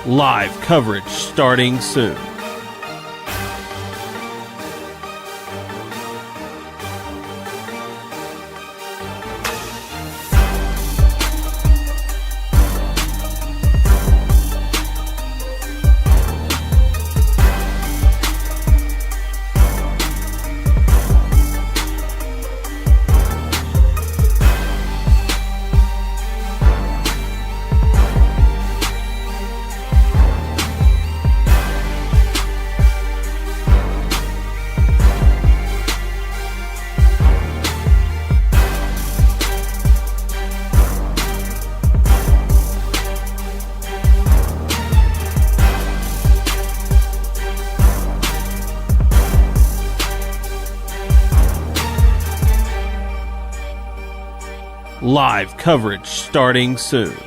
Live coverage starting soon. Live coverage starting soon.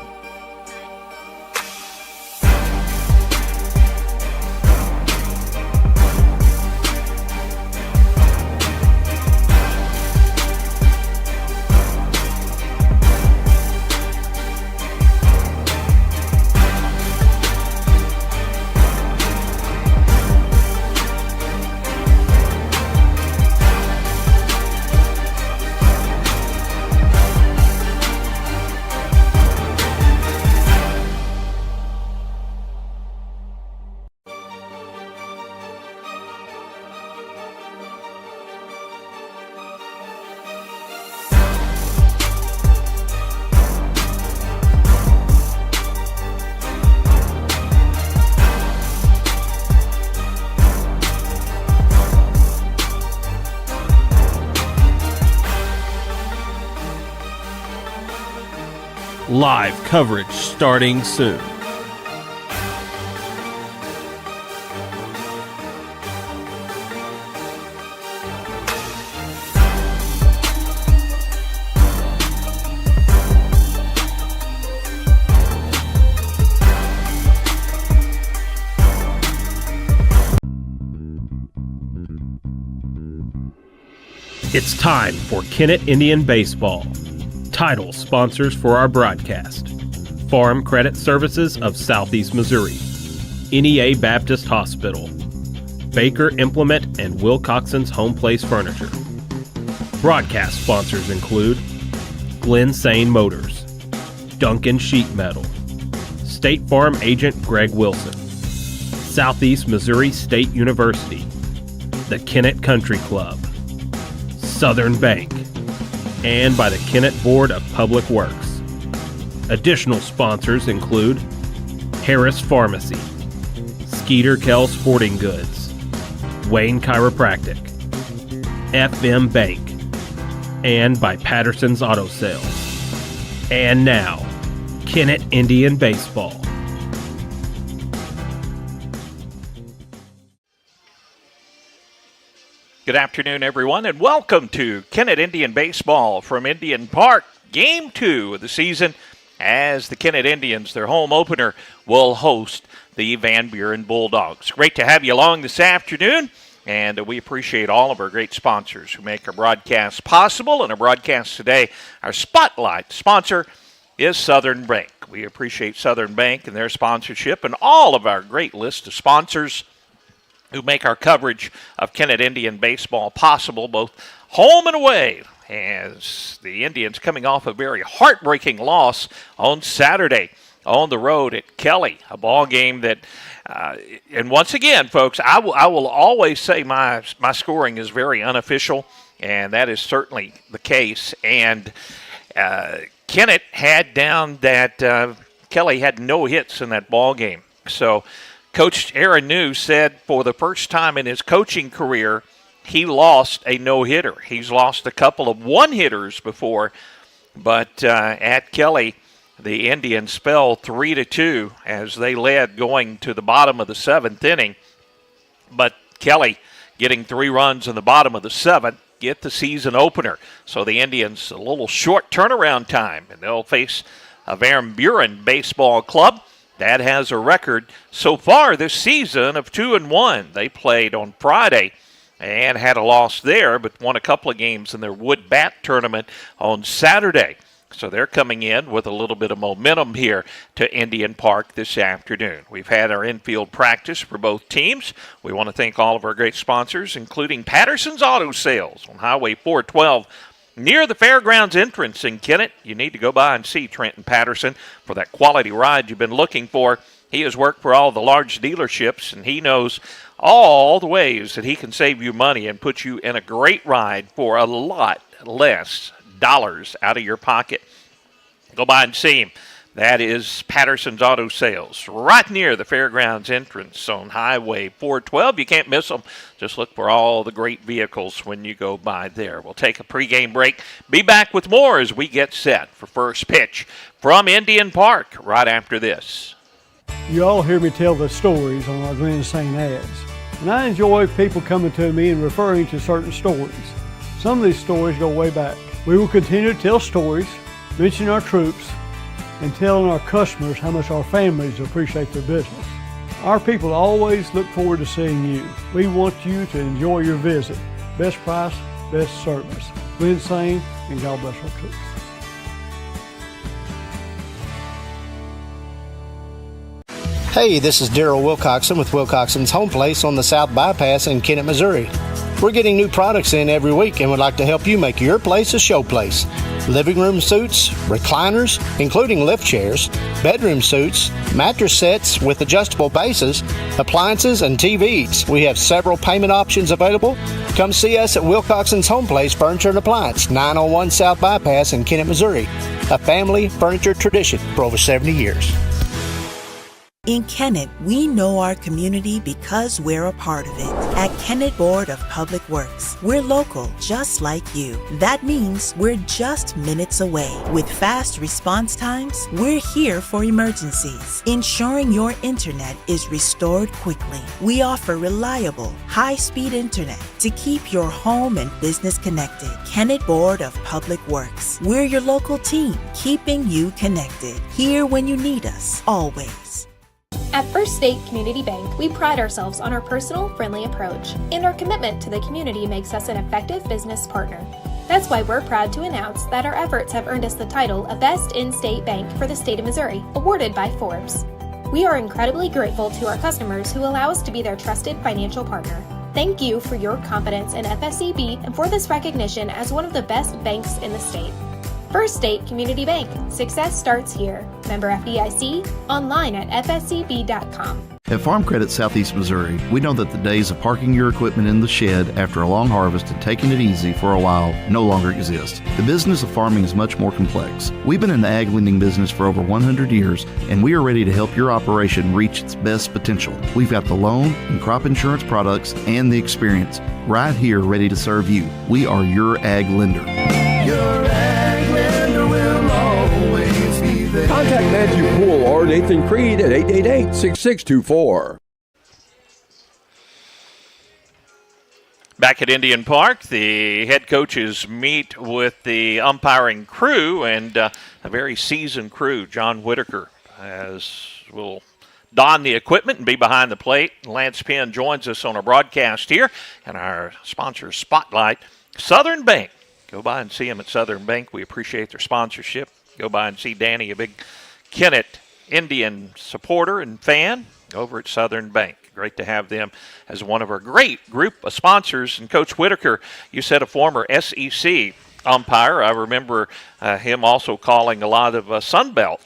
Live coverage starting soon. It's time for Kennett Indian Baseball. Title sponsors for our broadcast: Farm Credit Services of Southeast Missouri, NEA Baptist Hospital, Baker Implement and Wilcoxon's Home Place Furniture. Broadcast sponsors include Glen Sane Motors, Duncan Sheet Metal, State Farm Agent Greg Wilson, Southeast Missouri State University, the Kennett Country Club, Southern Bank, and by the Kennett Board of Public Works. Additional sponsors include Harris Pharmacy, Skeeter Kell Sporting Goods, Wayne Chiropractic, FM Bank, and by Patterson's Auto Sales. And now, Kennett Indian Baseball. Good afternoon, everyone, and welcome to Kennett Indian Baseball from Indian Park. Game 2 of the season as the Kennett Indians, their home opener, will host the Van Buren Bulldogs. Great to have you along this afternoon, and we appreciate all of our great sponsors who make our broadcast possible. And our broadcast today, our spotlight sponsor is Southern Bank. We appreciate Southern Bank and their sponsorship and all of our great list of sponsors who make our coverage of Kennett Indian Baseball possible, both home and away, as the Indians coming off a very heartbreaking loss on Saturday on the road at Kelly, a ball game that, and once again, folks, I will always say my scoring is very unofficial, and that is certainly the case. And Kennett had down that Kelly had no hits in that ball game, so Coach Aaron New said for the first time in his coaching career, he lost a no-hitter. He's lost a couple of one-hitters before, but at Kelly, the Indians fell 3-2 as they led going to the bottom of the 7th inning. But Kelly getting 3 runs in the bottom of the 7th, get the season opener. So the Indians, a little short turnaround time, and they'll face a Van Buren baseball club that has a record so far this season of 2-1. They played on Friday and had a loss there, but won a couple of games in their wood bat tournament on Saturday. So they're coming in with a little bit of momentum here to Indian Park this afternoon. We've had our infield practice for both teams. We want to thank all of our great sponsors, including Patterson's Auto Sales on Highway 412 near the fairgrounds entrance in Kennett. You need to go by and see Trenton Patterson for that quality ride you've been looking for. He has worked for all the large dealerships, and he knows all the ways that he can save you money and put you in a great ride for a lot less dollars out of your pocket. Go by and see him. That is Patterson's Auto Sales, right near the fairgrounds entrance on Highway 412. You can't miss them. Just look for all the great vehicles when you go by there. We'll take a pregame break. Be back with more as we get set for first pitch from Indian Park right after this. You all hear me tell the stories on our Glen St. ads, and I enjoy people coming to me and referring to certain stories. Some of these stories go way back. We will continue to tell stories, mention our troops, and telling our customers how much our families appreciate their business. Our people always look forward to seeing you. We want you to enjoy your visit. Best price, best service. Glen St. and God bless our troops. Hey, this is Daryl Wilcoxon with Wilcoxon's Home Place on the South Bypass in Kennett, Missouri. We're getting new products in every week and would like to help you make your place a show place. Living room suits, recliners, including lift chairs, bedroom suits, mattress sets with adjustable bases, appliances, and TVs. We have several payment options available. Come see us at Wilcoxon's Home Place Furniture and Appliance, 901 South Bypass in Kennett, Missouri. A family furniture tradition for over 70 years. In Kennett, we know our community because we're a part of it. At Kennett Board of Public Works, we're local, just like you. That means we're just minutes away. With fast response times, we're here for emergencies, ensuring your internet is restored quickly. We offer reliable, high-speed internet to keep your home and business connected. Kennett Board of Public Works, we're your local team, keeping you connected. Here when you need us, always. At First State Community Bank, we pride ourselves on our personal, friendly approach, and our commitment to the community makes us an effective business partner. That's why we're proud to announce that our efforts have earned us the title of Best In-State Bank for the state of Missouri, awarded by Forbes. We are incredibly grateful to our customers who allow us to be their trusted financial partner. Thank you for your confidence in FSCB and for this recognition as one of the best banks in the state. First State Community Bank. Success starts here. Member FDIC. Online at fscb.com. At Farm Credit Southeast Missouri, we know that the days of parking your equipment in the shed after a long harvest and taking it easy for a while no longer exist. The business of farming is much more complex. We've been in the ag lending business for over 100 years, and we are ready to help your operation reach its best potential. We've got the loan and crop insurance products and the experience right here ready to serve you. We are your ag lender. Your ag lender will always be there. Contact Matthew Poole or Nathan Creed at 888-6624. Back at Indian Park, the head coaches meet with the umpiring crew and a very seasoned crew. John Whitaker will don the equipment and be behind the plate. Lance Penn joins us on our broadcast here, and our sponsor spotlight, Southern Bank. Go by and see them at Southern Bank. We appreciate their sponsorship. Go by and see Danny, a big Kennett Indian supporter and fan over at Southern Bank. Great to have them as one of our great group of sponsors. And Coach Whitaker, you said a former SEC umpire. I remember him also calling a lot of Sunbelt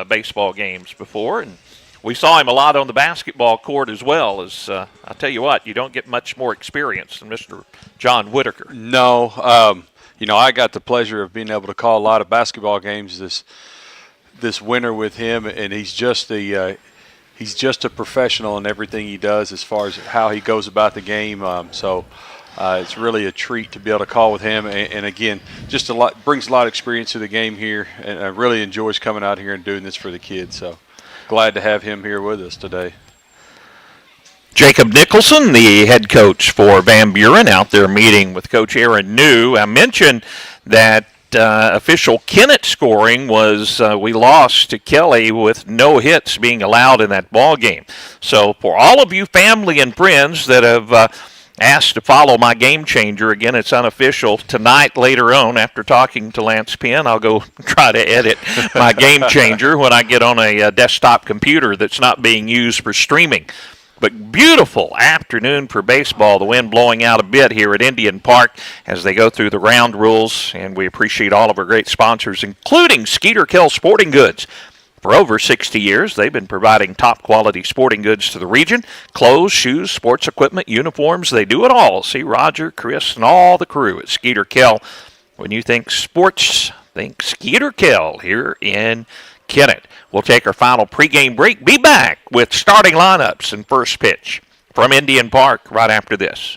baseball games before, and we saw him a lot on the basketball court as well. As I'll tell you what, you don't get much more experience than Mr. John Whitaker. No. I got the pleasure of being able to call a lot of basketball games this winter with him, and he's just a professional in everything he does as far as how he goes about the game. So it's really a treat to be able to call with him, and again, just brings a lot of experience to the game here, and I really enjoys coming out here and doing this for the kids. So glad to have him here with us today. Jacob Nicholson, the head coach for Van Buren, out there meeting with Coach Aaron New. I mentioned that official Kennett scoring was we lost to Kelly with no hits being allowed in that ball game. So for all of you family and friends that have asked to follow my game changer. Again, it's unofficial. Tonight, later on, after talking to Lance Penn, I'll go try to edit my game changer when I get on a desktop computer that's not being used for streaming. But beautiful afternoon for baseball. The wind blowing out a bit here at Indian Park as they go through the round rules. And we appreciate all of our great sponsors, including Skeeter Kell Sporting Goods. For over 60 years, they've been providing top-quality sporting goods to the region. Clothes, shoes, sports equipment, uniforms, they do it all. See Roger, Chris, and all the crew at Skeeter Kell. When you think sports, think Skeeter Kell here in Kennett. We'll take our final pregame break. Be back with starting lineups and first pitch from Indian Park right after this.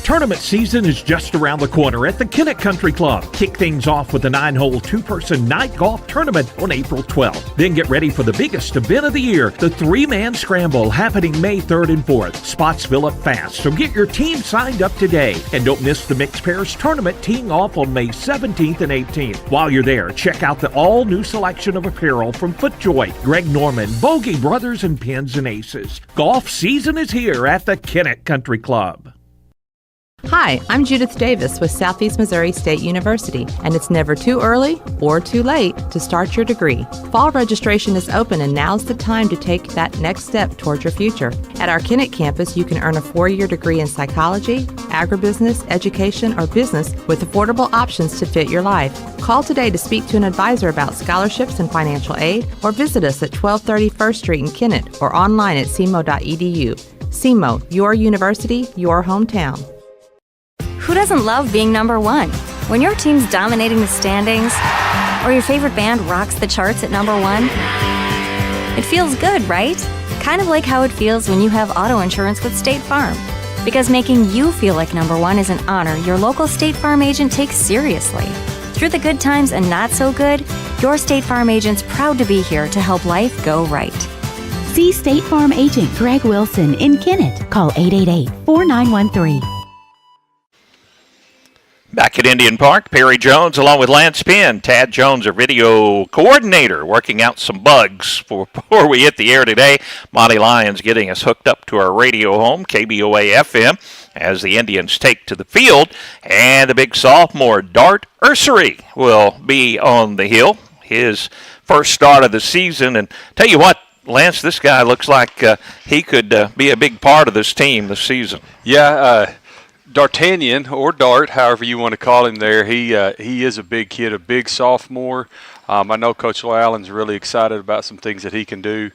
Tournament season is just around the corner at the Kennett Country Club. Kick things off with the 9-hole two-person night golf tournament on April 12th. Then get ready for the biggest event of the year, the 3-man scramble happening May 3rd and 4th. Spots fill up fast, so get your team signed up today. And don't miss the mixed pairs tournament teeing off on May 17th and 18th. While you're there, check out the all-new selection of apparel from FootJoy, Greg Norman, Bogey Brothers, and Pins and Aces. Golf season is here at the Kennett Country Club. Hi, I'm Judith Davis with Southeast Missouri State University, and it's never too early or too late to start your degree. Fall registration is open, and now's the time to take that next step towards your future. At our Kennett campus, you can earn a 4-year degree in psychology, agribusiness, education, or business with affordable options to fit your life. Call today to speak to an advisor about scholarships and financial aid, or visit us at 1230 First Street in Kennett or online at cmo.edu. CMO, your university, your hometown. Who doesn't love being number one? When your team's dominating the standings, or your favorite band rocks the charts at number one, it feels good, right? Kind of like how it feels when you have auto insurance with State Farm. Because making you feel like number one is an honor your local State Farm agent takes seriously. Through the good times and not so good, your State Farm agent's proud to be here to help life go right. See State Farm agent Greg Wilson in Kennett. Call 888-4913. Back at Indian Park, Perry Jones along with Lance Penn. Tad Jones, our video coordinator, working out some bugs before we hit the air today. Monty Lyons getting us hooked up to our radio home, KBOA FM, as the Indians take to the field. And the big sophomore, Dart Ursery, will be on the hill. His first start of the season. And tell you what, Lance, this guy looks like he could be a big part of this team this season. Yeah, D'Artagnan, or Dart, however you want to call him there, he is a big kid, a big sophomore. I know Coach Allen's really excited about some things that he can do.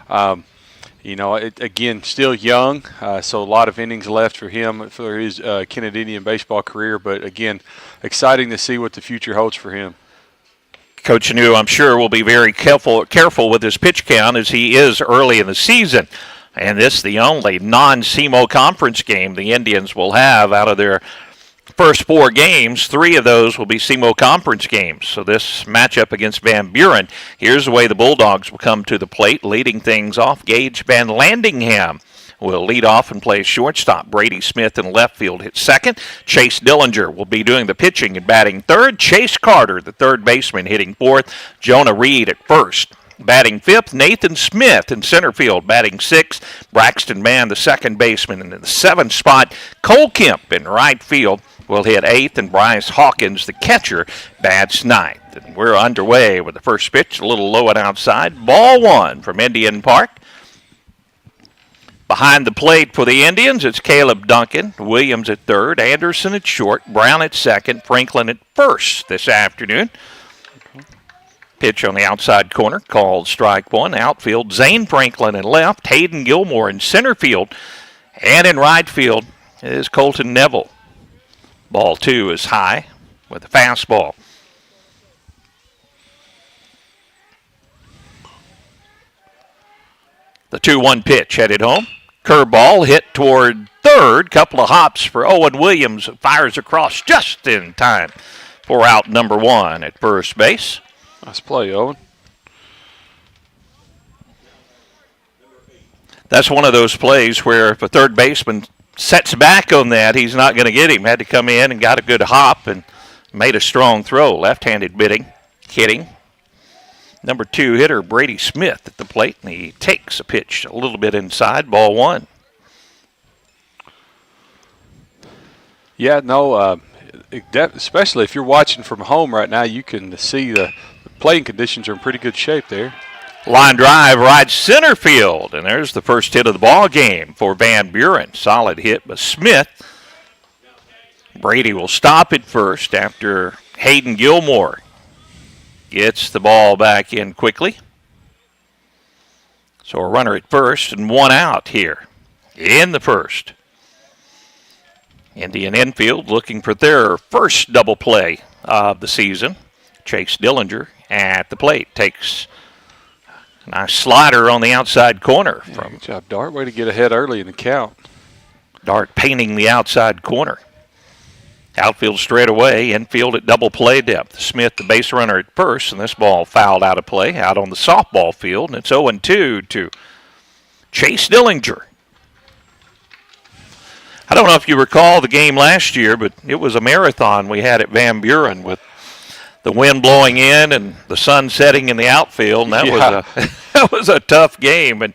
Again, still young, so a lot of innings left for him for his Kennett Indian baseball career. But, again, exciting to see what the future holds for him. Coach New, I'm sure, will be very careful with his pitch count as he is early in the season. And this is the only non-SEMO conference game the Indians will have out of their first 4 games. 3 of those will be SEMO conference games. So this matchup against Van Buren, here's the way the Bulldogs will come to the plate. Leading things off, Gage Van Landingham will lead off and play shortstop. Brady Smith in left field hits second. Chase Dillinger will be doing the pitching and batting third. Chase Carter, the third baseman, hitting fourth. Jonah Reed at first. Batting fifth, Nathan Smith in center field. Batting sixth, Braxton Mann, the second baseman. And in the 7th spot, Cole Kemp in right field will hit 8th, and Bryce Hawkins, the catcher, bats 9th. And we're underway with the first pitch, a little low and outside. Ball 1 from Indian Park. Behind the plate for the Indians, it's Caleb Duncan, Williams at third, Anderson at short, Brown at second, Franklin at first this afternoon. Pitch on the outside corner, called strike 1. Outfield, Zane Franklin in left, Hayden Gilmore in center field, and in right field is Colton Neville. Ball 2 is high with a fastball. The 2-1 pitch headed home. Curveball hit toward third. Couple of hops for Owen Williams. Fires across just in time for out number 1 at first base. Nice play, Owen. That's one of those plays where if a third baseman sets back on that, he's not going to get him. Had to come in and got a good hop and made a strong throw. Left-handed hitting. Number 2 hitter Brady Smith at the plate, and he takes a pitch a little bit inside, ball 1. Yeah, no, especially if you're watching from home right now, you can see the playing conditions are in pretty good shape there. Line drive right center field, and there's the first hit of the ball game for Van Buren. Solid hit by Smith. Brady will stop at first after Hayden Gilmore gets the ball back in quickly. So a runner at first and one out here in the first. Indian infield looking for their first double play of the season. Chase Dillinger at the plate takes a nice slider on the outside corner. Good job, Dart. Way to get ahead early in the count. Dart painting the outside corner. Outfield straight away, infield at double play depth. Smith, the base runner at first, and this ball fouled out of play out on the softball field, and it's 0-2 to Chase Dillinger. I don't know if you recall the game last year, but it was a marathon we had at Van Buren with the wind blowing in and the sun setting in the outfield, and that was a tough game. And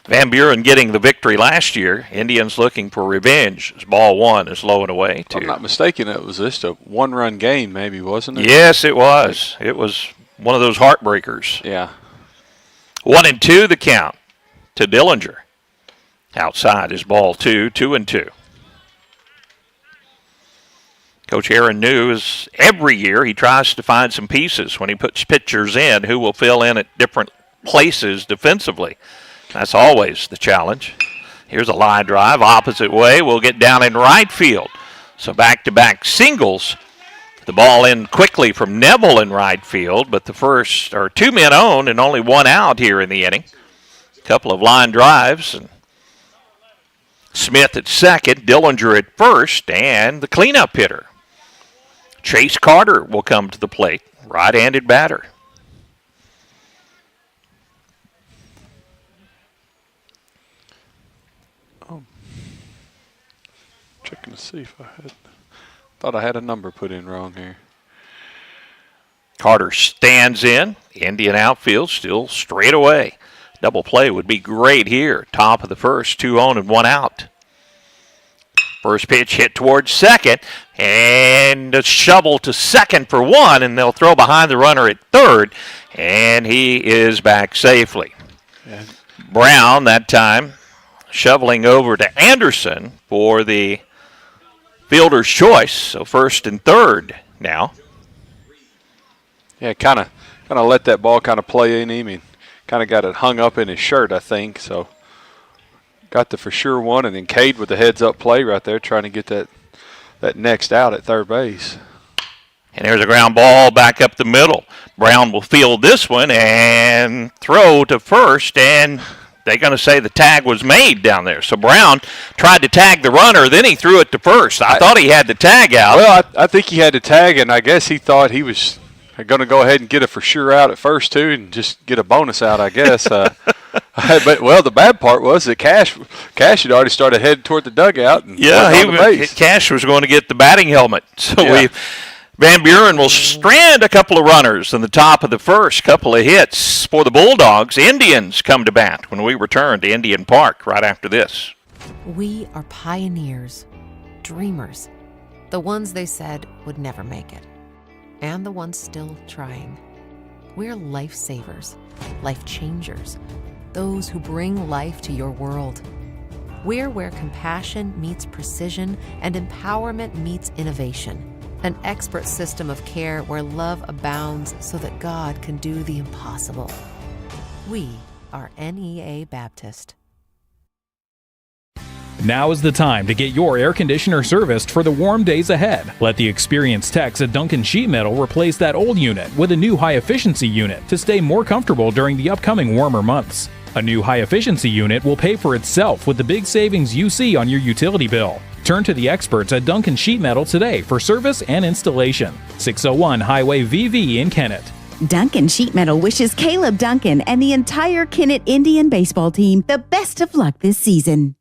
Van Buren getting the victory last year. Indians looking for revenge. As ball one is low and away. If I'm not mistaken, it was just a one-run game maybe, wasn't it? Yes, it was. It was one of those heartbreakers. Yeah. 1-2 the count to Dillinger. Outside is ball two, 2-2. Coach Aaron knew is every year he tries to find some pieces when he puts pitchers in who will fill in at different places defensively. That's always the challenge. Here's a line drive, opposite way. We'll get down in right field. So back-to-back singles. The ball in quickly from Neville in right field, but the first are two men on and only one out here in the inning. A couple of line drives. And Smith at second, Dillinger at first, and the cleanup hitter. Chase Carter will come to the plate, right-handed batter. Checking to see if thought I had a number put in wrong here. Carter stands in. Indian outfield still straight away. Double play would be great here. Top of the first, 2 on and 1 out. First pitch hit towards second, and a shovel to second for 1, and they'll throw behind the runner at third, and he is back safely. Yeah. Brown that time shoveling over to Anderson for the fielder's choice, so first and third now. Yeah, kind of let that ball kind of play in him and kind of got it hung up in his shirt, I think. So got the for sure one, and then Cade with the heads-up play right there trying to get that next out at third base. And there's a ground ball back up the middle. Brown will field this one and throw to first, and they're going to say the tag was made down there. So Brown tried to tag the runner, then he threw it to first. I thought he had the tag out. Well, I think he had the tag, and I guess he thought he was going to go ahead and get a for sure out at first, too, and just get a bonus out, I guess. But the bad part was that Cash had already started heading toward the dugout. And Cash was going to get the batting helmet. So Van Buren will strand a couple of runners in the top of the first. Couple of hits for the Bulldogs. Indians come to bat when we return to Indian Park right after this. We are pioneers, dreamers, the ones they said would never make it, and the ones still trying. We're lifesavers, life changers, those who bring life to your world. We're where compassion meets precision and empowerment meets innovation. An expert system of care where love abounds so that God can do the impossible. We are NEA Baptist. Now is the time to get your air conditioner serviced for the warm days ahead. Let the experienced techs at Duncan Sheet Metal replace that old unit with a new high-efficiency unit to stay more comfortable during the upcoming warmer months. A new high-efficiency unit will pay for itself with the big savings you see on your utility bill. Turn to the experts at Duncan Sheet Metal today for service and installation. 601 Highway VV in Kennett. Duncan Sheet Metal wishes Caleb Duncan and the entire Kennett Indian baseball team the best of luck this season.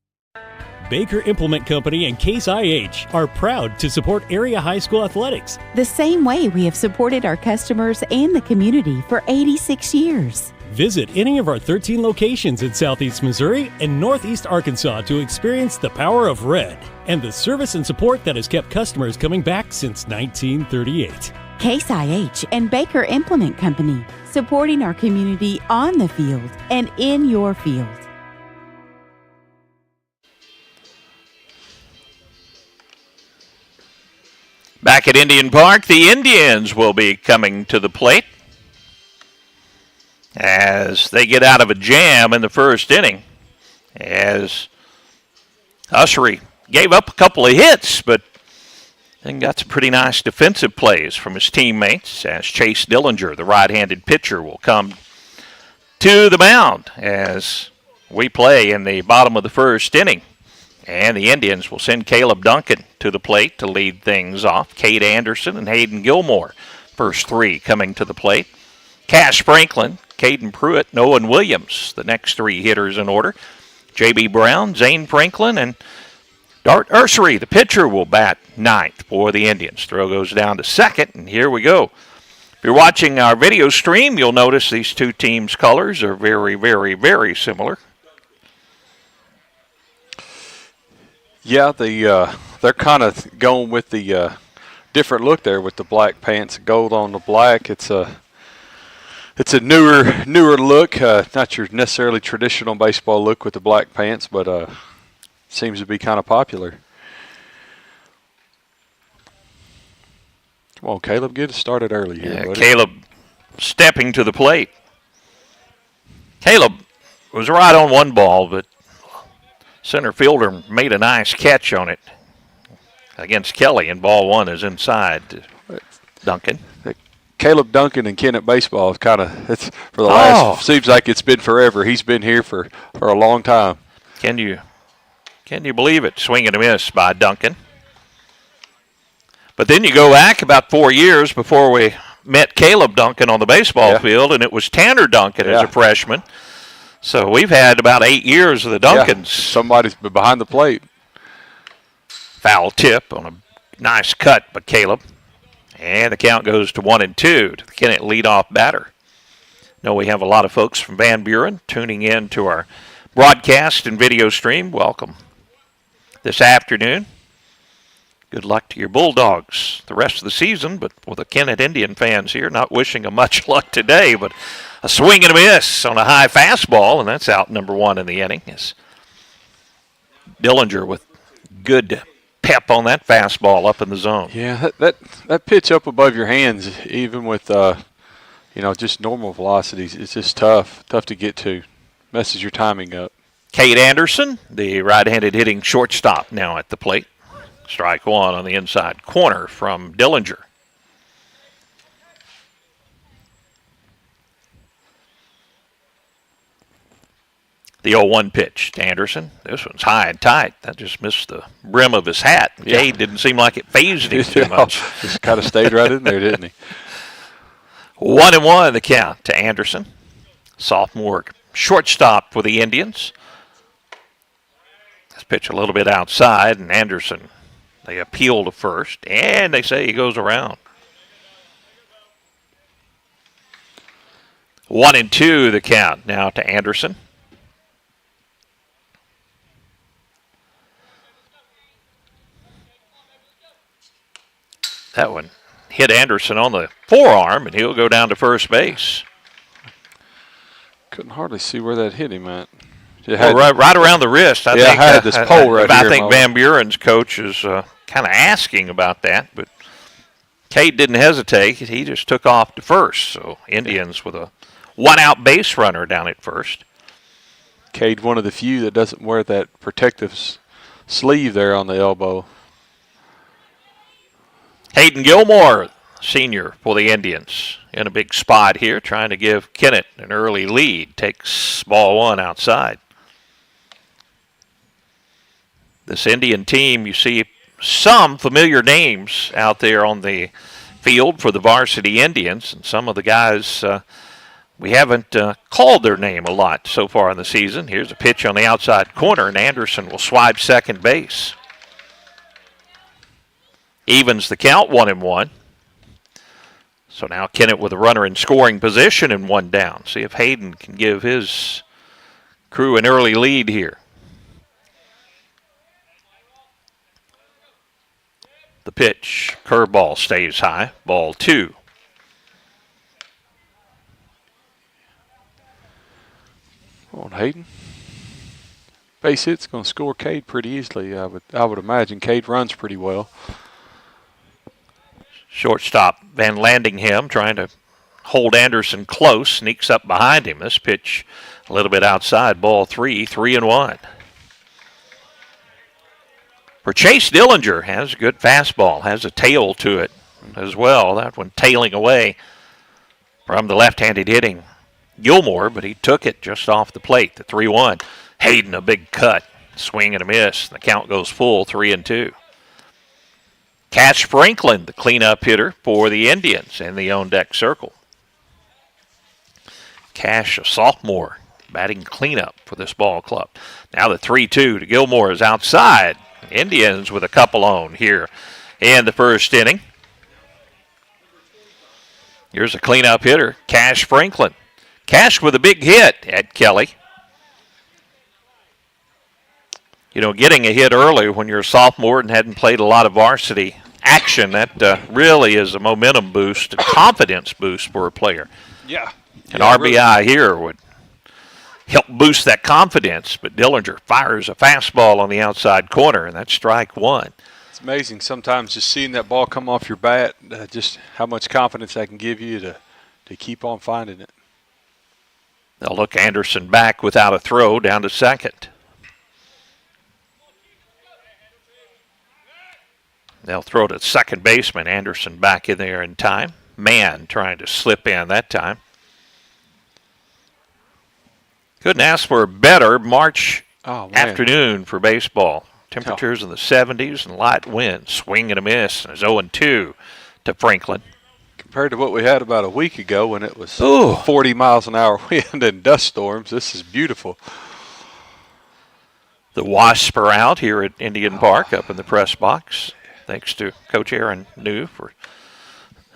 Baker Implement Company and Case IH are proud to support area high school athletics. The same way we have supported our customers and the community for 86 years. Visit any of our 13 locations in Southeast Missouri and Northeast Arkansas to experience the power of red and the service and support that has kept customers coming back since 1938. Case IH and Baker Implement Company, supporting our community on the field and in your field. Back at Indian Park, the Indians will be coming to the plate as they get out of a jam in the first inning, as Ussery gave up a couple of hits, but then got some pretty nice defensive plays from his teammates, as Chase Dillinger, the right-handed pitcher, will come to the mound as we play in the bottom of the first inning. And the Indians will send Caleb Duncan to the plate to lead things off. Cade Anderson and Hayden Gilmore, first three coming to the plate. Cash Franklin, Caden Pruitt, and Owen Williams, the next three hitters in order. J.B. Brown, Zane Franklin, and Dart Ursery, the pitcher, will bat ninth for the Indians. Throw goes down to second, and here we go. If you're watching our video stream, you'll notice these two teams' colors are very, very, very similar. Yeah, they're kind of going with the different look there with the black pants, gold on the black. It's a newer look, not your necessarily traditional baseball look with the black pants, but seems to be kind of popular. Come on, Caleb, get it started early here, buddy. Caleb stepping to the plate. Caleb was right on one ball, but center fielder made a nice catch on it against Kelly, and ball one is inside Duncan. Caleb Duncan in Kennett baseball is kind of, it's for the last, seems like it's been forever. He's been here for a long time. Can you believe it? Swing and a miss by Duncan. But then you go back about 4 years before we met Caleb Duncan on the baseball field, and it was Tanner Duncan as a freshman. So we've had about 8 years of the Duncans. Somebody's been behind the plate. Foul tip on a nice cut by Caleb. And the count goes to 1-2 to the Kennett leadoff batter. Know we have a lot of folks from Van Buren tuning in to our broadcast and video stream. Welcome this afternoon. Good luck to your Bulldogs the rest of the season, but with the Kennett Indian fans here, not wishing them much luck today, but a swing and a miss on a high fastball, and that's out number one in the inning. It's Dillinger with good pep on that fastball up in the zone. Yeah, that pitch up above your hands, even with just normal velocities, it's just tough to get to. Messes your timing up. Cade Anderson, the right-handed hitting shortstop, now at the plate. Strike one on the inside corner from Dillinger. The 0-1 pitch to Anderson. This one's high and tight. That just missed the brim of his hat. Yeah. Cade didn't seem like it phased him too much. Just kind of stayed right in there, didn't he? 1-1 the count to Anderson. Sophomore shortstop for the Indians. This pitch a little bit outside, and Anderson, they appeal to first, and they say he goes around. 1-2 the count now to Anderson. That one hit Anderson on the forearm, and he'll go down to first base. Couldn't hardly see where that hit him at. Right around the wrist. I think, I had this pole right here. I think Van Buren's coach is kind of asking about that, but Cade didn't hesitate. He just took off to first. So Indians with a one-out base runner down at first. Cade, one of the few that doesn't wear that protective sleeve there on the elbow. Hayden Gilmore, senior for the Indians, in a big spot here, trying to give Kennett an early lead. Takes ball one outside. This Indian team, you see some familiar names out there on the field for the varsity Indians, and some of the guys we haven't called their name a lot so far in the season. Here's a pitch on the outside corner, and Anderson will swipe second base. Evens the count, 1-1. So now Kennett with a runner in scoring position and 1 down. See if Hayden can give his crew an early lead here. The pitch, curveball stays high, ball 2. On Hayden. Base hit's going to score Cade pretty easily. I would imagine Cade runs pretty well. Shortstop Van Landingham trying to hold Anderson close, sneaks up behind him. This pitch a little bit outside, ball 3, 3-1. For Chase Dillinger, has a good fastball, has a tail to it as well. That one tailing away from the left-handed hitting Gilmore, but he took it just off the plate, the 3-1. Hayden, a big cut, swing and a miss. The count goes full, 3-2. Cash Franklin, the cleanup hitter for the Indians in the on-deck circle. Cash, a sophomore, batting cleanup for this ball club. Now the 3-2 to Gilmore is outside. Indians with a couple on here in the first inning. Here's a cleanup hitter, Cash Franklin. Cash with a big hit at Kelly. You know, getting a hit early when you're a sophomore and hadn't played a lot of varsity action, that really is a momentum boost, a confidence boost for a player. Yeah. An RBI here would help boost that confidence, but Dillinger fires a fastball on the outside corner, and that's strike 1. It's amazing sometimes just seeing that ball come off your bat, just how much confidence that can give you to keep on finding it. They'll look Anderson back without a throw down to second. They'll throw to second baseman. Anderson back in there in time. Mann trying to slip in that time. Couldn't ask for a better March afternoon for baseball. Temperatures in the 70s and light winds. Swing and a miss. And it's 0-2 to Franklin. Compared to what we had about a week ago when it was 40 miles an hour wind and dust storms, this is beautiful. The Wasps are out here at Indian Park up in the press box. Thanks to Coach Aaron New for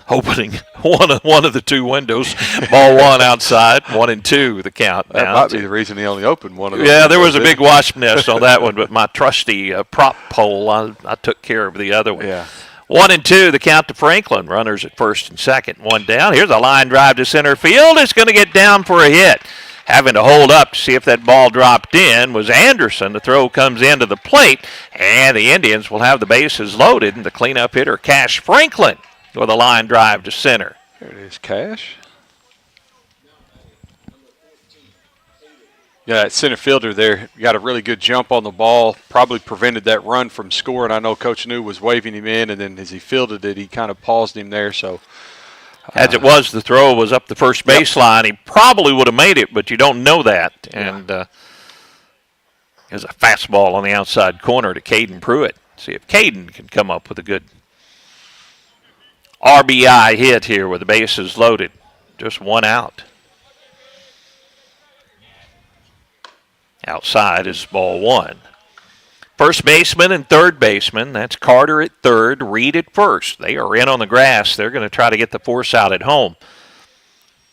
opening one of the two windows. Ball 1 outside, 1-2 the count. That might be the reason he only opened one of those. Yeah, there was a big wasp nest on that one, but my trusty prop pole, I took care of the other one. Yeah. 1-2 the count to Franklin. Runners at first and second, 1 down. Here's a line drive to center field. It's going to get down for a hit. Having to hold up to see if that ball dropped in was Anderson. The throw comes into the plate, and the Indians will have the bases loaded. And the cleanup hitter, Cash Franklin, with a line drive to center. There it is, Cash. Yeah, that center fielder there got a really good jump on the ball, probably prevented that run from scoring. I know Coach New was waving him in, and then as he fielded it, he kind of paused him there. So, as it was, the throw was up the first baseline. He probably would have made it, but you don't know that. And there's a fastball on the outside corner to Caden Pruitt. See if Caden can come up with a good RBI hit here with the bases loaded. Just 1 out. Outside is ball 1. First baseman and third baseman, that's Carter at third, Reed at first. They are in on the grass. They're going to try to get the force out at home.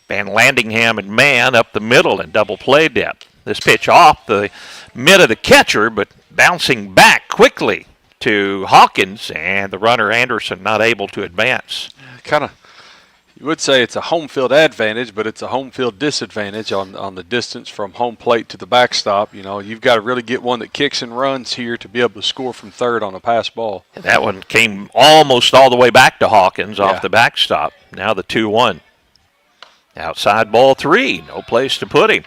Van Landingham and Mann up the middle in double play depth. This pitch off the mid of the catcher, but bouncing back quickly to Hawkins, and the runner Anderson not able to advance. Kind of, you would say it's a home field advantage, but it's a home field disadvantage on the distance from home plate to the backstop. You know, you've got to really get one that kicks and runs here to be able to score from third on a pass ball. And that one came almost all the way back to Hawkins off the backstop. Now the 2-1. Outside ball 3, no place to put him.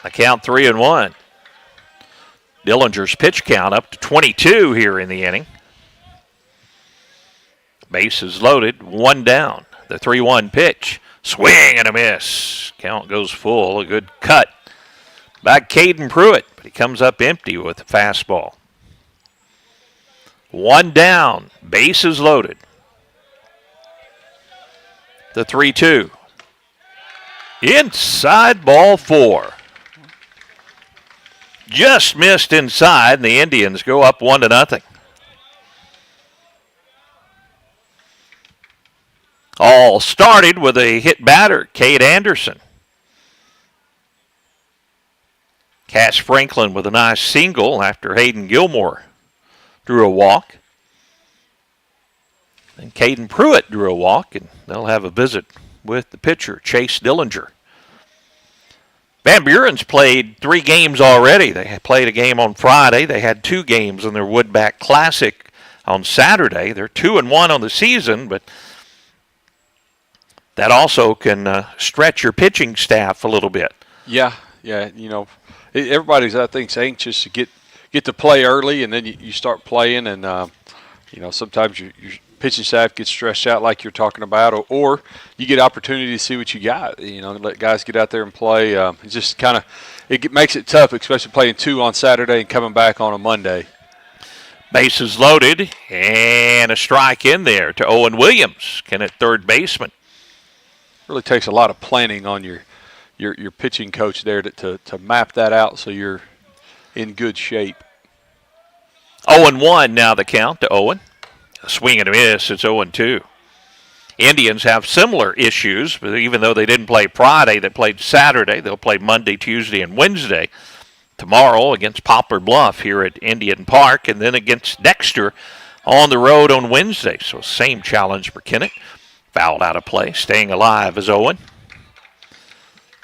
The count 3-1. Dillinger's pitch count up to 22 here in the inning. Bases loaded, 1 down. The 3-1 pitch. Swing and a miss. Count goes full. A good cut by Caden Pruitt, but he comes up empty with the fastball. 1 down. Bases loaded. The 3-2. Inside ball 4. Just missed inside, and the Indians go up 1-0. All started with a hit batter, Cade Anderson. Cash Franklin with a nice single after Hayden Gilmore drew a walk. And Caden Pruitt drew a walk, and they'll have a visit with the pitcher, Chase Dillinger. Van Buren's played 3 games already. They played a game on Friday. They had 2 games in their Woodback Classic on Saturday. They're 2-1 on the season, but that also can stretch your pitching staff a little bit. Yeah. Everybody's, I think, anxious to get to play early, and then you start playing, and sometimes your pitching staff gets stretched out like you're talking about, or you get opportunity to see what you got. Let guys get out there and play. It just kind of makes it tough, especially playing 2 on Saturday and coming back on a Monday. Bases loaded and a strike in there to Owen Williams, Kennett third baseman. Really takes a lot of planning on your pitching coach there to map that out so you're in good shape. 0-1 now the count to Owen. A swing and a miss, it's 0-2. Indians have similar issues, but even though they didn't play Friday, they played Saturday. They'll play Monday, Tuesday, and Wednesday. Tomorrow against Poplar Bluff here at Indian Park, and then against Dexter on the road on Wednesday. So same challenge for Kennett. Fouled out of play. Staying alive is Owen.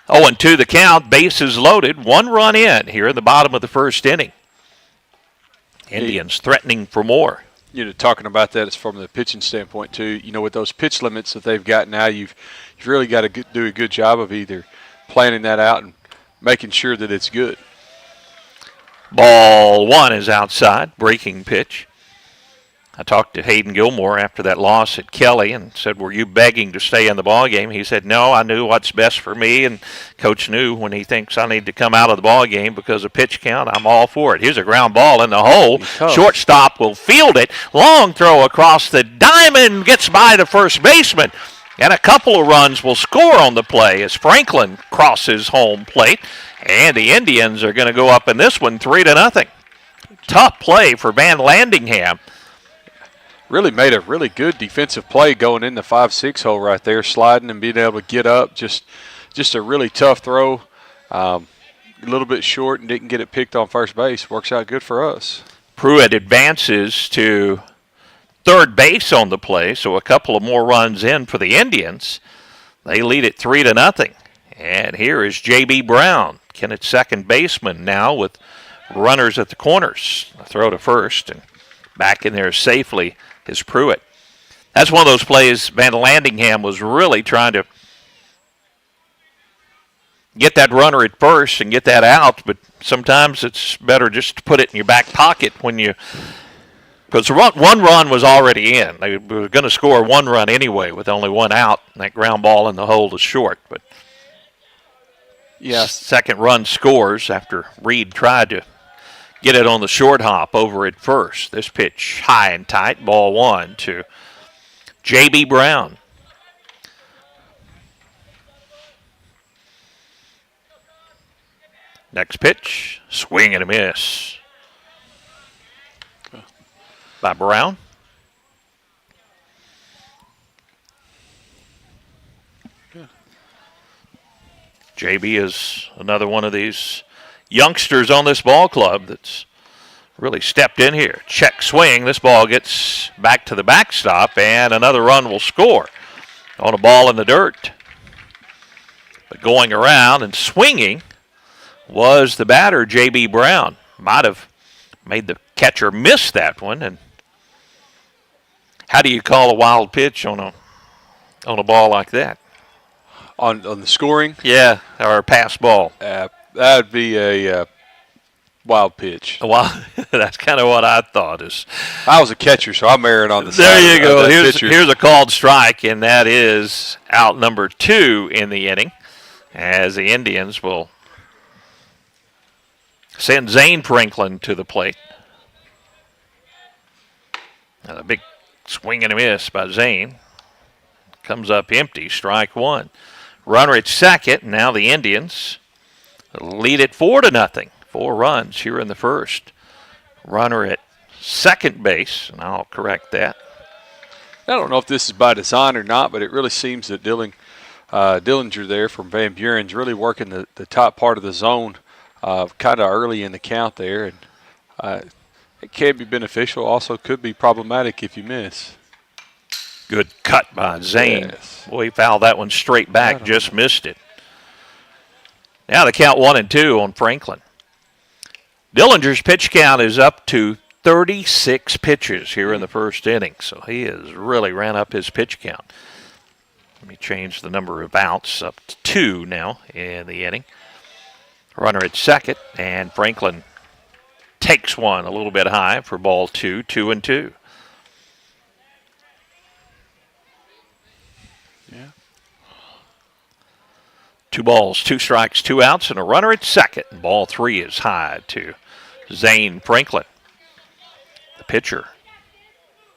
0-2 the count. Bases loaded. 1 run in here in the bottom of the first inning. Indians threatening for more. Talking about that is from the pitching standpoint too. With those pitch limits that they've got now, you've really got to do a good job of either planning that out and making sure that it's good. Ball 1 is outside. Breaking pitch. I talked to Hayden Gilmore after that loss at Kelly and said, were you begging to stay in the ballgame? He said, no, I knew what's best for me, and Coach knew when he thinks I need to come out of the ballgame because of pitch count, I'm all for it. Here's a ground ball in the hole. Shortstop will field it. Long throw across the diamond, gets by the first baseman, and a couple of runs will score on the play as Franklin crosses home plate, and the Indians are going to go up in this one 3-0. Tough play for Van Landingham. Really made a really good defensive play going in the 5-6 hole right there, sliding and being able to get up. Just a really tough throw. A little bit short and didn't get it picked on first base. Works out good for us. Pruitt advances to third base on the play, so a couple of more runs in for the Indians. They lead it 3-0. And here is J.B. Brown, Kennett's second baseman now with runners at the corners. A throw to first and back in there safely is Pruitt. That's one of those plays Van Landingham was really trying to get that runner at first and get that out, but sometimes it's better just to put it in your back pocket because one run was already in. They were going to score 1 run anyway with only 1 out, and that ground ball in the hole is short. But second run scores after Reed tried to get it on the short hop over at first. This pitch high and tight, ball 1 to J.B. Brown. Next pitch, swing and a miss by Brown. JB is another one of these youngsters on this ball club that's really stepped in here. Check swing. This ball gets back to the backstop, and another run will score on a ball in the dirt. But going around and swinging was the batter, J.B. Brown. Might have made the catcher miss that one. And how do you call a wild pitch on a ball like that? On the scoring? Yeah, or a pass ball. That would be a wild pitch. That's kind of what I thought. I was a catcher, so I'm erring on the side. There you go. Here's a called strike, and that is out number 2 in the inning, as the Indians will send Zane Franklin to the plate. And a big swing and a miss by Zane. Comes up empty, strike 1. Runner at second, now the Indians lead it 4-0. 4 runs here in the first. Runner at second base, and I'll correct that. I don't know if this is by design or not, but it really seems that Dillinger there from Van Buren's really working the top part of the zone kind of early in the count there. And it can be beneficial, also could be problematic if you miss. Good cut by Zane. Yes. Boy, he fouled that one straight back, just missed it. Now the count 1-2 on Franklin. Dillinger's pitch count is up to 36 pitches here in the first inning, so he has really ran up his pitch count. Let me change the number of outs up to 2 now in the inning. Runner at second, and Franklin takes one a little bit high for ball 2, 2-2. Yeah. 2 balls, 2 strikes, 2 outs, and a runner at second. And ball 3 is high to Zane Franklin. The pitcher,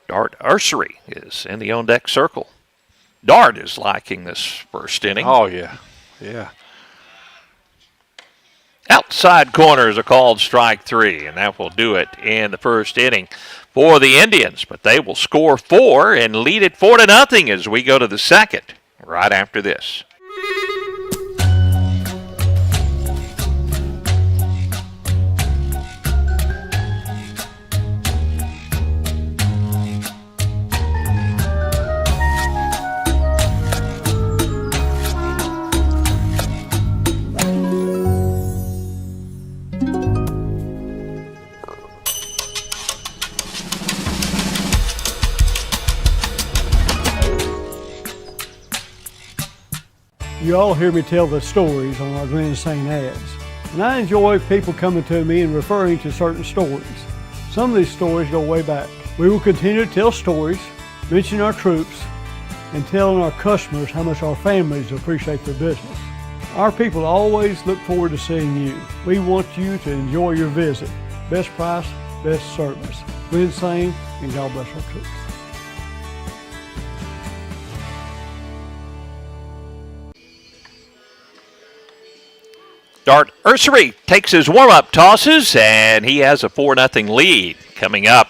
Dart Ursery, is in the on-deck circle. Dart is liking this first inning. Oh, yeah. Yeah. Outside corners are called strike 3, and that will do it in the first inning for the Indians. But they will score 4 and lead it 4-0 as we go to the second right after this. You all hear me tell the stories on our Glen St. ads, and I enjoy people coming to me and referring to certain stories. Some of these stories go way back. We will continue to tell stories, mention our troops, and telling our customers how much our families appreciate their business. Our people always look forward to seeing you. We want you to enjoy your visit. Best price, best service. Glen St. and God bless our troops. Dart Ursery takes his warm-up tosses, and he has a 4-0 lead. Coming up,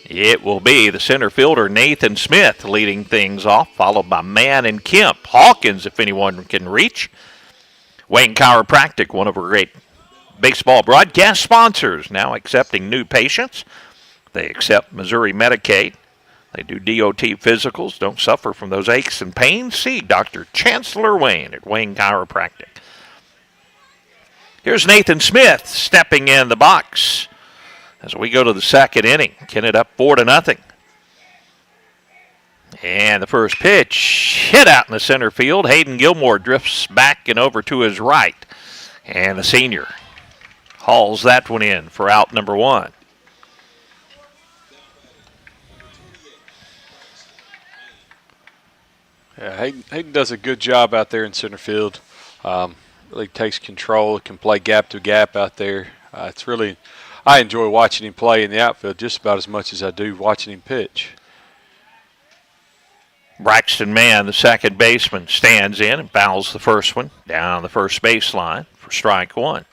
it will be the center fielder Nathan Smith leading things off, followed by Mann and Kemp. Hawkins, if anyone can reach. Wayne Chiropractic, one of our great baseball broadcast sponsors, now accepting new patients. They accept Missouri Medicaid. They do DOT physicals. Don't suffer from those aches and pains. See Dr. Chancellor Wayne at Wayne Chiropractic. Here's Nathan Smith stepping in the box as we go to the second inning. Kennett up 4-0. And the first pitch hit out in the center field. Hayden Gilmore drifts back and over to his right. And the senior hauls that one in for out number 1. Yeah, Hayden does a good job out there in center field. Really takes control, can play gap to gap out there. I enjoy watching him play in the outfield just about as much as I do watching him pitch. Braxton Mann, the second baseman, stands in and fouls the first one down the first baseline for strike 1.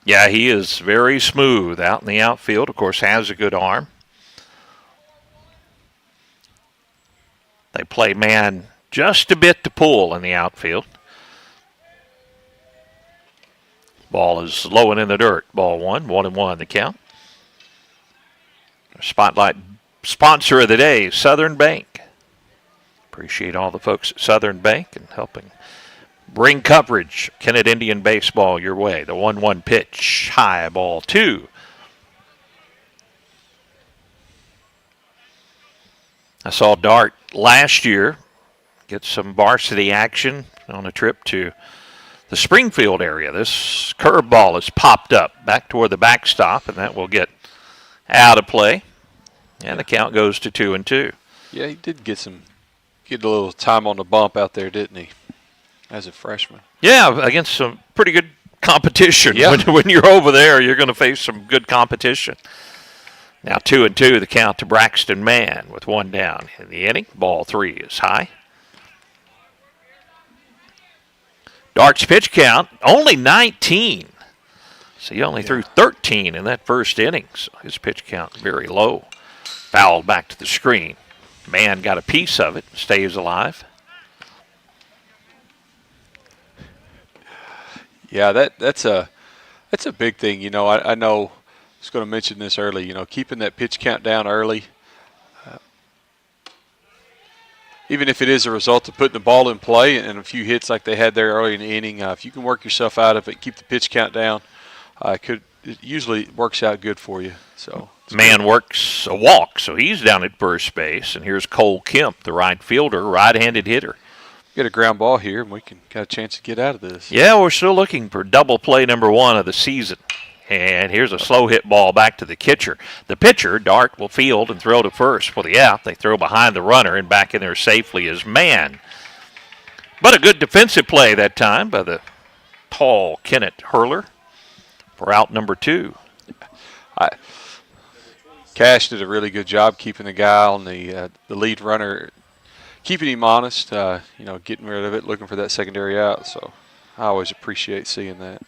Yeah, he is very smooth out in the outfield. Of course, has a good arm. They play Mann just a bit to pull in the outfield. Ball is low and in the dirt. Ball 1, 1-1 the count. Spotlight sponsor of the day, Southern Bank. Appreciate all the folks at Southern Bank and helping bring coverage of Kennett Indian baseball your way. The 1-1 pitch, high, ball 2. I saw Dart last year get some varsity action on a trip to the Springfield area. This curveball has popped up back toward the backstop, and that will get out of play. And the count goes to 2-2. Yeah, he did get a little time on the bump out there, didn't he, as a freshman? Yeah, against some pretty good competition. Yeah. When you're over there, you're going to face some good competition. Now 2-2, the count to Braxton Mann with 1 down in the inning. Ball 3 is high. Dart's pitch count, only 19. So he only threw 13 in that first inning. So his pitch count very low. Fouled back to the screen. Man got a piece of it, stays alive. Yeah, that's a big thing. You know, I know I was going to mention this early. You know, keeping that pitch count down early, even if it is a result of putting the ball in play and a few hits like they had there early in the inning, if you can work yourself out of it, keep the pitch count down, it usually works out good for you. So Man works a walk, so he's down at first base, and here's Cole Kemp, the right fielder, right-handed hitter. Get a ground ball here, and we got a chance to get out of this. Yeah, we're still looking for double play number 1 of the season. And here's a slow hit ball back to the catcher. The pitcher, Dart, will field and throw to first. For the out, they throw behind the runner, and back in there safely is Man. But a good defensive play that time by the tall Kennett hurler for out number 2. Cash did a really good job keeping the guy on the lead runner, keeping him honest, getting rid of it, looking for that secondary out. So I always appreciate seeing that.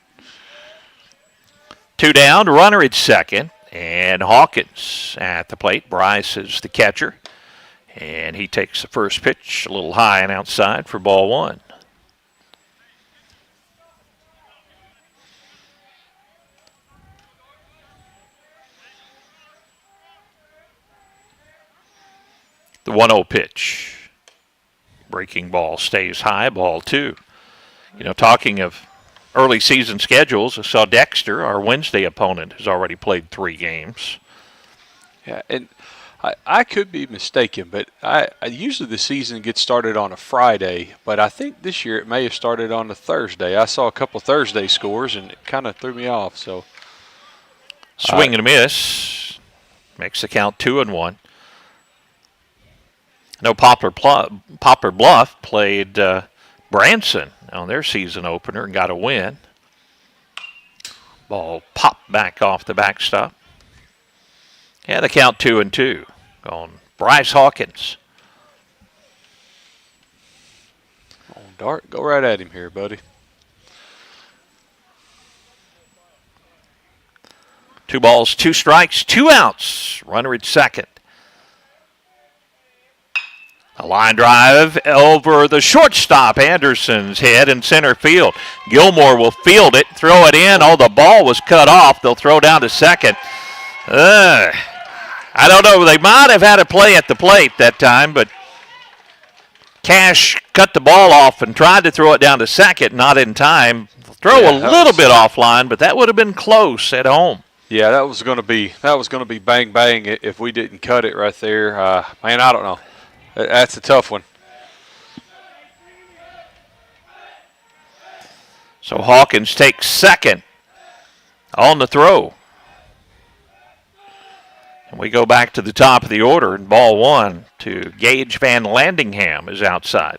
2 down, runner at second, and Hawkins at the plate. Bryce is the catcher, and he takes the first pitch a little high and outside for ball 1. The 1-0 pitch. Breaking ball stays high, ball 2. You know, talking of early season schedules, I saw Dexter, our Wednesday opponent, has already played 3 games. Yeah, and I could be mistaken, but I usually the season gets started on a Friday, but I think this year it may have started on a Thursday. I saw a couple Thursday scores, and it kind of threw me off. So swing and a miss. Makes the count 2-1. No, Poplar Bluff played Branson on their season opener and got a win. Ball popped back off the backstop. Yeah, the count 2-2 on Bryce Hawkins. Oh, Dart, go right at him here, buddy. 2 balls, 2 strikes, 2 outs. Runner at second. A line drive over the shortstop, Anderson's head in center field. Gilmore will field it, throw it in. Oh, the ball was cut off. They'll throw down to second. I don't know. They might have had a play at the plate that time, but Cash cut the ball off and tried to throw it down to second, not in time. Throw a little bit offline, but that would have been close at home. Yeah, that was going to be bang bang if we didn't cut it right there. Man, I don't know. That's a tough one. So Hawkins takes second on the throw. And we go back to the top of the order, and ball 1 to Gage Van Landingham is outside.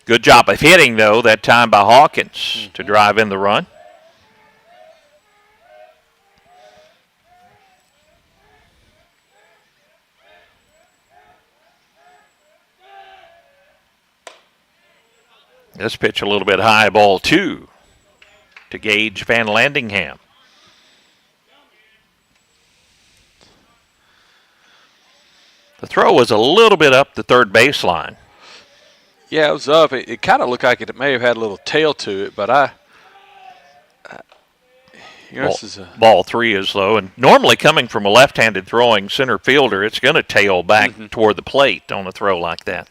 Good job of hitting, though, that time by Hawkins to drive in the run. This pitch a little bit high, ball 2 to Gage Van Landingham. The throw was a little bit up the third baseline. Yeah, it was up. It kind of looked like it may have had a little tail to it, but this is a ball 3 is low, and normally coming from a left-handed throwing center fielder, it's going to tail back toward the plate on a throw like that.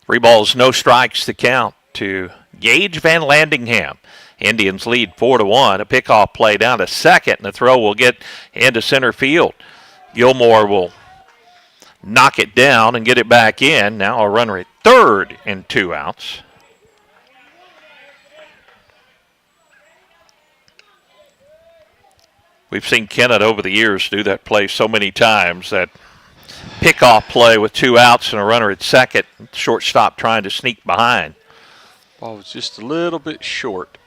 3 balls, no strikes to count to Gage Van Landingham. Indians lead 4-1. A pickoff play down to second, and the throw will get into center field. Gilmore will knock it down and get it back in. Now a runner at third and 2 outs. We've seen Kennett over the years do that play so many times, that pickoff play with 2 outs and a runner at second, shortstop trying to sneak behind. Ball was just a little bit short.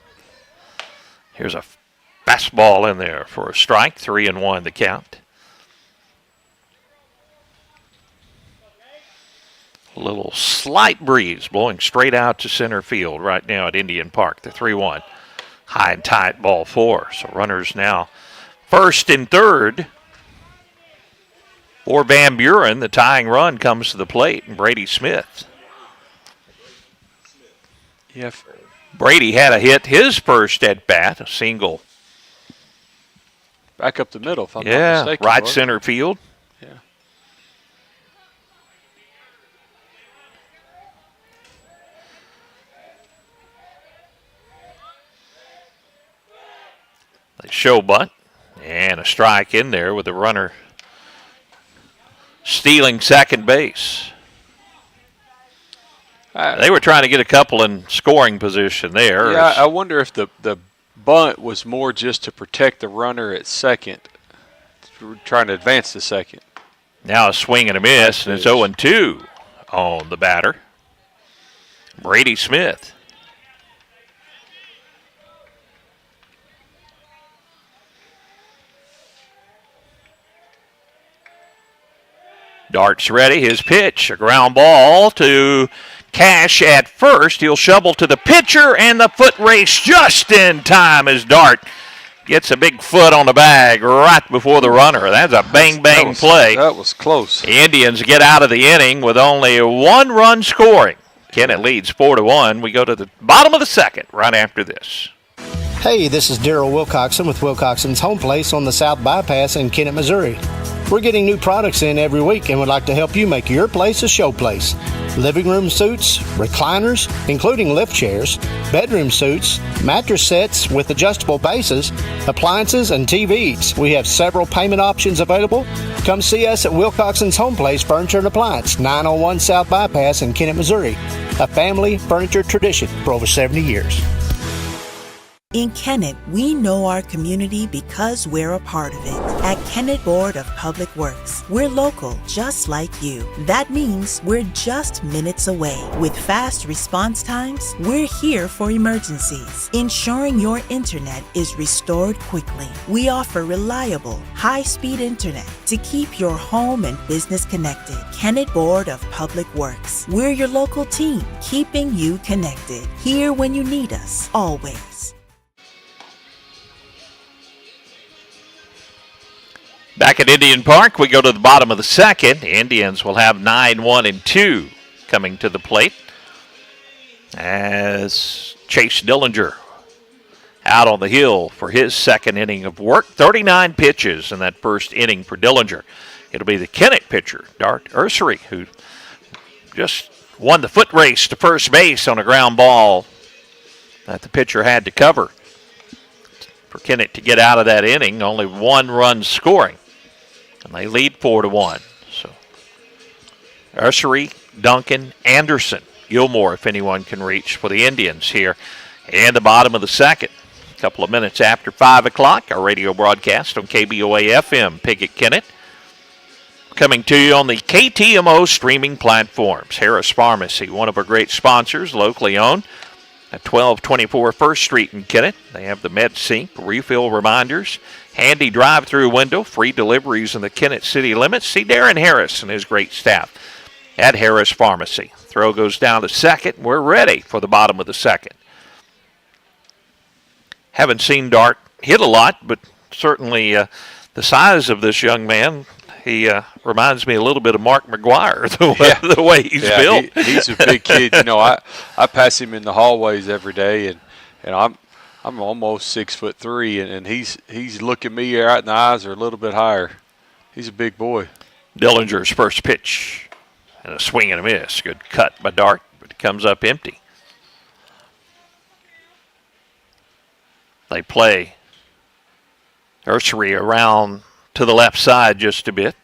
Here's a fastball in there for a strike, 3-1 the count. A little slight breeze blowing straight out to center field right now at Indian Park, the 3-1. High and tight, ball 4. So runners now first and third. For Van Buren, the tying run comes to the plate, and Brady Smith. Yeah. Brady had a hit his first at bat, a single. Back up the middle, if I'm not mistaken. Right center field. Yeah. They show bunt, and a strike in there with the runner stealing second base. They were trying to get a couple in scoring position there. Yeah, I wonder if the bunt was more just to protect the runner at second, trying to advance to second. Now a swing and a miss, and it's 0-2 on the batter, Brady Smith. Dart's ready. His pitch, a ground ball to Cash at first. He'll shovel to the pitcher, and the foot race just in time as Dart gets a big foot on the bag right before the runner. That's a bang-bang play. That was close. The Indians get out of the inning with only one run scoring. Kennett leads 4-1. We go to the bottom of the second right after this. Hey, this is Daryl Wilcoxon with Wilcoxon's Home Place on the South Bypass in Kennett, Missouri. We're getting new products in every week and would like to help you make your place a show place. Living room suites, recliners, including lift chairs, bedroom suites, mattress sets with adjustable bases, appliances, and TVs. We have several payment options available. Come see us at Wilcoxon's Home Place Furniture and Appliance, 901 South Bypass in Kennett, Missouri. A family furniture tradition for over 70 years. In Kennett, we know our community because we're a part of it. At Kennett Board of Public Works, we're local, just like you. That means we're just minutes away. With fast response times, we're here for emergencies, ensuring your internet is restored quickly. We offer reliable, high-speed internet to keep your home and business connected. Kennett Board of Public Works, we're your local team, keeping you connected. Here when you need us, always. Back at Indian Park, we go to the bottom of the second. The Indians will have 9-1-2 coming to the plate as Chase Dillinger out on the hill for his second inning of work. 39 pitches in that first inning for Dillinger. It'll be the Kennett pitcher, Dart Ursery, who just won the foot race to first base on a ground ball that the pitcher had to cover. For Kennett to get out of that inning, only one run scoring. And they lead 4-1. So Ursery, Duncan, Anderson, Gilmore, if anyone can reach for the Indians here in the bottom of the second. A couple of minutes after 5 o'clock, our radio broadcast on KBOA-FM, Piggott, Kennett. Coming to you on the KTMO streaming platforms. Harris Pharmacy, one of our great sponsors, locally owned. At 1224 First Street in Kennett, they have the MedSync refill reminders, handy drive-through window, free deliveries in the Kennett city limits. See Darren Harris and his great staff at Harris Pharmacy. Throw goes down to second. We're ready for the bottom of the second. Haven't seen Dart hit a lot, but certainly the size of this young man, he reminds me a little bit of Mark McGuire, the way he's built. He's a big kid. You know, I pass him in the hallways every day, and I'm almost 6'3", and he's looking me right in the eyes or a little bit higher. He's a big boy. Dillinger's first pitch, and a swing and a miss. Good cut by Dart, but it comes up empty. They play Ursery around to the left side just a bit.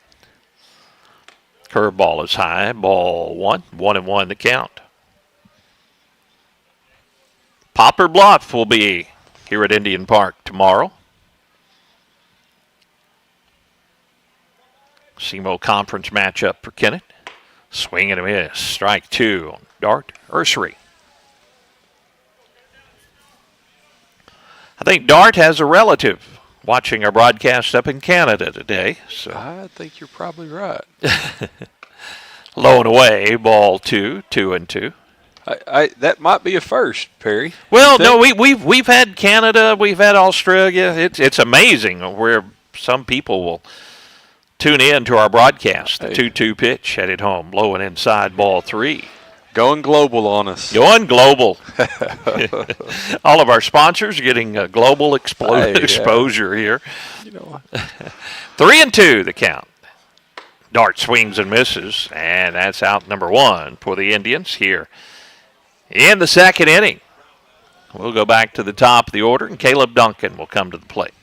Curveball is high. Ball 1-1 the count. Poplar Bluff will be here at Indian Park tomorrow. SEMO conference matchup for Kennett. Swing and a miss. Strike two on Dart Ursery. I think Dart has a relative watching our broadcast up in Canada today. So I think you're probably right. Low and away, ball 2-2. That might be a first, Perry. Well, no, we've had Canada, we've had Australia. It's amazing where some people will Tune in to our broadcast. The 2-2 pitch headed home, low and inside, ball 3. Going global on us. Going global. All of our sponsors are getting global exposure here. 3-2 the count. Dart swings and misses, and that's out number 1 for the Indians here in the second inning. We'll go back to the top of the order, and Caleb Duncan will come to the plate.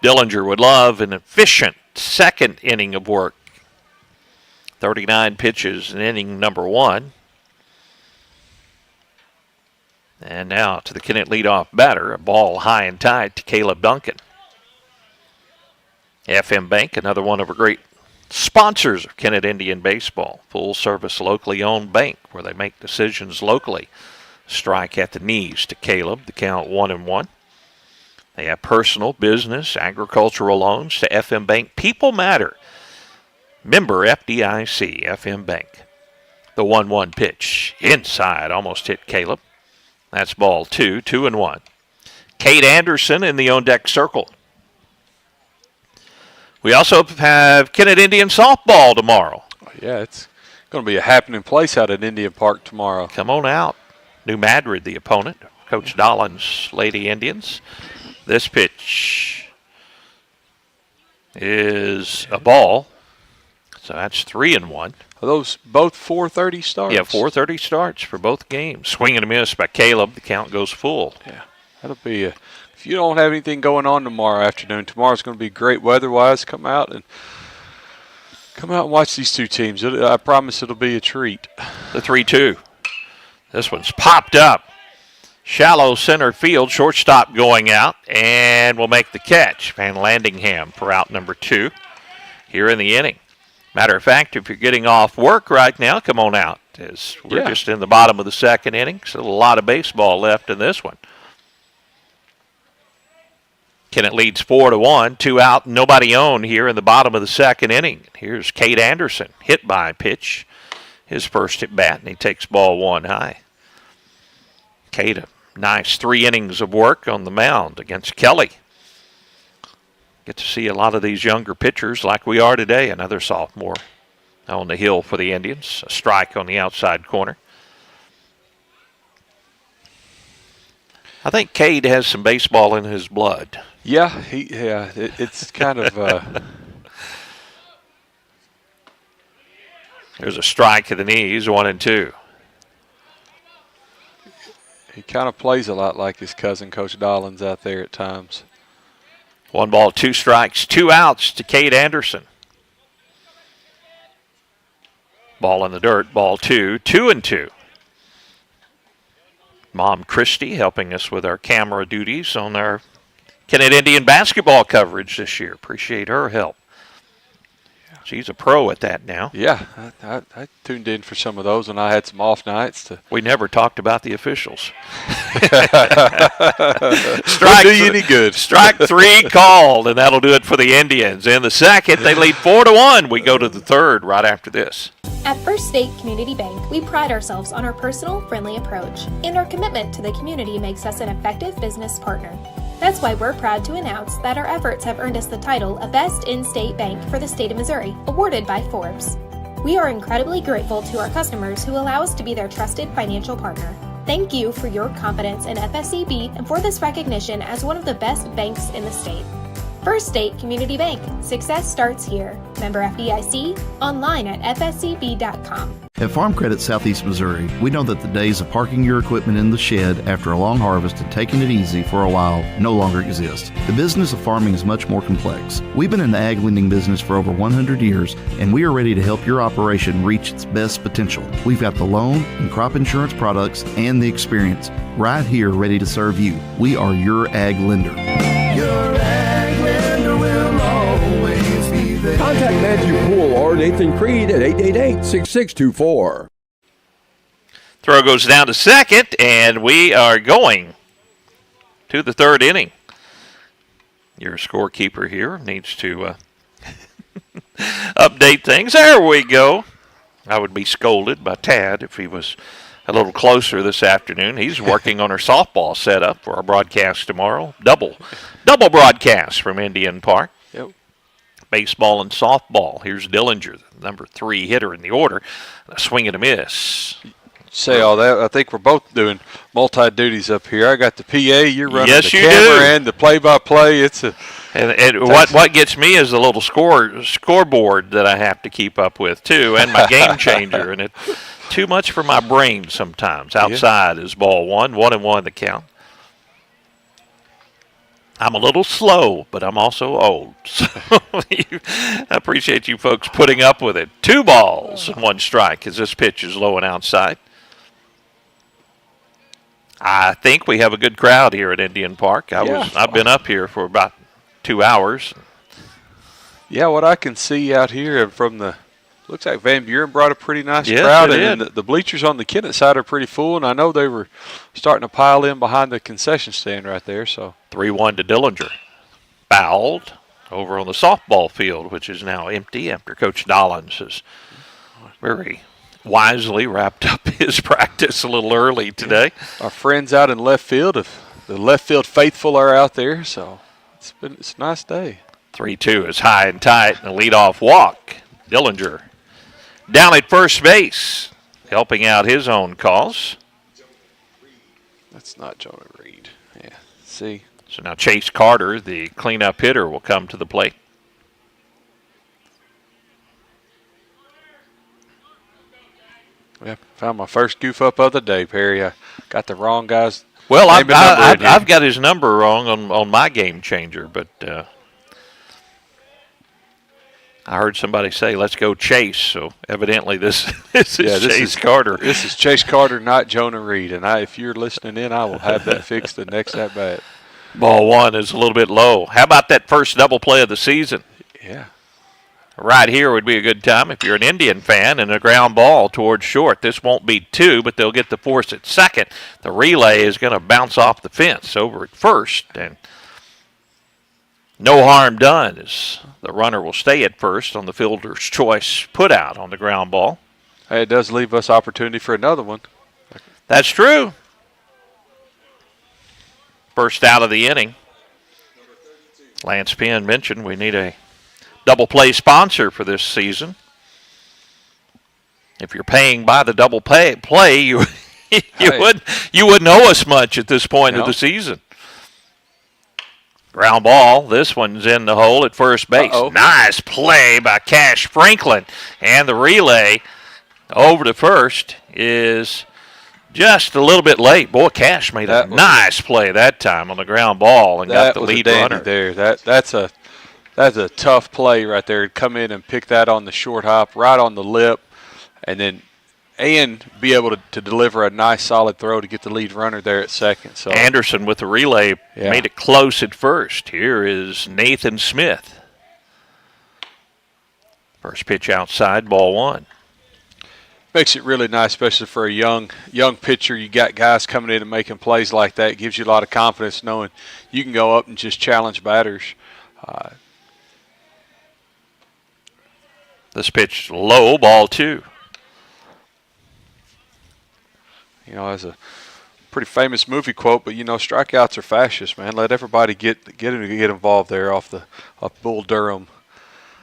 Dillinger would love an efficient second inning of work. 39 pitches in inning number 1. And now to the Kennett leadoff batter, a ball high and tight to Caleb Duncan. FM Bank, another one of our great sponsors of Kennett Indian Baseball. Full-service, locally owned bank where they make decisions locally. Strike at the knees to Caleb, the count 1-1. They have personal, business, agricultural loans to FM Bank. People matter. Member FDIC, FM Bank. The 1-1 pitch inside, almost hit Caleb. That's ball 2, 2-1. Cade Anderson in the on-deck circle. We also have Kennett Indian softball tomorrow. Yeah, it's going to be a happening place out at Indian Park tomorrow. Come on out. New Madrid, the opponent. Coach Dolan's Lady Indians. This pitch is a ball. So that's 3-1. Are those both 4:30 starts? Yeah, 4:30 starts for both games. Swing and a miss by Caleb. The count goes full. Yeah, that'll be if you don't have anything going on tomorrow afternoon, tomorrow's going to be great weather-wise. Come out and watch these two teams. I promise it'll be a treat. The 3-2. This one's popped up. Shallow center field, shortstop going out, and will make the catch. Van Landingham for out number 2 here in the inning. Matter of fact, if you're getting off work right now, come on out. As we're just in the bottom of the second inning, so a lot of baseball left in this one. Kennett leads 4-1, 2 out, nobody on here in the bottom of the second inning. Here's Cade Anderson, hit by a pitch, his first at bat, and he takes ball 1 high. Cade, a nice 3 innings of work on the mound against Kelly. Get to see a lot of these younger pitchers like we are today. Another sophomore on the hill for the Indians. A strike on the outside corner. I think Cade has some baseball in his blood. Yeah, it's kind of... There's a strike to the knees, 1-2. He kind of plays a lot like his cousin, Coach Dollins, out there at times. 1 ball, 2 strikes, 2 outs to Cade Anderson. Ball in the dirt, ball 2, 2-2. Mom Christie helping us with our camera duties on our Kennett Indian basketball coverage this year. Appreciate her help. She's a pro at that now. Yeah, I tuned in for some of those when I had some off nights. We never talked about the officials. Strike do you any good. Strike 3 called, and that'll do it for the Indians. In the second, they lead 4-1. We go to the third right after this. At First State Community Bank, we pride ourselves on our personal, friendly approach, and our commitment to the community makes us an effective business partner. That's why we're proud to announce that our efforts have earned us the title of Best In-State Bank for the state of Missouri, awarded by Forbes. We are incredibly grateful to our customers who allow us to be their trusted financial partner. Thank you for your confidence in FSCB and for this recognition as one of the best banks in the state. First State Community Bank. Success starts here. Member FDIC, online at fscb.com. At Farm Credit Southeast Missouri, we know that the days of parking your equipment in the shed after a long harvest and taking it easy for a while no longer exist. The business of farming is much more complex. We've been in the ag lending business for over 100 years, and we are ready to help your operation reach its best potential. We've got the loan and crop insurance products and the experience right here ready to serve you. We are your ag lender. Your ag lender will always be there. Contact Matthew Poole or Nathan Creed at 888-6624. Throw goes down to second, and we are going to the third inning. Your scorekeeper here needs to update things. There we go. I would be scolded by Tad if he was a little closer this afternoon. He's working on our softball setup for our broadcast tomorrow. Double broadcast from Indian Park. Yep. Baseball and softball. Here's Dillinger, the number 3 hitter in the order. A swing and a miss. Say all that. I think we're both doing multi-duties up here. I got the PA, you're running yes, the you camera do. and the play-by-play. And what gets me is the little scoreboard that I have to keep up with too, and my game changer. And it's too much for my brain sometimes. Outside is ball 1, 1-1 the count. I'm a little slow, but I'm also old. So I appreciate you folks putting up with it. 2 balls and 1 strike as this pitch is low and outside. I think we have a good crowd here at Indian Park. I've been up here for about 2 hours. Yeah, what I can see out here from the looks like Van Buren brought a pretty nice Yes, crowd, they and did. the bleachers on the Kennett side are pretty full, and I know they were starting to pile in behind the concession stand right there. So 3-1 to Dillinger. Fouled over on the softball field, which is now empty after Coach Dollins has very wisely wrapped up his practice a little early today. Our friends out in left field, the left field faithful are out there, so it's a nice day. 3-2 is high and tight, and a leadoff walk. Dillinger down at first base, helping out his own cause. That's not Jonah Reed. Yeah, see. So now Chase Carter, the cleanup hitter, will come to the plate. Yeah, found my first goof up of the day, Perry. I got the wrong guys. Well, I've got his number wrong on my game changer, but I heard somebody say, let's go Chase. So evidently this is Chase Carter. This is Chase Carter, not Jonah Reed. And if you're listening in, I will have that fixed the next at bat. Ball 1 is a little bit low. How about that first double play of the season? Yeah. Right here would be a good time if you're an Indian fan, and a ground ball towards short. This won't be 2, but they'll get the force at second. The relay is going to bounce off the fence over at first, and no harm done as the runner will stay at first on the fielder's choice put out on the ground ball. Hey, it does leave us opportunity for another one. That's true. First out of the inning. Lance Penn mentioned we need a double play sponsor for this season. If you're paying by the double play, you wouldn't owe us much at this point of the season. Ground ball. This one's in the hole at first base. Nice play by Cash Franklin, and the relay over to first is just a little bit late. Boy, Cash made a nice play that time on the ground ball and got the lead runner there. That's a tough play right there. Come in and pick that on the short hop, right on the lip, and be able to deliver a nice solid throw to get the lead runner there at second. So Anderson with the relay made it close at first. Here is Nathan Smith. First pitch outside, ball 1. Makes it really nice, especially for a young pitcher. You got guys coming in and making plays like that. It gives you a lot of confidence knowing you can go up and just challenge batters. This pitch low, ball 2. You know, as a pretty famous movie quote, but strikeouts are fascist, man. Let everybody get involved there off Bull Durham.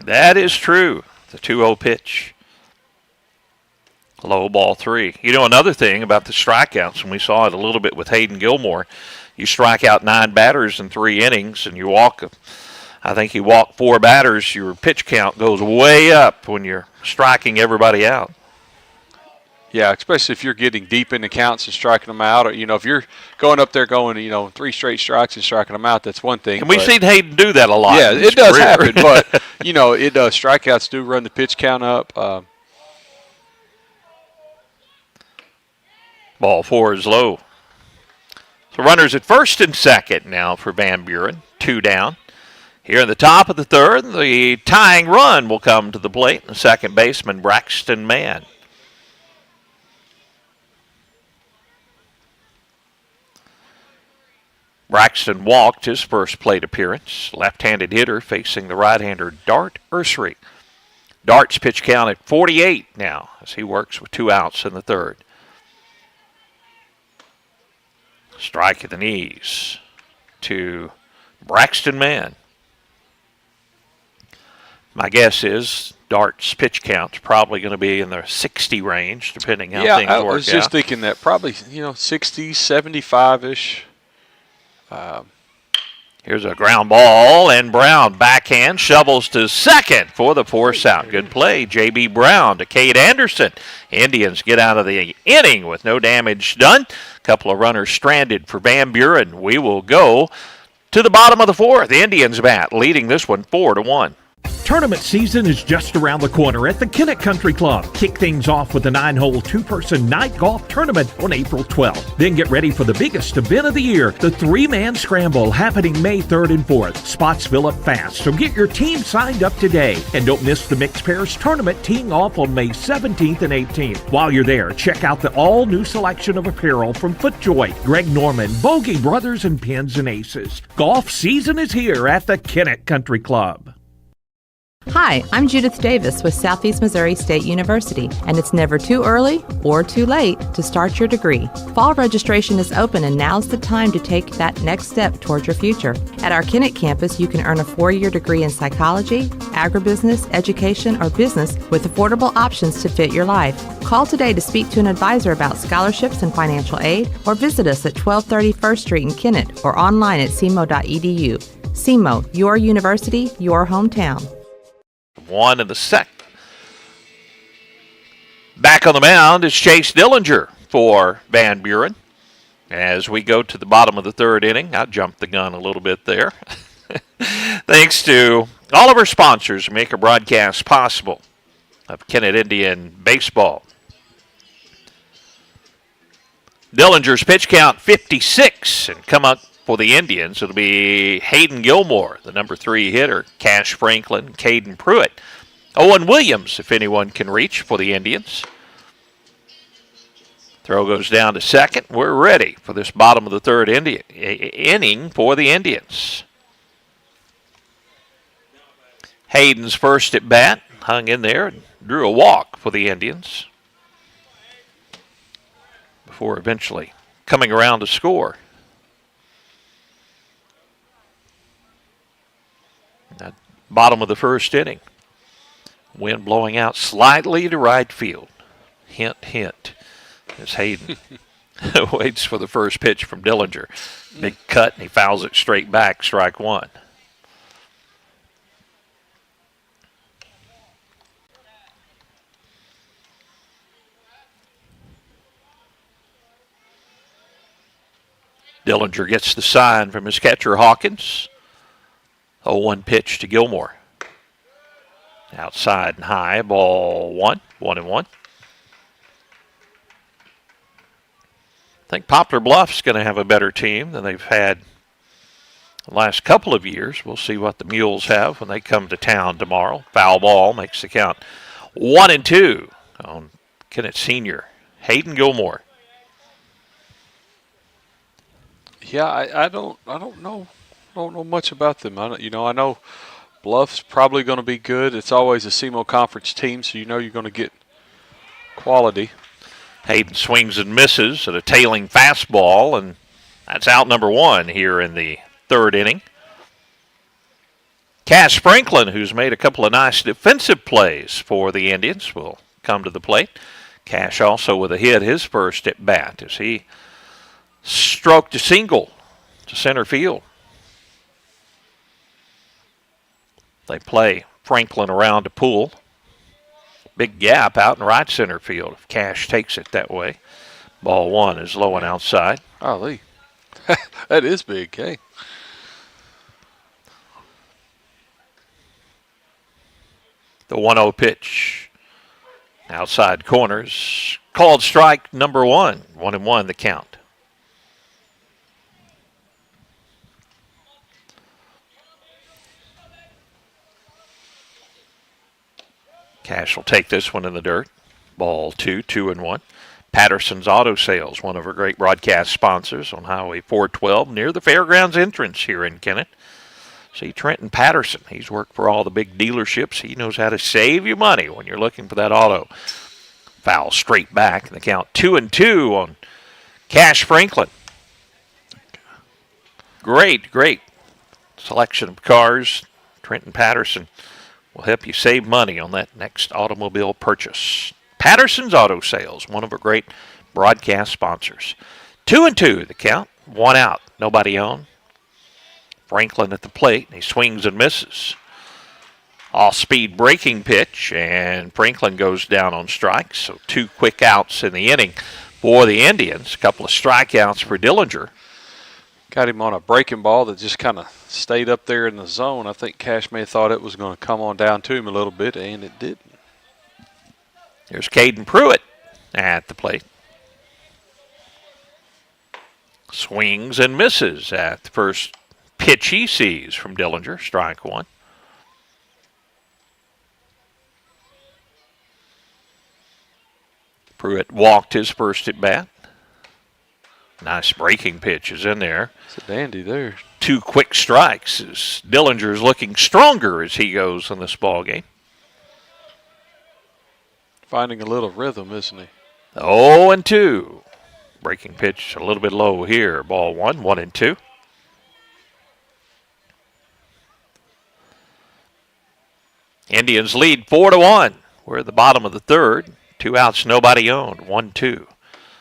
That is true. The 2-0 pitch. Low, ball 3. Another thing about the strikeouts, and we saw it a little bit with Hayden Gilmore, you strike out 9 batters in 3 innings, and you walk, I think you walk 4 batters, your pitch count goes way up when you're striking everybody out. Yeah, especially if you're getting deep in the counts and striking them out. Or, if you're going up there going, 3 straight strikes and striking them out, that's one thing. And we've seen Hayden do that a lot. Yeah, it does happen, but, it does. Strikeouts do run the pitch count up. Ball 4 is low. So runners at first and second now for Van Buren. 2 down. Here in the top of the third, the tying run will come to the plate. The second baseman, Braxton Mann. Braxton walked his first plate appearance. Left-handed hitter facing the right-hander, Dart Ursery. Dart's pitch count at 48 now as he works with 2 outs in the third. Strike at the knees to Braxton Mann. My guess is Dart's pitch count's probably going to be in the 60 range, depending how things work out. Yeah, I was just thinking that probably, 60, 75-ish. Here's a ground ball, and Brown backhand shovels to second for the force out. Good play, J.B. Brown to Cade Anderson. Indians get out of the inning with no damage done. A couple of runners stranded for Van Buren. We will go to the bottom of the fourth. The Indians bat, leading this one 4-1. Tournament season is just around the corner at the Kennett Country Club. Kick things off with a 9-hole two-person night golf tournament on April 12th. Then get ready for the biggest event of the year, the three-man scramble happening May 3rd and 4th. Spots fill up fast, so get your team signed up today. And don't miss the Mixed Pairs tournament teeing off on May 17th and 18th. While you're there, check out the all-new selection of apparel from FootJoy, Greg Norman, Bogey Brothers, and Pins and Aces. Golf season is here at the Kennett Country Club. Hi, I'm Judith Davis with Southeast Missouri State University, and it's never too early or too late to start your degree. Fall registration is open, and now's the time to take that next step towards your future. At our Kennett campus, you can earn a 4-year degree in psychology, agribusiness, education, or business with affordable options to fit your life. Call today to speak to an advisor about scholarships and financial aid, or visit us at 1230 First Street in Kennett or online at cmo.edu. CMO, your university, your hometown. One in the second. Back on the mound is Chase Dillinger for Van Buren. As we go to the bottom of the third inning, I jumped the gun a little bit there. Thanks to all of our sponsors who make our broadcast possible of Kennett Indian baseball. Dillinger's pitch count 56, and come up for the Indians, it'll be Hayden Gilmore, the number 3 hitter, Cash Franklin, Caden Pruitt. Owen Williams, if anyone can reach for the Indians. Throw goes down to second. We're ready for this bottom of the third inning for the Indians. Hayden's first at bat, hung in there and drew a walk for the Indians before eventually coming around to score. At bottom of the first inning. Wind blowing out slightly to right field. Hint, hint. As Hayden waits for the first pitch from Dillinger. Big cut, and he fouls it straight back, strike one. Dillinger gets the sign from his catcher, Hawkins. 0-1 pitch to Gilmore. Outside and high, ball 1-1. I think Poplar Bluff's going to have a better team than they've had the last couple of years. We'll see what the Mules have when they come to town tomorrow. Foul ball makes the count 1-2 on Kennett Senior Hayden Gilmore. Yeah, I don't know. Don't know much about them. I know Bluff's probably going to be good. It's always a SEMO conference team, so you know you're going to get quality. Hayden swings and misses at a tailing fastball, and that's out number 1 here in the third inning. Cash Franklin, who's made a couple of nice defensive plays for the Indians, will come to the plate. Cash also with a hit his first at bat as he stroked a single to center field. They play Franklin around to Poole. Big gap out in right center field if Cash takes it that way. Ball 1 is low and outside. Golly. That is big, hey. The 1-0 pitch. Outside corners. Called strike number 1. 1-1 the count. Cash will take this one in the dirt. Ball 2, 2-1. Patterson's Auto Sales, one of our great broadcast sponsors on Highway 412 near the fairgrounds entrance here in Kennett. See Trenton Patterson. He's worked for all the big dealerships. He knows how to save you money when you're looking for that auto. Foul straight back. And the count 2-2 on Cash Franklin. great selection of cars. Trenton Patterson will help you save money on that next automobile purchase. Patterson's Auto Sales, one of our great broadcast sponsors. 2-2 the count, one out, nobody on. Franklin at the plate, he swings and misses. Off-speed breaking pitch, and Franklin goes down on strikes. So 2 quick outs in the inning for the Indians. A couple of strikeouts for Dillinger. Got him on a breaking ball that just kind of stayed up there in the zone. I think Cash may have thought it was going to come on down to him a little bit, and it didn't. There's Caden Pruitt at the plate. Swings and misses at the first pitch he sees from Dillinger, strike one. Pruitt walked his first at bat. Nice breaking pitch is in there. It's a dandy there. 2 quick strikes as Dillinger's looking stronger as he goes in this ball game. Finding a little rhythm, isn't he? 0-2. Breaking pitch a little bit low here. Ball 1, 1-2. Indians lead 4-1. We're at the bottom of the third. 2 outs, nobody on. 1-2.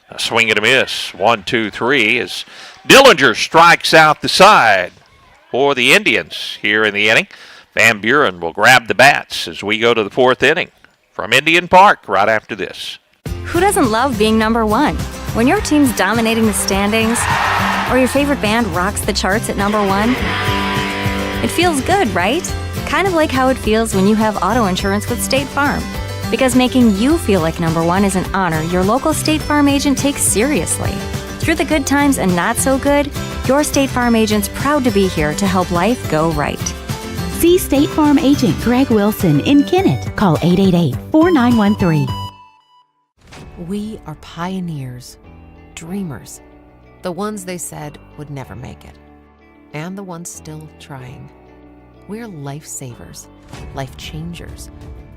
A swing and a miss. 1-2-3 as Dillinger strikes out the side for the Indians here in the inning. Van Buren will grab the bats as we go to the 4th inning from Indian Park right after this. Who doesn't love being number one? When your team's dominating the standings, or your favorite band rocks the charts at number one, it feels good, right? Kind of like how it feels when you have auto insurance with State Farm. Because making you feel like number one is an honor your local State Farm agent takes seriously. Through the good times and not so good, your State Farm agent's proud to be here to help life go right. See State Farm agent Greg Wilson in Kennett. Call 888-4913. We are pioneers, dreamers, the ones they said would never make it, and the ones still trying. We're lifesavers, life changers,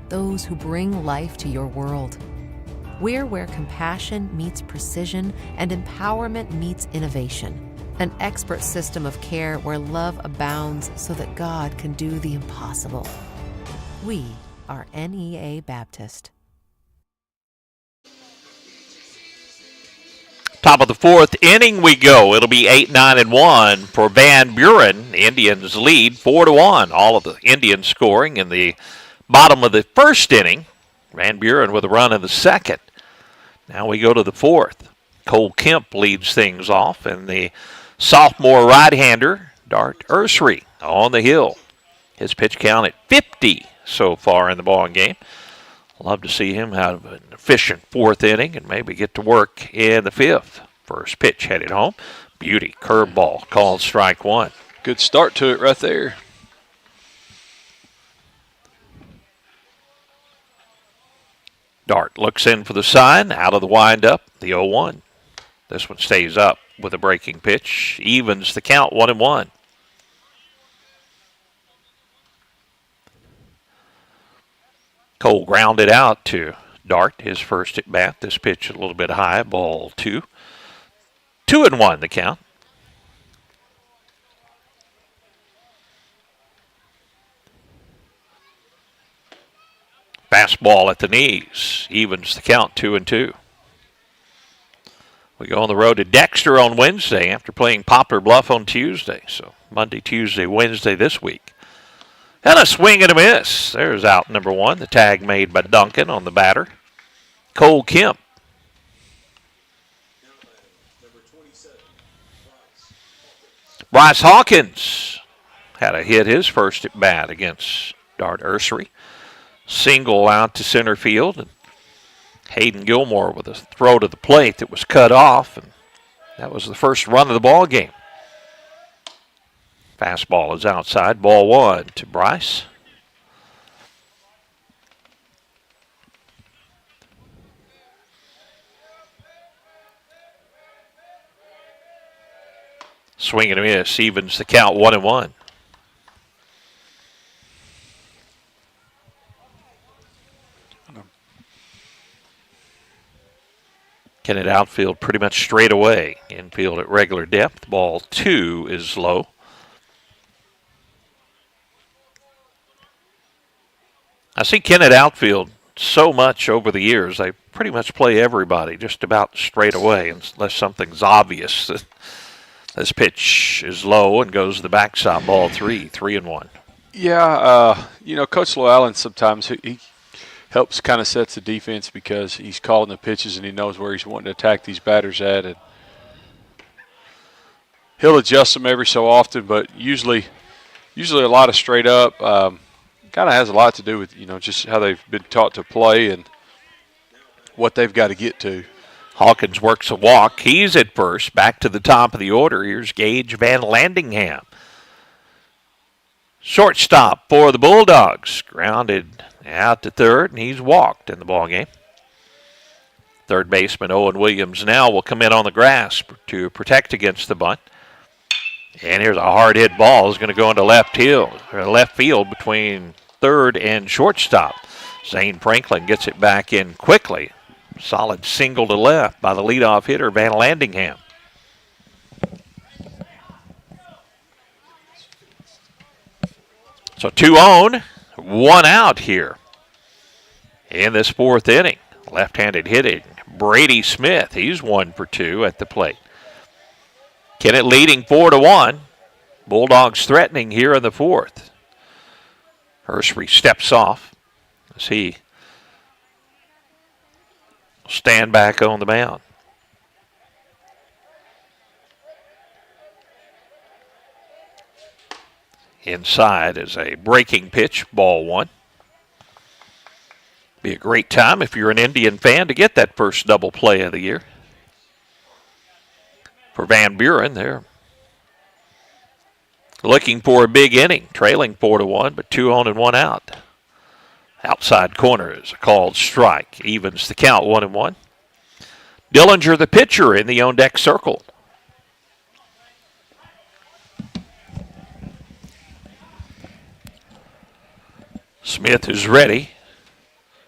those who bring life to your world. We're where compassion meets precision and empowerment meets innovation. An expert system of care where love abounds so that God can do the impossible. We are NEA Baptist. Top of the 4th inning we go. It'll be 8-9-1 for Van Buren. The Indians lead 4-1. All of the Indians scoring in the bottom of the 1st inning. Van Buren with a run in the 2nd. Now we go to the 4th. Cole Kemp leads things off, and the sophomore right-hander, Dart Ursary, on the hill. His pitch count at 50 so far in the ball game. Love to see him have an efficient 4th inning and maybe get to work in the 5th. First pitch headed home. Beauty, curveball, called strike one. Good start to it right there. Dart looks in for the sign, out of the windup, the 0-1. This one stays up with a breaking pitch, evens the count 1-1. Cole grounded out to Dart, his first at bat. This pitch a little bit high, ball 2. 2-1 the count. Fastball at the knees, evens the count 2-2. We go on the road to Dexter on Wednesday after playing Poplar Bluff on Tuesday. So Monday, Tuesday, Wednesday this week. And a swing and a miss. There's out number 1. The tag made by Duncan on the batter. Cole Kemp. Bryce Hawkins had a hit his first at bat against Dart Ursary. Single out to center field. And Hayden Gilmore with a throw to the plate that was cut off. And that was the first run of the ball game. Fastball is outside. Ball 1 to Bryce. Swing and a miss. Evens the count 1-1. Kennett outfield pretty much straight away. Infield at regular depth. Ball 2 is low. I see Kennett outfield so much over the years. They pretty much play everybody just about straight away unless something's obvious. This pitch is low and goes to the backstop. Ball 3-1. Yeah, Coach Llewellyn sometimes he helps kind of sets the defense because he's calling the pitches and he knows where he's wanting to attack these batters at, and he'll adjust them every so often. But usually a lot of straight up. Kind of has a lot to do with just how they've been taught to play and what they've got to get to. Hawkins works a walk. He's at first. Back to the top of the order. Here's Gage Van Landingham. Shortstop for the Bulldogs. Grounded out to third, and he's walked in the ballgame. Third baseman Owen Williams now will come in on the grass to protect against the bunt. And here's a hard hit ball. It's going to go into left field between third and shortstop. Zane Franklin gets it back in quickly. Solid single to left by the leadoff hitter, Van Landingham. So 2 on, 1 out here in this 4th inning. Left-handed hitting, Brady Smith. He's 1 for 2 at the plate. Kennett leading 4-1. Bulldogs threatening here in the 4th. Hershey steps off as he stand back on the mound. Inside is a breaking pitch, ball 1. Be a great time if you're an Indian fan to get that first double play of the year. For Van Buren, they're looking for a big inning, trailing 4-1, but 2 on and 1 out. Outside corner is a called strike. Evens the count, 1-1. Dillinger, the pitcher, in the on-deck circle. Smith is ready.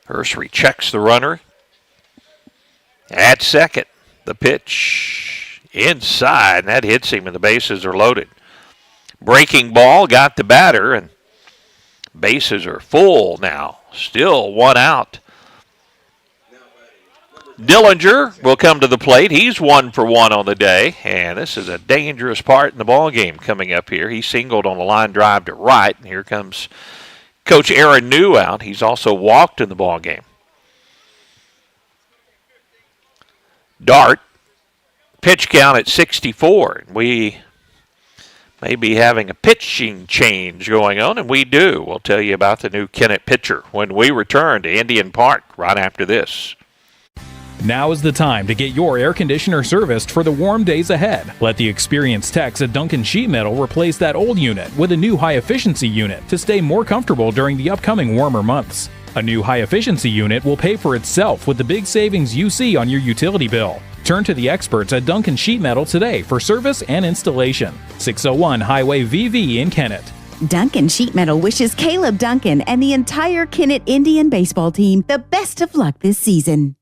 Hershey checks the runner. At second, the pitch inside, and that hits him, and the bases are loaded. Breaking ball got the batter, and bases are full now. Still 1 out. Dillinger will come to the plate. He's 1 for 1 on the day, and this is a dangerous part in the ball game coming up here. He singled on a line drive to right, and here comes Coach Aaron New out. He's also walked in the ball game. Dart, pitch count at 64. We may be having a pitching change going on, and we do. We'll tell you about the new Kennett pitcher when we return to Indian Park right after this. Now is the time to get your air conditioner serviced for the warm days ahead. Let the experienced techs at Duncan Sheet Metal replace that old unit with a new high-efficiency unit to stay more comfortable during the upcoming warmer months. A new high-efficiency unit will pay for itself with the big savings you see on your utility bill. Turn to the experts at Duncan Sheet Metal today for service and installation. 601 Highway VV in Kennett. Duncan Sheet Metal wishes Caleb Duncan and the entire Kennett Indian baseball team the best of luck this season.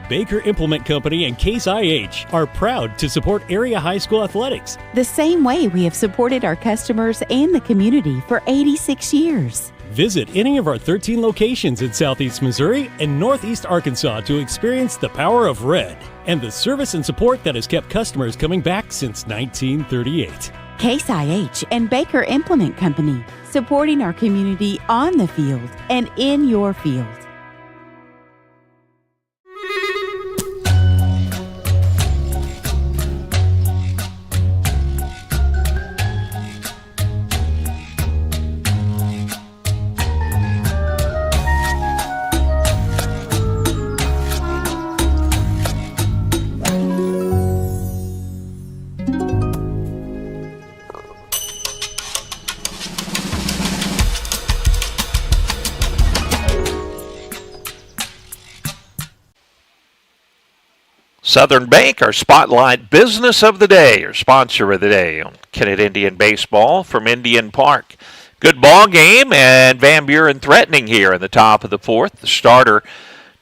Baker Implement Company and Case IH are proud to support area high school athletics. The same way we have supported our customers and the community for 86 years. Visit any of our 13 locations in Southeast Missouri and Northeast Arkansas to experience the power of red and the service and support that has kept customers coming back since 1938. Case IH and Baker Implement Company, supporting our community on the field and in your field. Southern Bank, our Spotlight Business of the Day, our sponsor of the day on Kennett Indian Baseball from Indian Park. Good ball game, and Van Buren threatening here in the top of the 4th. The starter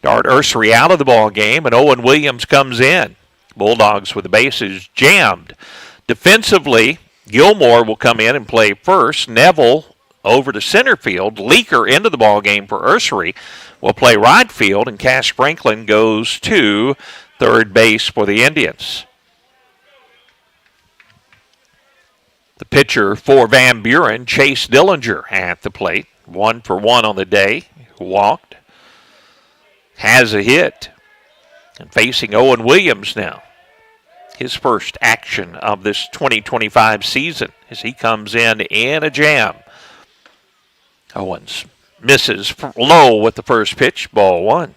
Dart Ursery out of the ball game, and Owen Williams comes in. Bulldogs with the bases jammed. Defensively, Gilmore will come in and play first. Neville over to center field. Leaker into the ball game for Ursery will play right field, and Cash Franklin goes to third base for the Indians. The pitcher for Van Buren, Chase Dillinger, at the plate. 1 for 1 on the day. Walked. Has a hit. And facing Owen Williams now. His first action of this 2025 season as he comes in a jam. Owens misses low with the first pitch. Ball 1.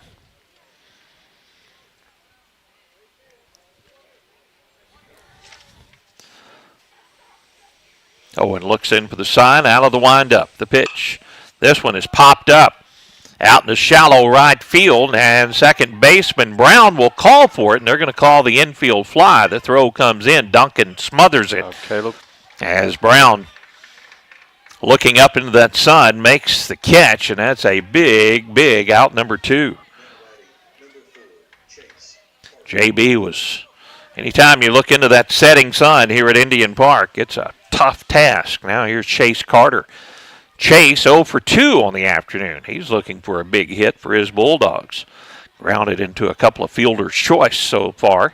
Owen looks in for the sign, out of the windup. The pitch. This one is popped up out in the shallow right field, and second baseman Brown will call for it, and they're going to call the infield fly. The throw comes in. Duncan smothers it. Caleb. As Brown, looking up into that sun, makes the catch, and that's a big out number 2. JB was, anytime you look into that setting sun here at Indian Park, it's a tough task. Now here's Chase Carter. Chase 0 for 2 on the afternoon. He's looking for a big hit for his Bulldogs. Grounded into a couple of fielders' choice so far.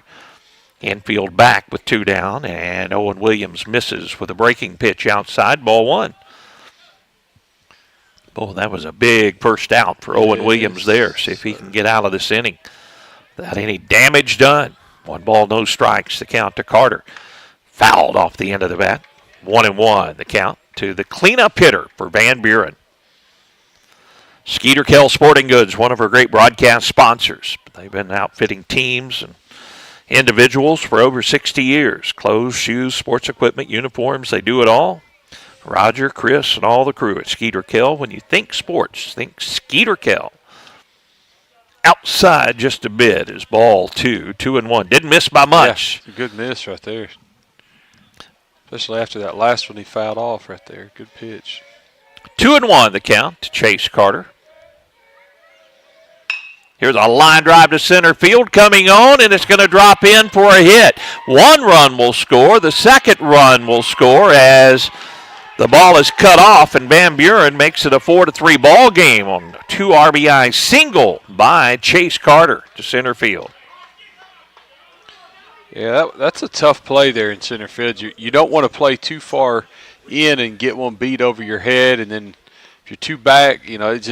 Infield back with 2 down, and Owen Williams misses with a breaking pitch outside. Ball 1. Boy, that was a big first out for Owen Williams there. See if he can get out of this inning without any damage done. 1 ball, no strikes. The count to Carter. Fouled off the end of the bat. 1-1 the count to the cleanup hitter for Van Buren. Skeeter Kell Sporting Goods, one of our great broadcast sponsors. They've been outfitting teams and individuals for over 60 years. Clothes, shoes, sports equipment, uniforms, they do it all. Roger, Chris, and all the crew at Skeeter Kell. When you think sports, think Skeeter Kell. Outside just a bit is ball 2, 2-1. Didn't miss by much. Yeah, a good miss right there. Especially after that last one he fouled off right there. Good pitch. 2-1 the count to Chase Carter. Here's a line drive to center field coming on, and it's going to drop in for a hit. 1 run will score. The second run will score as the ball is cut off, and Van Buren makes it a 4-3 ball game on a 2 RBI single by Chase Carter to center field. Yeah, that's a tough play there in center field. You don't want to play too far in and get one beat over your head, and then if you're too back, it's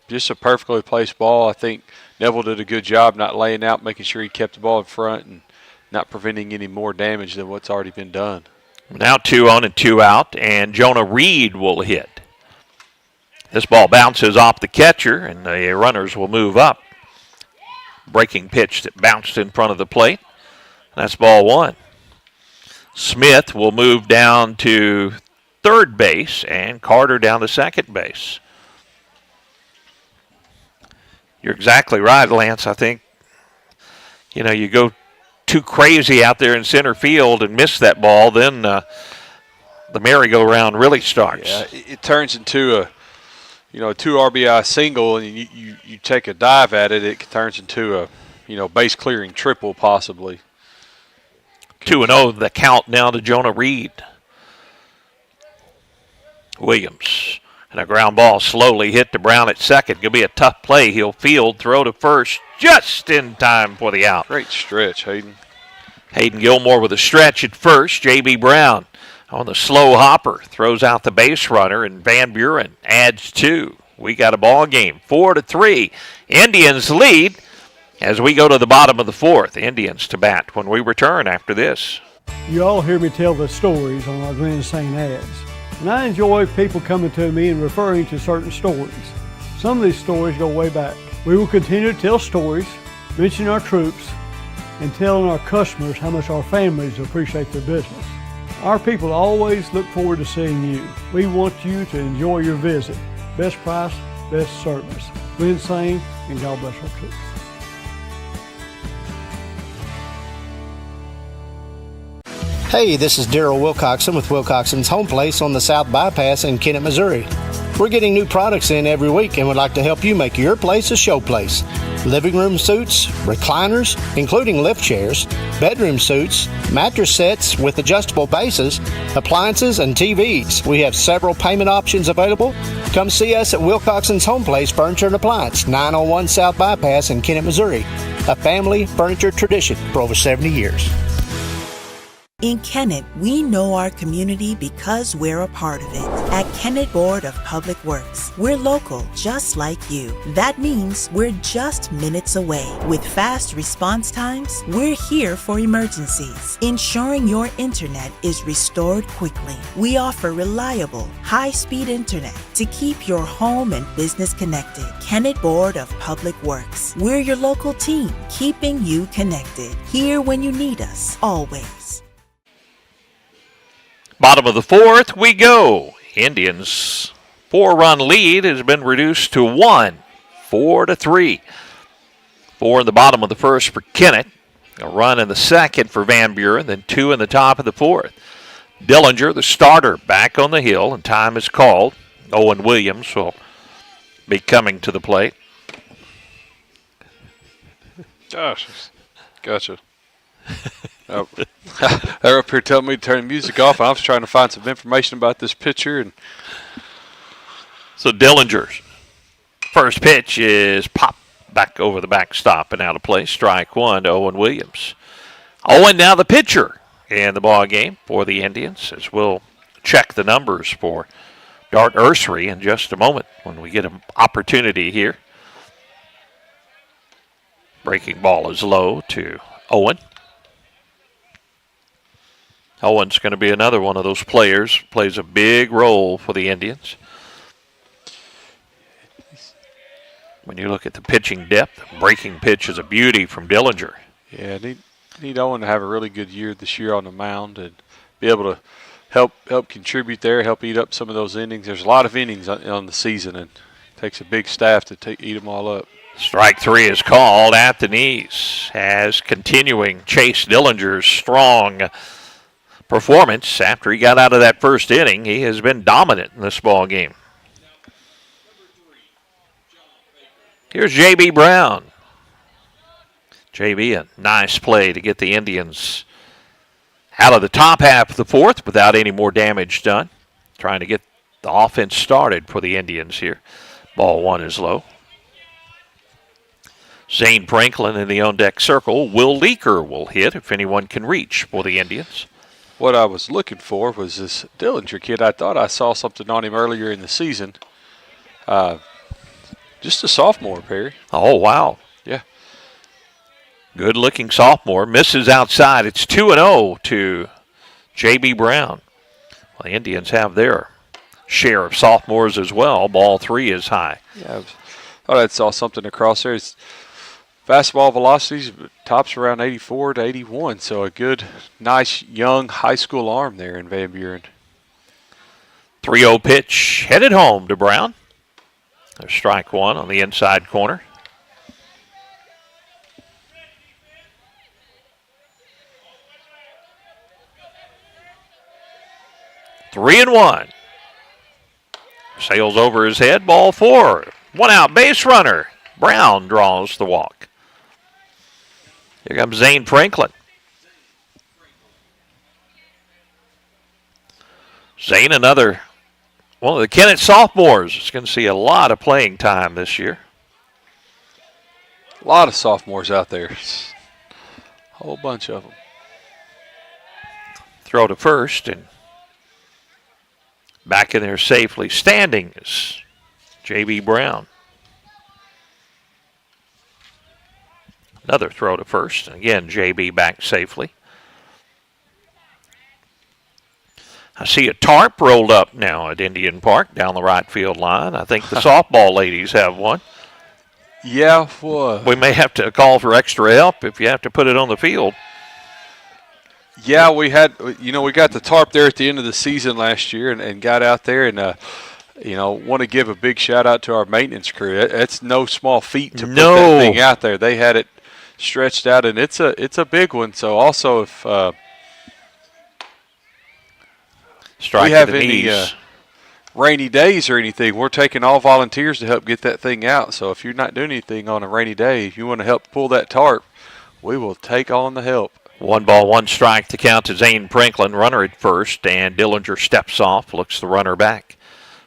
just a perfectly placed ball. I think Neville did a good job not laying out, making sure he kept the ball in front and not preventing any more damage than what's already been done. Now 2 on and 2 out, and Jonah Reed will hit. This ball bounces off the catcher, and the runners will move up. Breaking pitch that bounced in front of the plate. That's ball 1. Smith will move down to third base, and Carter down to second base. You're exactly right, Lance. I think, you go too crazy out there in center field and miss that ball, then the merry-go-round really starts. Yeah, it turns into a 2 RBI single, and you take a dive at it, it turns into a base-clearing triple possibly. 2-0 the count now to Jonah Reed. Williams and a ground ball slowly hit to Brown at second. Going to be a tough play. He'll field, throw to first just in time for the out. Great stretch, Hayden. Hayden Gilmore with a stretch at first. J.B. Brown on the slow hopper throws out the base runner, and Van Buren adds 2. We got a ball game, 4-3. Indians lead as we go to the bottom of the 4th. Indians to bat when we return after this. You all hear me tell the stories on our Glen St. ads, and I enjoy people coming to me and referring to certain stories. Some of these stories go way back. We will continue to tell stories, mention our troops, and telling our customers how much our families appreciate their business. Our people always look forward to seeing you. We want you to enjoy your visit. Best price, best service. Glen St. and God bless our troops. Hey, this is Daryl Wilcoxon with Wilcoxon's Home Place on the South Bypass in Kennett, Missouri. We're getting new products in every week and would like to help you make your place a show place. living room suites, recliners, including lift chairs, bedroom suites, mattress sets with adjustable bases, appliances, and TVs. We have several payment options available. Come see us at Wilcoxon's Home Place Furniture and Appliance, 901 South Bypass in Kennett, Missouri. A family furniture tradition for over 70 years. In Kennett, we know our community because we're a part of it. At Kennett Board of Public Works, we're local, just like you. That means we're just minutes away. With fast response times, we're here for emergencies, ensuring your internet is restored quickly. We offer reliable, high-speed internet to keep your home and business connected. Kennett Board of Public Works, we're your local team, keeping you connected. Here when you need us, always. Bottom of the fourth, we go. Indians' 4-run lead has been reduced to 1, 4-3. 4 in the bottom of the first for Kennett. A run in the second for Van Buren, then 2 in the top of the fourth. Dillinger, the starter, back on the hill, and time is called. Owen Williams will be coming to the plate. Gosh, gotcha. They're up here telling me to turn the music off. I was trying to find some information about this pitcher. And so Dillinger's first pitch is popped back over the backstop and out of play. Strike one to Owen Williams. Owen now the pitcher in the ball game for the Indians, as we'll check the numbers for Dart Ursery in just a moment when we get an opportunity here. Breaking ball is low to Owen. Owen's going to be another one of those players, plays a big role for the Indians. When you look at the pitching depth, breaking pitch is a beauty from Dillinger. Yeah, need Owen to have a really good year this year on the mound and be able to help contribute there, help eat up some of those innings. There's a lot of innings on the season, and it takes a big staff to eat them all up. Strike three is called at the knees, as continuing Chase Dillinger's strong performance after he got out of that first inning. He has been dominant in this ball game. Here's J.B. Brown. J.B., a nice play to get the Indians out of the top half of the fourth without any more damage done. Trying to get the offense started for the Indians here. Ball one is low. Zane Franklin in the on-deck circle. Will Leaker will hit if anyone can reach for the Indians. What I was looking for was this Dillinger kid. I thought I saw something on him earlier in the season. Just a sophomore, Perry. Oh, wow. Yeah. Good-looking sophomore. Misses outside. It's 2-0 to J.B. Brown. Well, the Indians have their share of sophomores as well. Ball three is high. Yeah, I thought I saw something across there. It's fastball velocities tops around 84 to 81, so a good, nice, young high school arm there in Van Buren. 3-0 pitch headed home to Brown. There's strike one on the inside corner. Three and one. Sails over his head, ball four. One out, base runner. Brown draws the walk. Here comes Zane Franklin. Zane, another one of the Kennett sophomores, is going to see a lot of playing time this year. A lot of sophomores out there. A whole bunch of them. Throw to first and back in there safely. Standing is J.B. Brown. Another throw to first. And again, J.B. back safely. I see a tarp rolled up now at Indian Park down the right field line. I think the softball ladies have one. Yeah. Well, we may have to call for extra help if you have to put it on the field. Yeah, we got the tarp there at the end of the season last year and got out there and, want to give a big shout out to our maintenance crew. It's no small feat to put that thing out there. They had it stretched out, and it's a big one. So also, if strike we have to the any knees. rainy days or anything. We're taking all volunteers to help get that thing out. So if you're not doing anything on a rainy day, if you want to help pull that tarp, we will take on the help. 1-1 strike to count to Zane Franklin, runner at first, and Dillinger steps off, looks the runner back.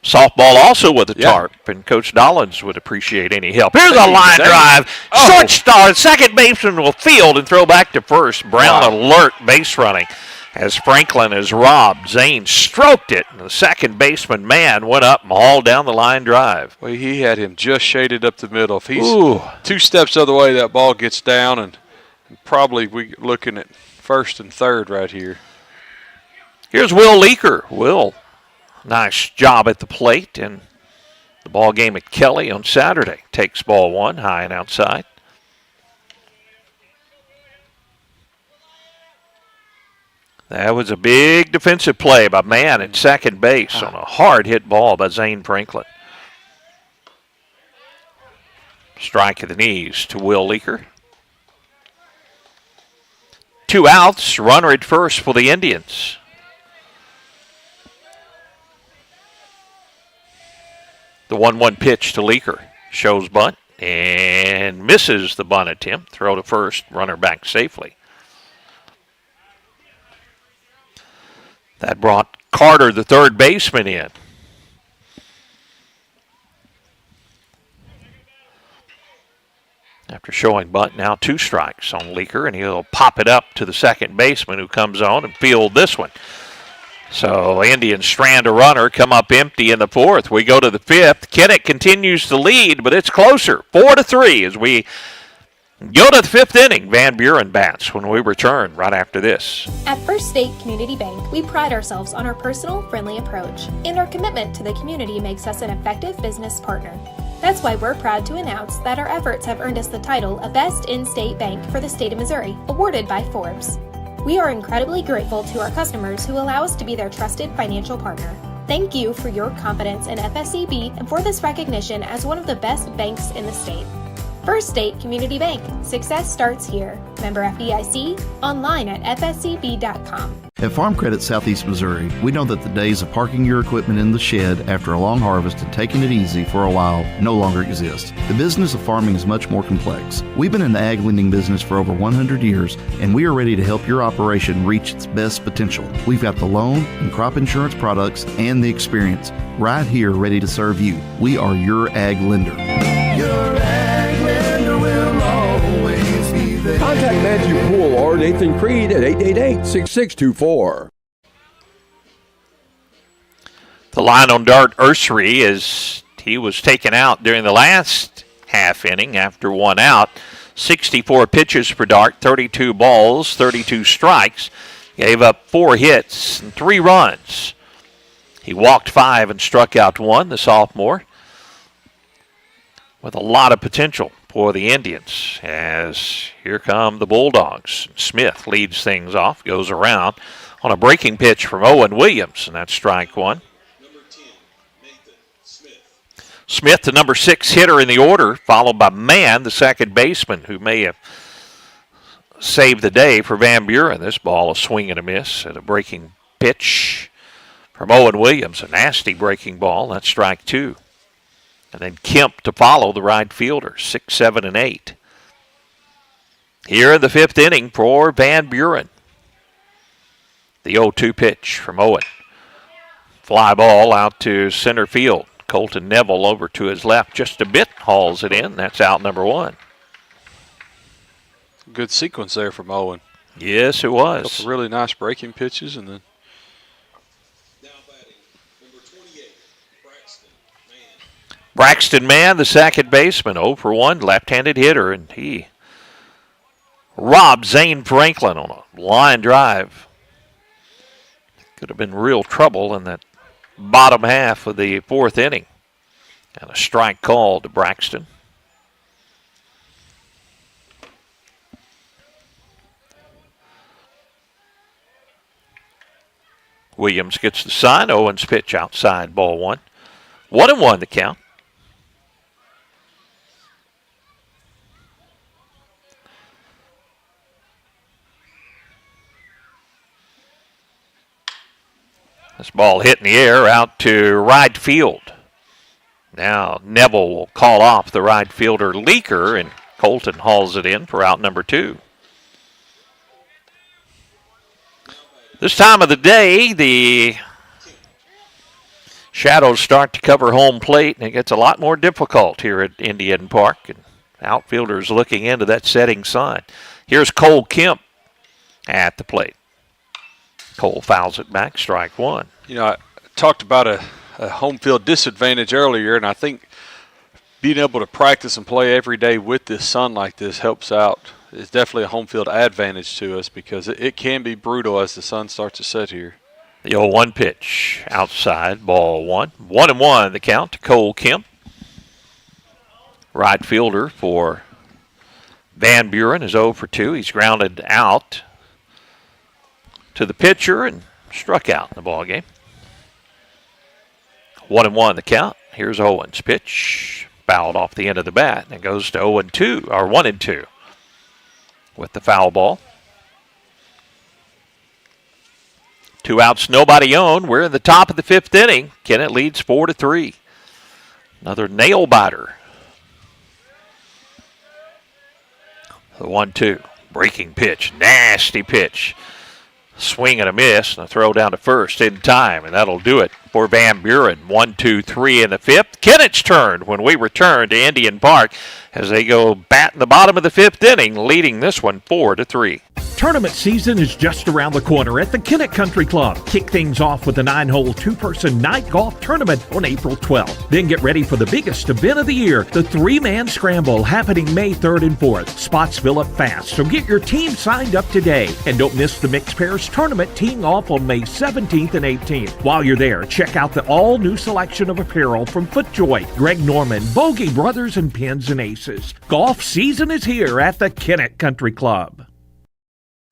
Softball also with a tarp, and Coach Dollins would appreciate any help. Here's a line drive. Short start. Second baseman will field and throw back to first. Brown alert base running as Franklin is robbed. Zane stroked it, and the second baseman man went up and hauled down the line drive. Well, he had him just shaded up the middle. If he's 2 steps other way, that ball gets down, and probably we're looking at first and third right here. Here's Will Leaker. Will, nice job at the plate, and the ball game at Kelly on Saturday. Takes ball 1, high and outside. That was a big defensive play by Mann at second base on a hard hit ball by Zane Franklin. Strike at the knees to Will Leaker. 2 outs, runner at first for the Indians. The 1-1 pitch to Leaker. Shows bunt and misses the bunt attempt. Throw to first, runner back safely. That brought Carter, the third baseman, in. After showing bunt, now 2 strikes on Leaker, and he'll pop it up to the second baseman who comes on and field this one. So Indians strand a runner, come up empty in the 4th. We go to the 5th. Kennett continues to lead, but it's closer, 4-3 as we go to the 5th inning. Van Buren bats when we return right after this. At First State Community Bank, we pride ourselves on our personal, friendly approach, and our commitment to the community makes us an effective business partner. That's why we're proud to announce that our efforts have earned us the title of Best In-State Bank for the state of Missouri, awarded by Forbes. We are incredibly grateful to our customers who allow us to be their trusted financial partner. Thank you for your confidence in FSCB and for this recognition as one of the best banks in the state. First State Community Bank. Success starts here. Member FDIC. Online at fscb.com. At Farm Credit Southeast Missouri, we know that the days of parking your equipment in the shed after a long harvest and taking it easy for a while no longer exist. The business of farming is much more complex. We've been in the ag lending business for over 100 years, and we are ready to help your operation reach its best potential. We've got the loan and crop insurance products and the experience right here ready to serve you. We are your ag lender. Your ag lender will always be there. Contact Matthew Poole or Nathan Creed at 888-6624. The line on Dart Ursery is he was taken out during the last half inning after 1 out. 64 pitches per Dart, 32 balls, 32 strikes. Gave up 4 hits and 3 runs. He walked 5 and struck out 1, the sophomore, with a lot of potential for the Indians, as here come the Bulldogs. Smith leads things off, goes around on a breaking pitch from Owen Williams, and that's strike 1. Smith, the number 6 hitter in the order, followed by Mann, the second baseman, who may have saved the day for Van Buren. This ball a swing and a miss at a breaking pitch from Owen Williams, a nasty breaking ball. That's strike 2. And then Kemp to follow, the right fielder, 6, 7, and 8. Here in the 5th inning for Van Buren. The 0-2 pitch from Owen. Fly ball out to center field. Colton Neville over to his left just a bit, hauls it in. That's out number 1. Good sequence there from Owen. Yes, it was. A couple really nice breaking pitches, and then Braxton Mann, the second baseman, 0 for 1, left-handed hitter, and he robbed Zane Franklin on a line drive. Could have been real trouble in that bottom half of the 4th inning. And a strike called to Braxton. Williams gets the sign. Owens pitch outside, ball 1. 1-1 the count. This ball hit in the air out to right field. Now Neville will call off the right fielder Leaker, and Colton hauls it in for out number 2. This time of the day, the shadows start to cover home plate, and it gets a lot more difficult here at Indian Park. And outfielders looking into that setting sun. Here's Cole Kemp at the plate. Cole fouls it back, strike 1. You know, I talked about a home field disadvantage earlier, and I think being able to practice and play every day with this sun like this helps out. It's definitely a home field advantage to us because it can be brutal as the sun starts to set here. The 0-1 pitch outside, ball 1. 1-1 the count to Cole Kemp. Right fielder for Van Buren is 0 for 2. He's grounded out to the pitcher and struck out in the ball game. 1-1 the count. Here's Owen's pitch. Fouled off the end of the bat, and it goes to 0-2, or 1-2 with the foul ball. 2 outs, nobody on. We're in the top of the 5th inning. Kennett leads 4-3. Another nail biter. The 1-2. Breaking pitch. Nasty pitch. Swing and a miss, and a throw down to first in time, and that'll do it for Van Buren. 1-2-3 in the 5th. Kennett's turn when we return to Indian Park as they go bat in the bottom of the 5th inning, leading this one 4-3. Tournament season is just around the corner at the Kennett Country Club. Kick things off with a 9-hole, 2-person night golf tournament on April 12th. Then get ready for the biggest event of the year, the 3-man scramble happening May 3rd and 4th. Spots fill up fast, so get your team signed up today. And don't miss the Mixed Pairs tournament teeing off on May 17th and 18th. While you're there, check out the all-new selection of apparel from FootJoy, Greg Norman, Bogey Brothers, and Pins and Aces. Golf season is here at the Kennett Country Club.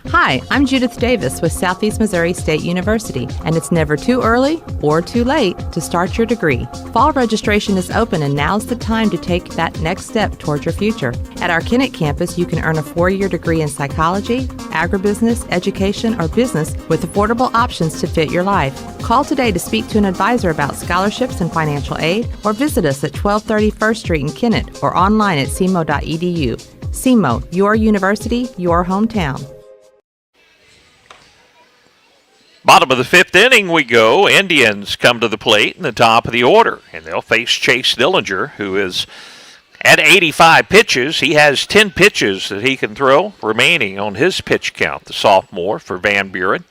Hi, I'm Judith Davis with Southeast Missouri State University, and it's never too early or too late to start your degree. Fall registration is open, and now's the time to take that next step towards your future. At our Kennett campus, you can earn a 4-year degree in psychology, agribusiness, education, or business with affordable options to fit your life. Call today to speak to an advisor about scholarships and financial aid, or visit us at 1230 First Street in Kennett or online at cmo.edu. CMO, your university, your hometown. Bottom of the 5th inning we go. Indians come to the plate in the top of the order, and they'll face Chase Dillinger, who is at 85 pitches. He has 10 pitches that he can throw remaining on his pitch count, the sophomore for Van Buren.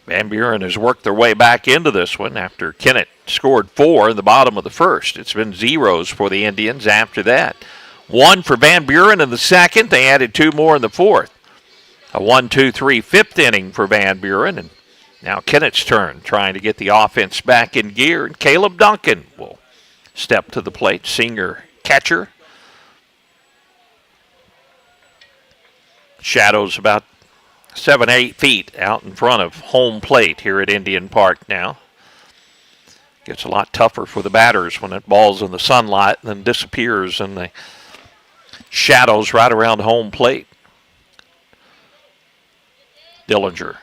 Van Buren has worked their way back into this one after Kennett scored 4 in the bottom of the 1st. It's been zeros for the Indians after that. 1 for Van Buren in the 2nd. They added 2 more in the 4th. A 1-2-3 5th inning for Van Buren, and now Kennett's turn, trying to get the offense back in gear, and Caleb Duncan will step to the plate, senior catcher. Shadows about 7-8 feet out in front of home plate here at Indian Park now. Gets a lot tougher for the batters when that ball's in the sunlight and then disappears in the shadows right around home plate. Dillinger.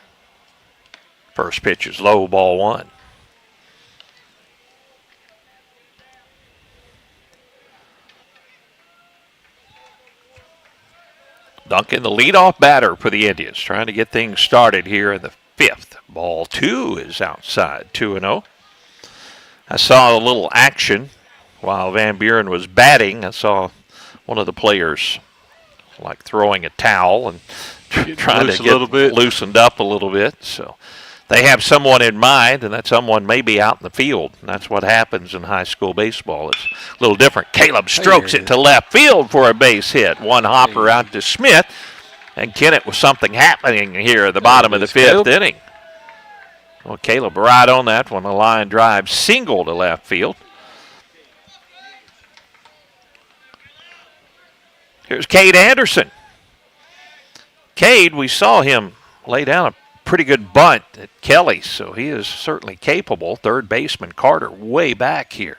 First pitch is low, ball 1. Duncan, the leadoff batter for the Indians, trying to get things started here in the 5th. Ball 2 is outside, 2-0. I saw a little action while Van Buren was batting. I saw one of the players like throwing a towel and trying to get loosened up a little bit. So they have someone in mind, and that someone may be out in the field. And that's what happens in high school baseball. It's a little different. Caleb strokes it to left field for a base hit. One hopper out to Smith, and Kennett with something happening here at the bottom of the 5th inning. Well, Caleb right on that one. A line drive single to left field. Here's Cade Anderson. Cade, we saw him lay down a pretty good bunt at Kelly, so he is certainly capable. Third baseman Carter way back here.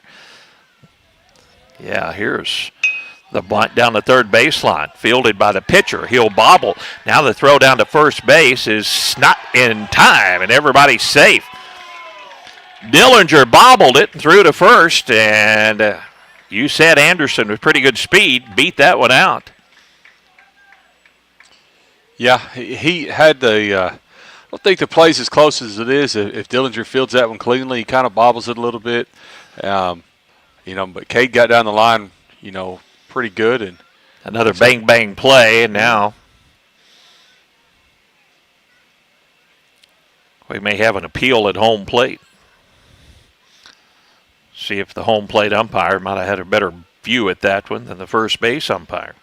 Yeah, here's The bunt down the third baseline, fielded by the pitcher. He'll bobble. Now the throw down to first base is not in time, and everybody's safe. Dillinger bobbled it and threw to first, and you said Anderson with pretty good speed beat that one out. Yeah, he had the I don't think the play's as close as it is. If Dillinger fields that one cleanly, he kind of bobbles it a little bit. But Cade got down the line, pretty good. And another bang play, and now we may have an appeal at home plate. See if the home plate umpire might have had a better view at that one than the first base umpire.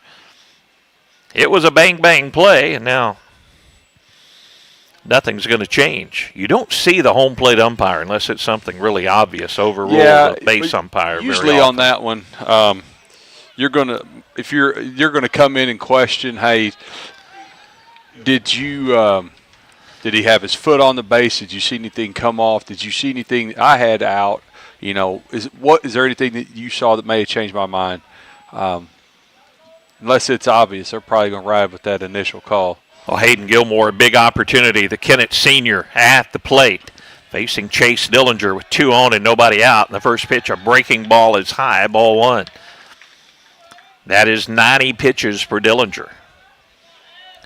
It was a bang play, and now nothing's going to change. You don't see the home plate umpire unless it's something really obvious. Overrule the base umpire. Usually on that one, you're gonna come in and question, hey, did he have his foot on the base? Did you see anything come off? Did you see anything I had out? Is there anything that you saw that may have changed my mind? Unless it's obvious, they're probably going to ride with that initial call. Well, Hayden Gilmore, a big opportunity. The Kennett senior at the plate, facing Chase Dillinger with 2 on and nobody out. And the first pitch, a breaking ball is high, ball 1. That is 90 pitches for Dillinger.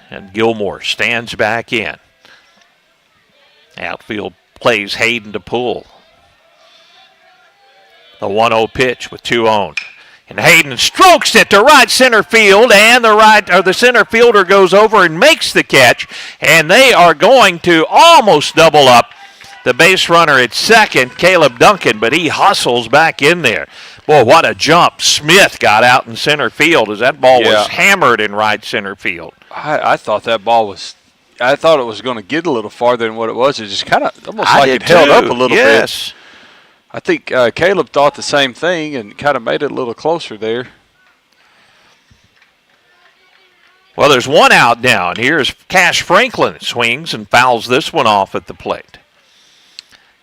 And Gilmore stands back in. Outfield plays Hayden to pull. The 1-0 pitch with 2 on. And Hayden strokes it to right center field, and the center fielder goes over and makes the catch, and they are going to almost double up the base runner at second, Caleb Duncan, but he hustles back in there. Boy, what a jump Smith got out in center field as that ball was hammered in right center field. I thought that ball was – I thought it was going to get a little farther than what it was. It just kind of almost like it held up a little bit. I think Caleb thought the same thing and kind of made it a little closer there. Well, there's 1 out now, and here's Cash Franklin. Swings and fouls this one off at the plate.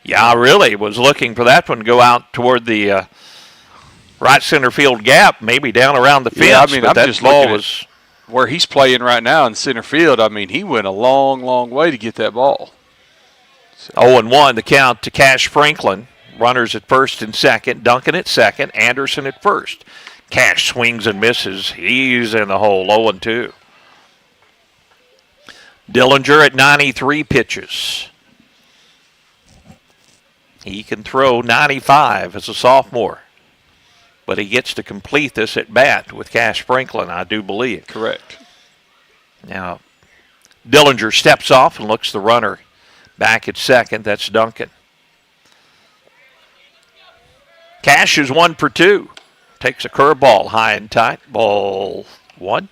Yeah, I really was looking for that one to go out toward the right center field gap, maybe down around the fence. Yeah, I mean, but I'm that just ball looking at where he's playing right now in center field. I mean, he went a long, long way to get that ball. 0-1, the count to Cash Franklin. Runners at first and second. Duncan at second. Anderson at first. Cash swings and misses. He's in the hole. 0-2. Dillinger at 93 pitches. He can throw 95 as a sophomore. But he gets to complete this at bat with Cash Franklin, I do believe. Correct. Now, Dillinger steps off and looks the runner back at second. That's Duncan. Cash is 1 for 2. Takes a curveball high and tight. Ball 1.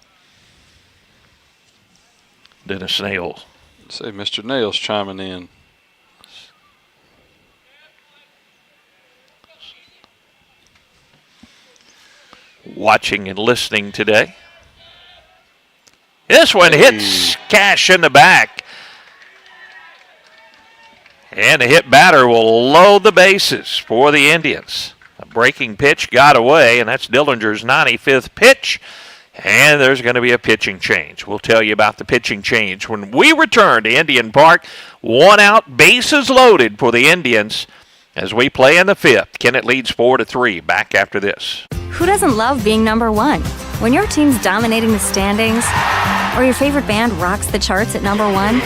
Dennis Nails. Say Mr. Nails chiming in. Watching and listening today. This one hits Cash in the back. And the hit batter will load the bases for the Indians. A breaking pitch got away, and that's Dillinger's 95th pitch. And there's going to be a pitching change. We'll tell you about the pitching change when we return to Indian Park. 1 out, bases loaded for the Indians as we play in the 5th. Kennett leads 4-3. Back after this. Who doesn't love being number 1? When your team's dominating the standings, or your favorite band rocks the charts at number 1,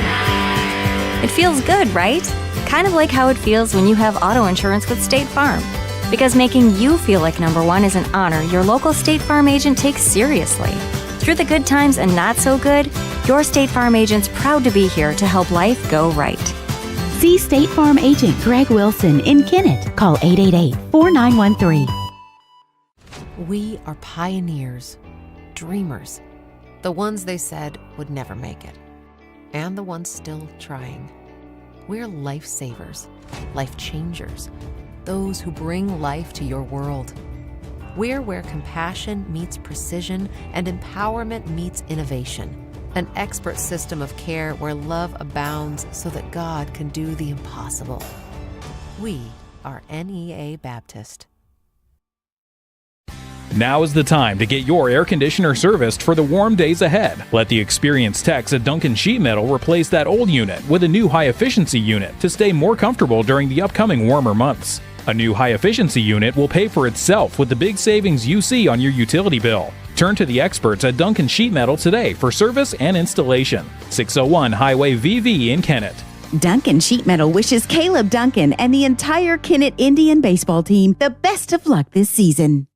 it feels good, right? Kind of like how it feels when you have auto insurance with State Farm. Because making you feel like number 1 is an honor your local State Farm agent takes seriously. Through the good times and not so good, your State Farm agent's proud to be here to help life go right. See State Farm agent Greg Wilson in Kennett. Call 888-4913. We are pioneers, dreamers, the ones they said would never make it, and the ones still trying. We're lifesavers, life changers, those who bring life to your world. We're where compassion meets precision and empowerment meets innovation. An expert system of care where love abounds so that God can do the impossible. We are NEA Baptist. Now is the time to get your air conditioner serviced for the warm days ahead. Let the experienced techs at Duncan Sheet Metal replace that old unit with a new high-efficiency unit to stay more comfortable during the upcoming warmer months. A new high-efficiency unit will pay for itself with the big savings you see on your utility bill. Turn to the experts at Duncan Sheet Metal today for service and installation. 601 Highway VV in Kennett. Duncan Sheet Metal wishes Caleb Duncan and the entire Kennett Indian baseball team the best of luck this season.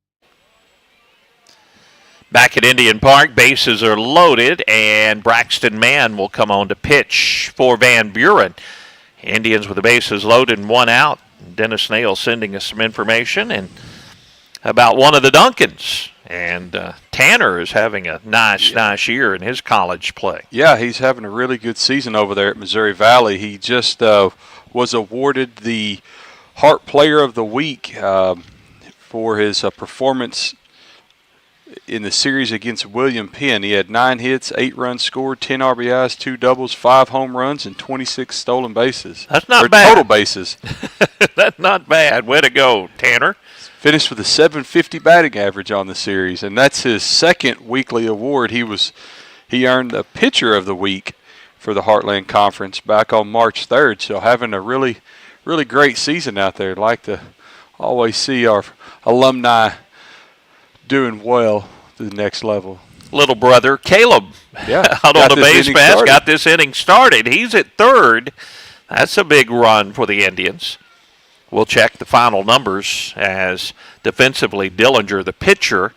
Back at Indian Park, bases are loaded, and Braxton Mann will come on to pitch for Van Buren. Indians with the bases loaded and one out. Dennis Nail sending us some information and about one of the Duncans. And Tanner is having a nice year in his college play. Yeah, he's having a really good season over there at Missouri Valley. He just was awarded the Hart Player of the Week for his performance in the series against William Penn. He had 9 hits, 8 runs scored, 10 RBIs, 2 doubles, 5 home runs, and 26 stolen bases. That's not bad. Total bases. That's not bad. Way to go, Tanner. Finished with a .750 batting average on the series, and that's his second weekly award. He earned the Pitcher of the Week for the Heartland Conference back on March 3rd, so having a really, really great season out there. I'd like to always see our alumni doing well to the next level. Little brother Caleb out on the base pass, got this inning started. He's at third. That's a big run for the Indians. We'll check the final numbers as defensively Dillinger, the pitcher,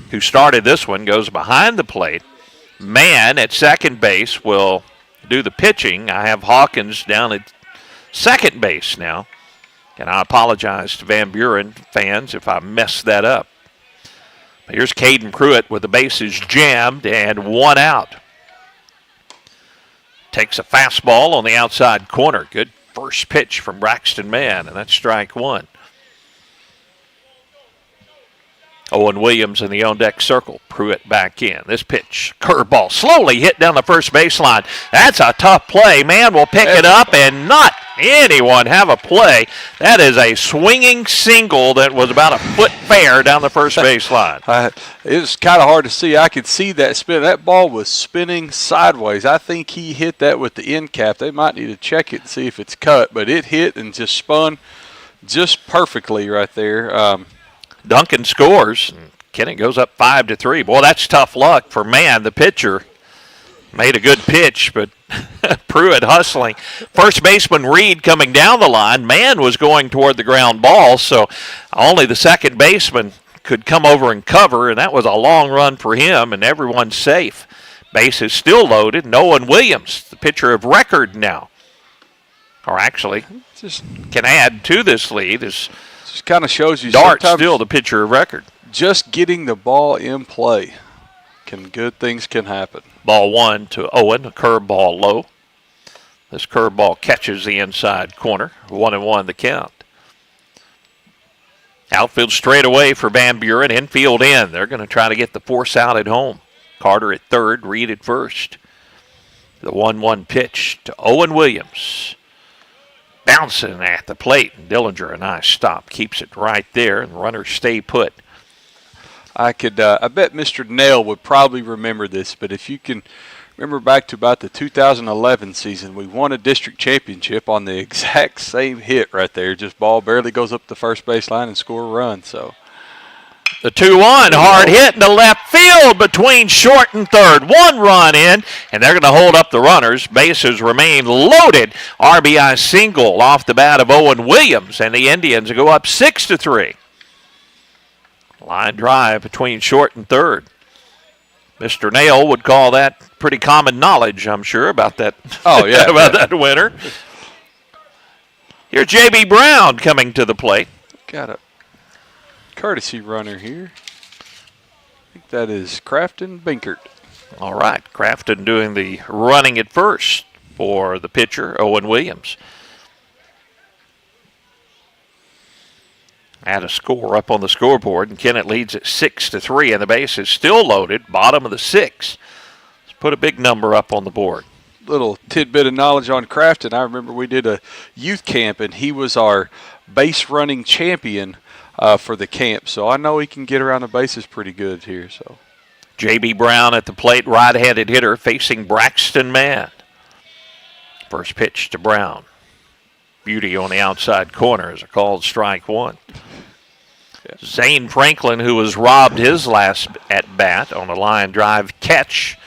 who started this one, goes behind the plate. Mann at second base will do the pitching. I have Hawkins down at second base now. And I apologize to Van Buren fans if I messed that up. Here's Caden Pruitt with the bases jammed and one out. Takes a fastball on the outside corner. Good first pitch from Braxton Mann, and that's strike one. Owen Williams in the on-deck circle. Pruitt back in. This pitch, curveball, slowly hit down the first baseline. That's a tough play. Mann will pick it up and not anyone have a play. That is a swinging single that was about a foot fair down the first baseline. It was kind of hard to see. I could see that spin. That ball was spinning sideways. I think he hit that with the end cap. They might need to check it and see if it's cut, but it hit and just spun just perfectly right there. Duncan scores, and Kennett goes up 5-3. Boy, that's tough luck for Mann, the pitcher. Made a good pitch, but Pruitt hustling. First baseman Reed coming down the line. Mann was going toward the ground ball, so only the second baseman could come over and cover, and that was a long run for him, and everyone's safe. Base is still loaded. Owen Williams, the pitcher of record now, or actually can add to this lead. Just kind of shows you Dart's still the pitcher of record. Just getting the ball in play, good things can happen. Ball one to Owen, a curveball low. This curveball catches the inside corner. 1-1 the count. Outfield straight away for Van Buren. Infield in. They're going to try to get the force out at home. Carter at third, Reed at first. The 1-1 pitch to Owen Williams. Bouncing at the plate, and Dillinger, a nice stop, keeps it right there, and runners stay put. I bet Mr. Nail would probably remember this, but if you can remember back to about the 2011 season, we won a district championship on the exact same hit right there. Just ball barely goes up the first baseline and score a run. So the 2-1, hard hit into left field between short and third. 1 run in, and they're going to hold up the runners. Bases remain loaded. RBI single off the bat of Owen Williams, and the Indians go up 6-3. Line drive between short and third. Mr. Nail would call that pretty common knowledge, I'm sure, about that. Oh, yeah. about that winner. Here's J.B. Brown coming to the plate. Got a courtesy runner here. I think that is Crafton Binkert. All right, Crafton doing the running at first for the pitcher, Owen Williams. Add a score up on the scoreboard, and Kennett leads at 6-3, and the base is still loaded, bottom of the 6. Let's put a big number up on the board. Little tidbit of knowledge on Crafton. I remember we did a youth camp, and he was our base running champion for the camp. So I know he can get around the bases pretty good here. So J.B. Brown at the plate, right-handed hitter facing Braxton Mann. First pitch to Brown. Beauty on the outside corner is a called strike one. Zane Franklin, who was robbed his last at-bat on a line drive catch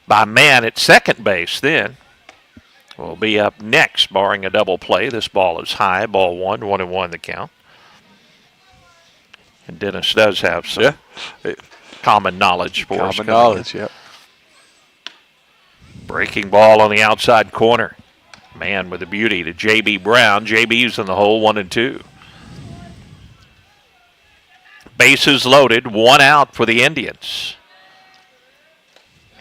by Mann at second base then, will be up next, barring a double play. This ball is high, ball 1-1 the count. And Dennis does have some common knowledge for us. Common knowledge, yep. Breaking ball on the outside corner. Man with the beauty to J.B. Brown. J.B.'s in the hole, 1-2. Bases loaded, 1 out for the Indians.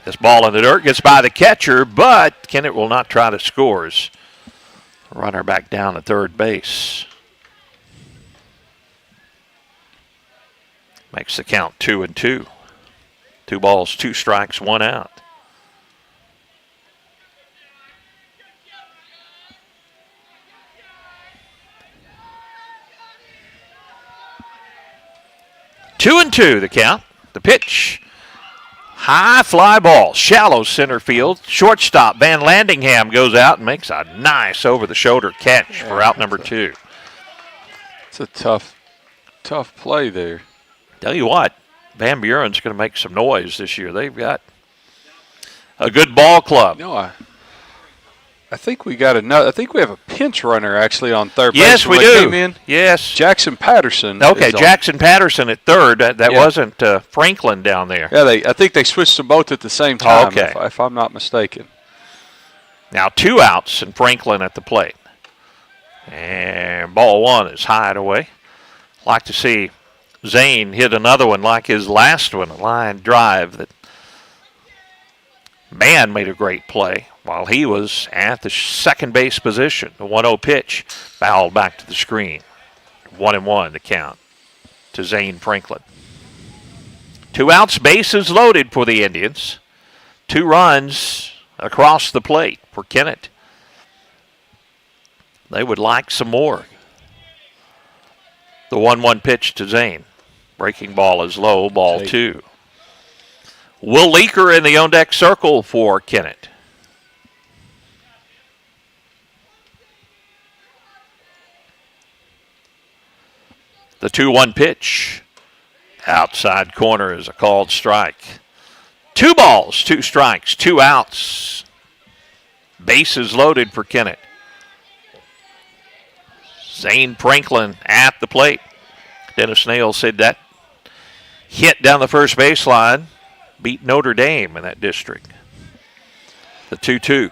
This ball in the dirt gets by the catcher, but Kennett will not try to score. Runner back down at third base. Makes the count 2-2. 2 balls, 2 strikes, 1 out. Two and two, the count. The pitch. High fly ball. Shallow center field. Shortstop Van Landingham goes out and makes a nice over-the-shoulder catch for out number 2. It's a tough play there. Tell you what, Van Buren's going to make some noise this year. They've got a good ball club. I think we got another. I think we have a pinch runner actually on third base. Yes, we do. Yes, Jackson Patterson. Okay, Jackson Patterson at third. That wasn't Franklin down there. Yeah, I think they switched them both at the same time. Okay, if I'm not mistaken. Now 2 outs and Franklin at the plate, and ball 1 is high and away. Like to see Zane hit another one like his last one, a line drive that Mann made a great play while he was at the second base position. The 1-0 pitch fouled back to the screen. 1-1 the count to Zane Franklin. 2 outs, bases loaded for the Indians. 2 runs across the plate for Kennett. They would like some more. The 1-1 pitch to Zane. Breaking ball is low, ball 2. Will Leaker in the on-deck circle for Kennett. The 2-1 pitch. Outside corner is a called strike. 2 balls, 2 strikes, 2 outs. Bases loaded for Kennett. Zane Franklin at the plate. Dennis Nail said that hit down the first baseline beat Notre Dame in that district. The 2-2.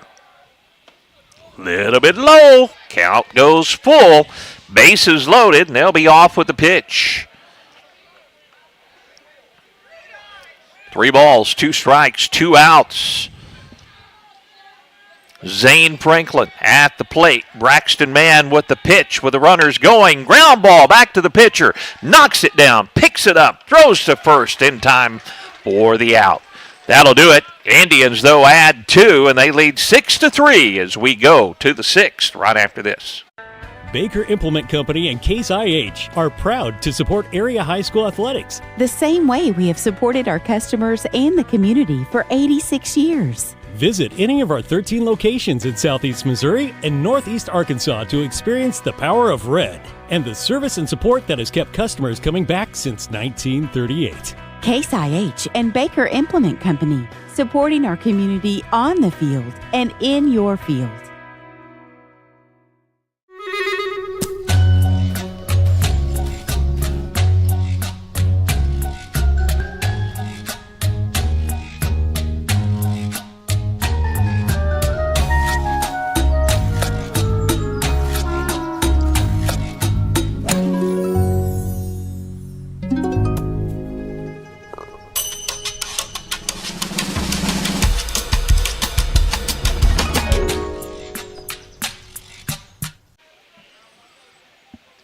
Little bit low. Count goes full. Bases loaded, and they'll be off with the pitch. 3 balls, 2 strikes, 2 outs. Zane Franklin at the plate. Braxton Mann with the pitch with the runners going. Ground ball back to the pitcher. Knocks it down, picks it up, throws to first in time for the out. That'll do it. Indians, though, add 2, and they lead 6-3 as we go to the 6th right after this. Baker Implement Company and Case IH are proud to support area high school athletics. The same way we have supported our customers and the community for 86 years. Visit any of our 13 locations in Southeast Missouri and Northeast Arkansas to experience the power of red and the service and support that has kept customers coming back since 1938. Case IH and Baker Implement Company, supporting our community on the field and in your field.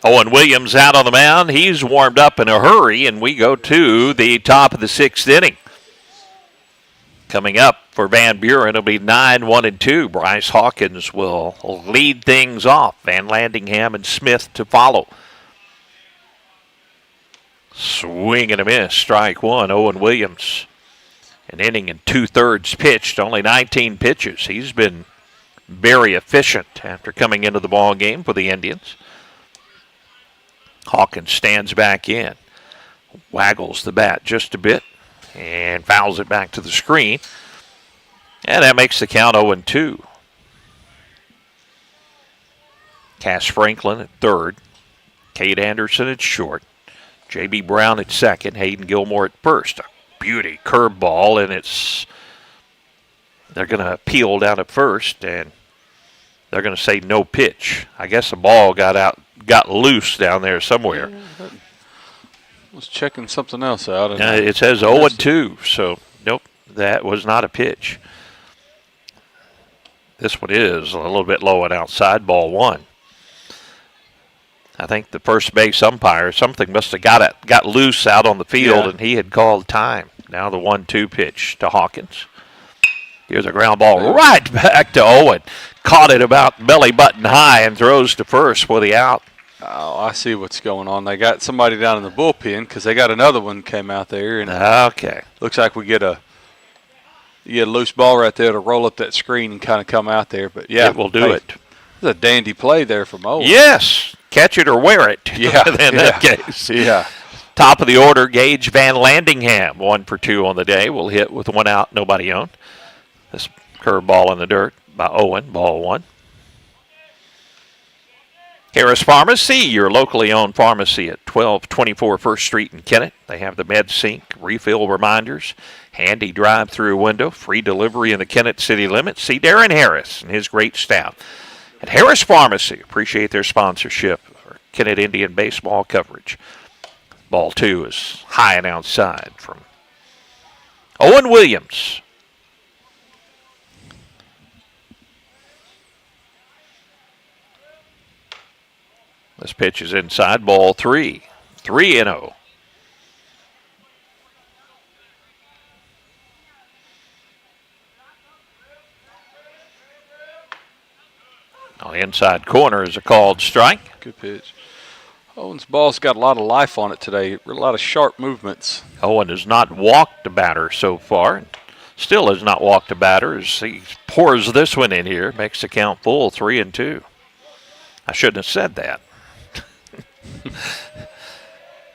Owen Williams out on the mound. He's warmed up in a hurry, and we go to the top of the 6th inning. Coming up for Van Buren, it'll be 9-1-2. Bryce Hawkins will lead things off. Van Landingham and Smith to follow. Swing and a miss. Strike one. Owen Williams. An inning and 2/3 pitched. Only 19 pitches. He's been very efficient after coming into the ball game for the Indians. Hawkins stands back in. Waggles the bat just a bit and fouls it back to the screen. And that makes the count 0-2. Cass Franklin at third. Cade Anderson at short. J.B. Brown at second. Hayden Gilmore at first. A beauty curveball, and they're going to appeal down at first, and they're going to say no pitch. I guess the ball got loose down there somewhere. I was checking something else out. It says 0-2, so nope, that was not a pitch. This one is a little bit low and outside, ball one. I think the first base umpire, something must have got loose out on the field, and he had called time. Now the 1-2 pitch to Hawkins. Here's a ground ball right back to Owen. Caught it about belly button high and throws to first for the out. Oh, I see what's going on. They got somebody down in the bullpen because they got another one came out there. And okay. Looks like you get a loose ball right there to roll up that screen and kind of come out there. But, yeah. It will do it. It's a dandy play there from Owen. Yes. Catch it or wear it. Yeah. In that case. Yeah. Top of the order, Gage Van Landingham, 1 for 2 on the day. Will hit with one out, nobody on. This curveball in the dirt by Owen, ball one. Harris Pharmacy, your locally owned pharmacy at 1224 First Street in Kennett. They have the MedSync refill reminders, handy drive-through window, free delivery in the Kennett city limits. See Darren Harris and his great staff at Harris Pharmacy. Appreciate their sponsorship for Kennett Indian baseball coverage. Ball two is high and outside from Owen Williams. This pitch is inside, ball three. 3-0. On the inside corner is a called strike. Good pitch. Owen's ball's got a lot of life on it today. A lot of sharp movements. Owen has not walked a batter so far. Still has not walked a batter as he pours this one in here. Makes the count full, 3-2. I shouldn't have said that.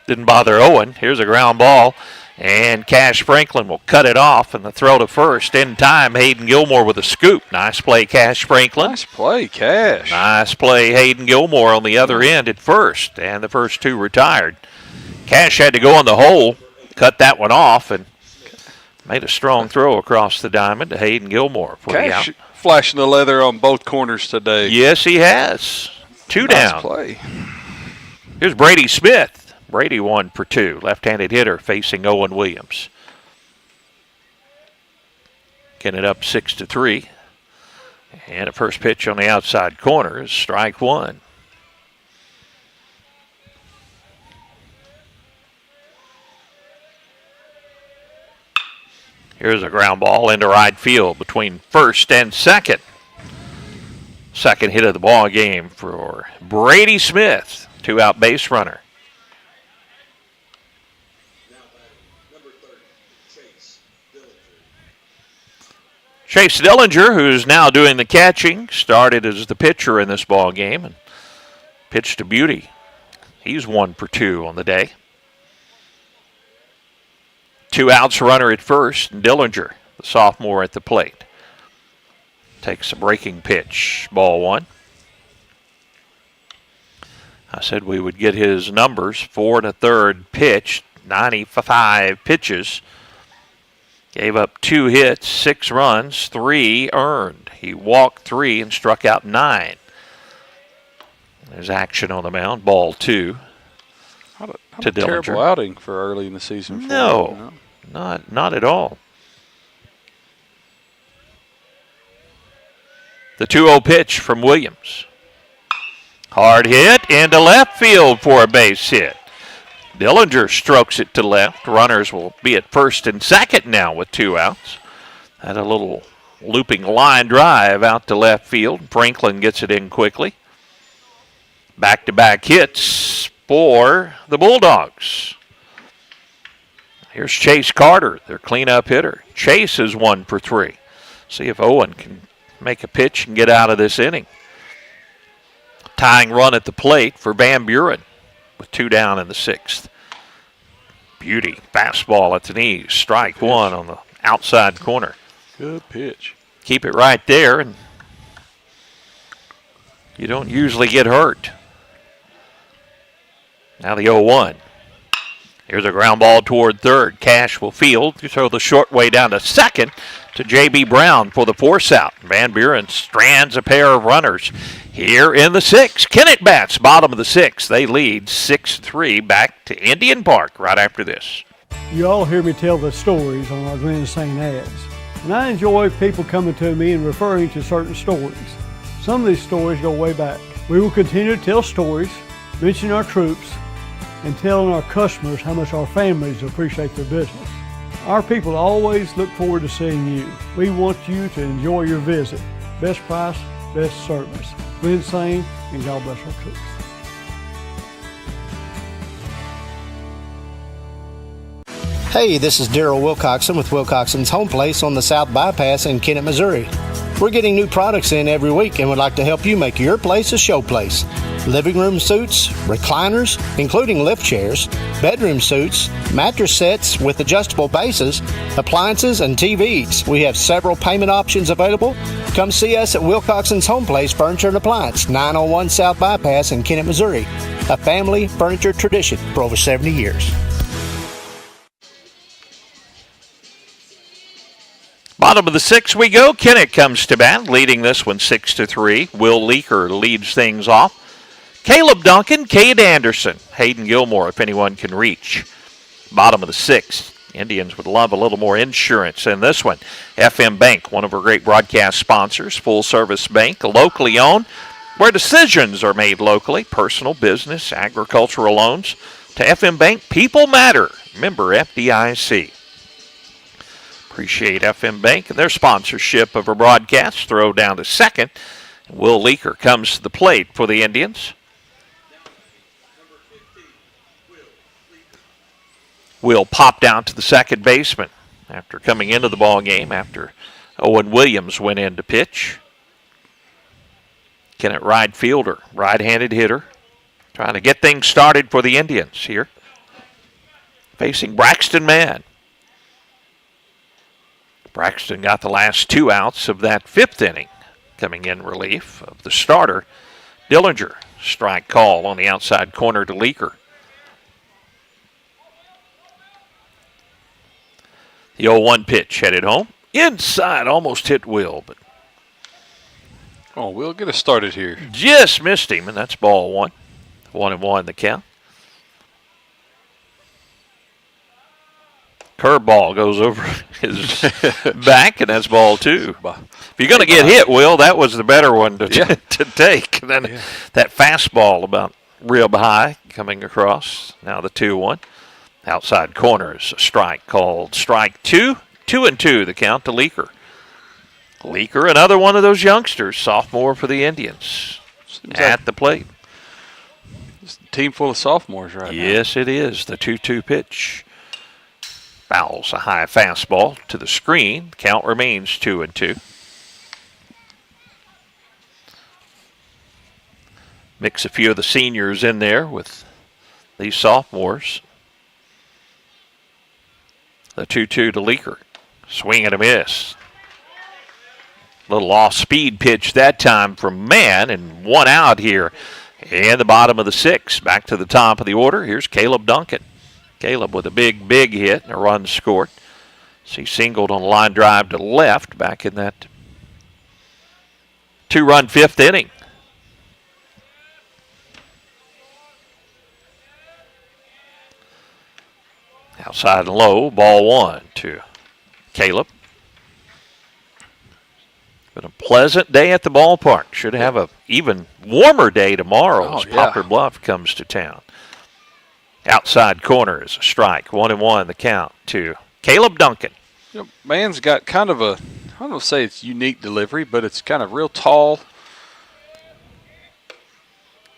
Didn't bother Owen. Here's a ground ball, and Cash Franklin will cut it off, and the throw to first in time. Hayden Gilmore with a scoop. Nice play, Cash Franklin. Nice play, Cash. Nice play, Hayden Gilmore on the other end at first, and the first two retired. Cash had to go in the hole, cut that one off, and made a strong throw across the diamond to Hayden Gilmore for the out. Flashing the leather on both corners today. Yes, he has. Two down. Nice play. Here's Brady Smith. Brady 1 for 2. Left-handed hitter facing Owen Williams. Getting it up 6-3. And a first pitch on the outside corner is strike one. Here's a ground ball into right field between first and second. Second hit of the ball game for Brady Smith. 2-out base runner. Chase Dillinger, who's now doing the catching, started as the pitcher in this ball game and pitched to beauty. He's 1 for 2 on the day. 2 outs runner at first, and Dillinger, the sophomore, at the plate. Takes a breaking pitch, ball one. I said we would get his numbers. 4 1/3 pitched, 95 pitches. Gave up 2 hits, 6 runs, 3 earned. He walked 3 and struck out 9. There's action on the mound. Ball 2 to Dillinger. Terrible outing for early in the season. No, not at all. The 2-0 pitch from Williams. Hard hit into left field for a base hit. Dillinger strokes it to left. Runners will be at first and second now with 2 outs. Had a little looping line drive out to left field. Franklin gets it in quickly. Back-to-back hits for the Bulldogs. Here's Chase Carter, their cleanup hitter. Chase is 1 for 3. See if Owen can make a pitch and get out of this inning. Tying run at the plate for Van Buren with 2 down in the 6th. Beauty, fastball at the knees. Strike 1 on the outside corner. Good pitch. Keep it right there, and you don't usually get hurt. Now the 0-1. Here's a ground ball toward third. Cash will field. You throw the short way down to second to J.B. Brown for the force out. Van Buren strands a pair of runners here in the 6th. Kennett bats bottom of the 6th. They lead 6-3 back to Indian Park right after this. You all hear me tell the stories on our Glenn St. ads, and I enjoy people coming to me and referring to certain stories. Some of these stories go way back. We will continue to tell stories, mention our troops, and telling our customers how much our families appreciate their business. Our people always look forward to seeing you. We want you to enjoy your visit. Best price, best service. Glenn St. and God bless our troops. Hey, this is Daryl Wilcoxon with Wilcoxon's Home Place on the South Bypass in Kennett, Missouri. We're getting new products in every week and would like to help you make your place a show place. Living room suites, recliners, including lift chairs, bedroom suites, mattress sets with adjustable bases, appliances, and TVs. We have several payment options available. Come see us at Wilcoxon's Home Place Furniture and Appliance, 901 South Bypass in Kennett, Missouri. A family furniture tradition for over 70 years. Bottom of the 6th we go. Kennett comes to bat, leading this one 6-3. Will Leaker leads things off. Caleb Duncan, Cade Anderson, Hayden Gilmore, if anyone can reach. Bottom of the 6th. Indians would love a little more insurance in this one. FM Bank, one of our great broadcast sponsors, full-service bank, locally owned, where decisions are made locally, personal, business, agricultural loans. To FM Bank, people matter. Member FDIC. Appreciate FM Bank and their sponsorship of our broadcast. Throw down to second. Will Leaker comes to the plate for the Indians. Will pop down to the second baseman after coming into the ball game after Owen Williams went in to pitch. Kennett right fielder, right-handed hitter, trying to get things started for the Indians here. Facing Braxton Mann. Braxton got the last 2 outs of that 5th inning, coming in relief of the starter, Dillinger. Strike call on the outside corner to Leaker. The 0-1 pitch headed home. Inside, almost hit Will, but Will get us started here. Just missed him, and that's ball 1. 1-1 the count. Curveball goes over his back, and that's ball 2. If you're going to get hit, Will, that was the better one to take. Then that fastball about rib high coming across. Now the 2-1. Outside corner is a strike called strike 2. 2-2 the count to Leaker. Leaker, another one of those youngsters, sophomore for the Indians. At the plate. It's a team full of sophomores right now. Yes, it is. The 2-2 pitch. Fouls a high fastball to the screen. Count remains 2-2. Mix a few of the seniors in there with these sophomores. The 2-2 to Leaker. Swing and a miss. Little off-speed pitch that time from Mann, and 1 out here in the bottom of the 6th. Back to the top of the order. Here's Caleb Duncan. Caleb with a big, big hit and a run scored. So he singled on a line drive to left back in that 2-run 5th inning. Outside and low, ball 1 to Caleb. Been a pleasant day at the ballpark. Should have a even warmer day tomorrow as Poplar Bluff comes to town. Outside corner is a strike. 1-1 the count to Caleb Duncan. Mann's got kind of a, I don't know if say it's unique delivery, but it's kind of real tall.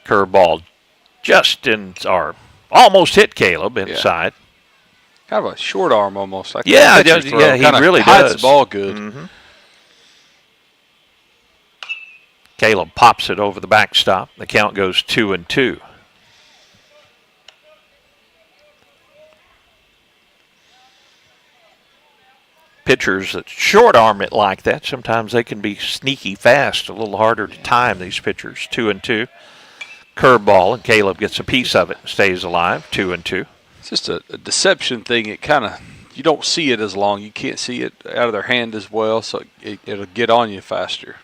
Curveball just in, or almost hit Caleb inside. Kind of a short arm almost. Like he really hides does. the ball good. Mm-hmm. Caleb pops it over the backstop. The count goes 2-2. Pitchers that short arm it like that, sometimes they can be sneaky fast, a little harder to time, these pitchers. 2-2. Curveball, and Caleb gets a piece of it and stays alive. 2-2. It's just a deception thing. It kind of, you don't see it as long. You can't see it out of their hand as well, so it'll get on you faster.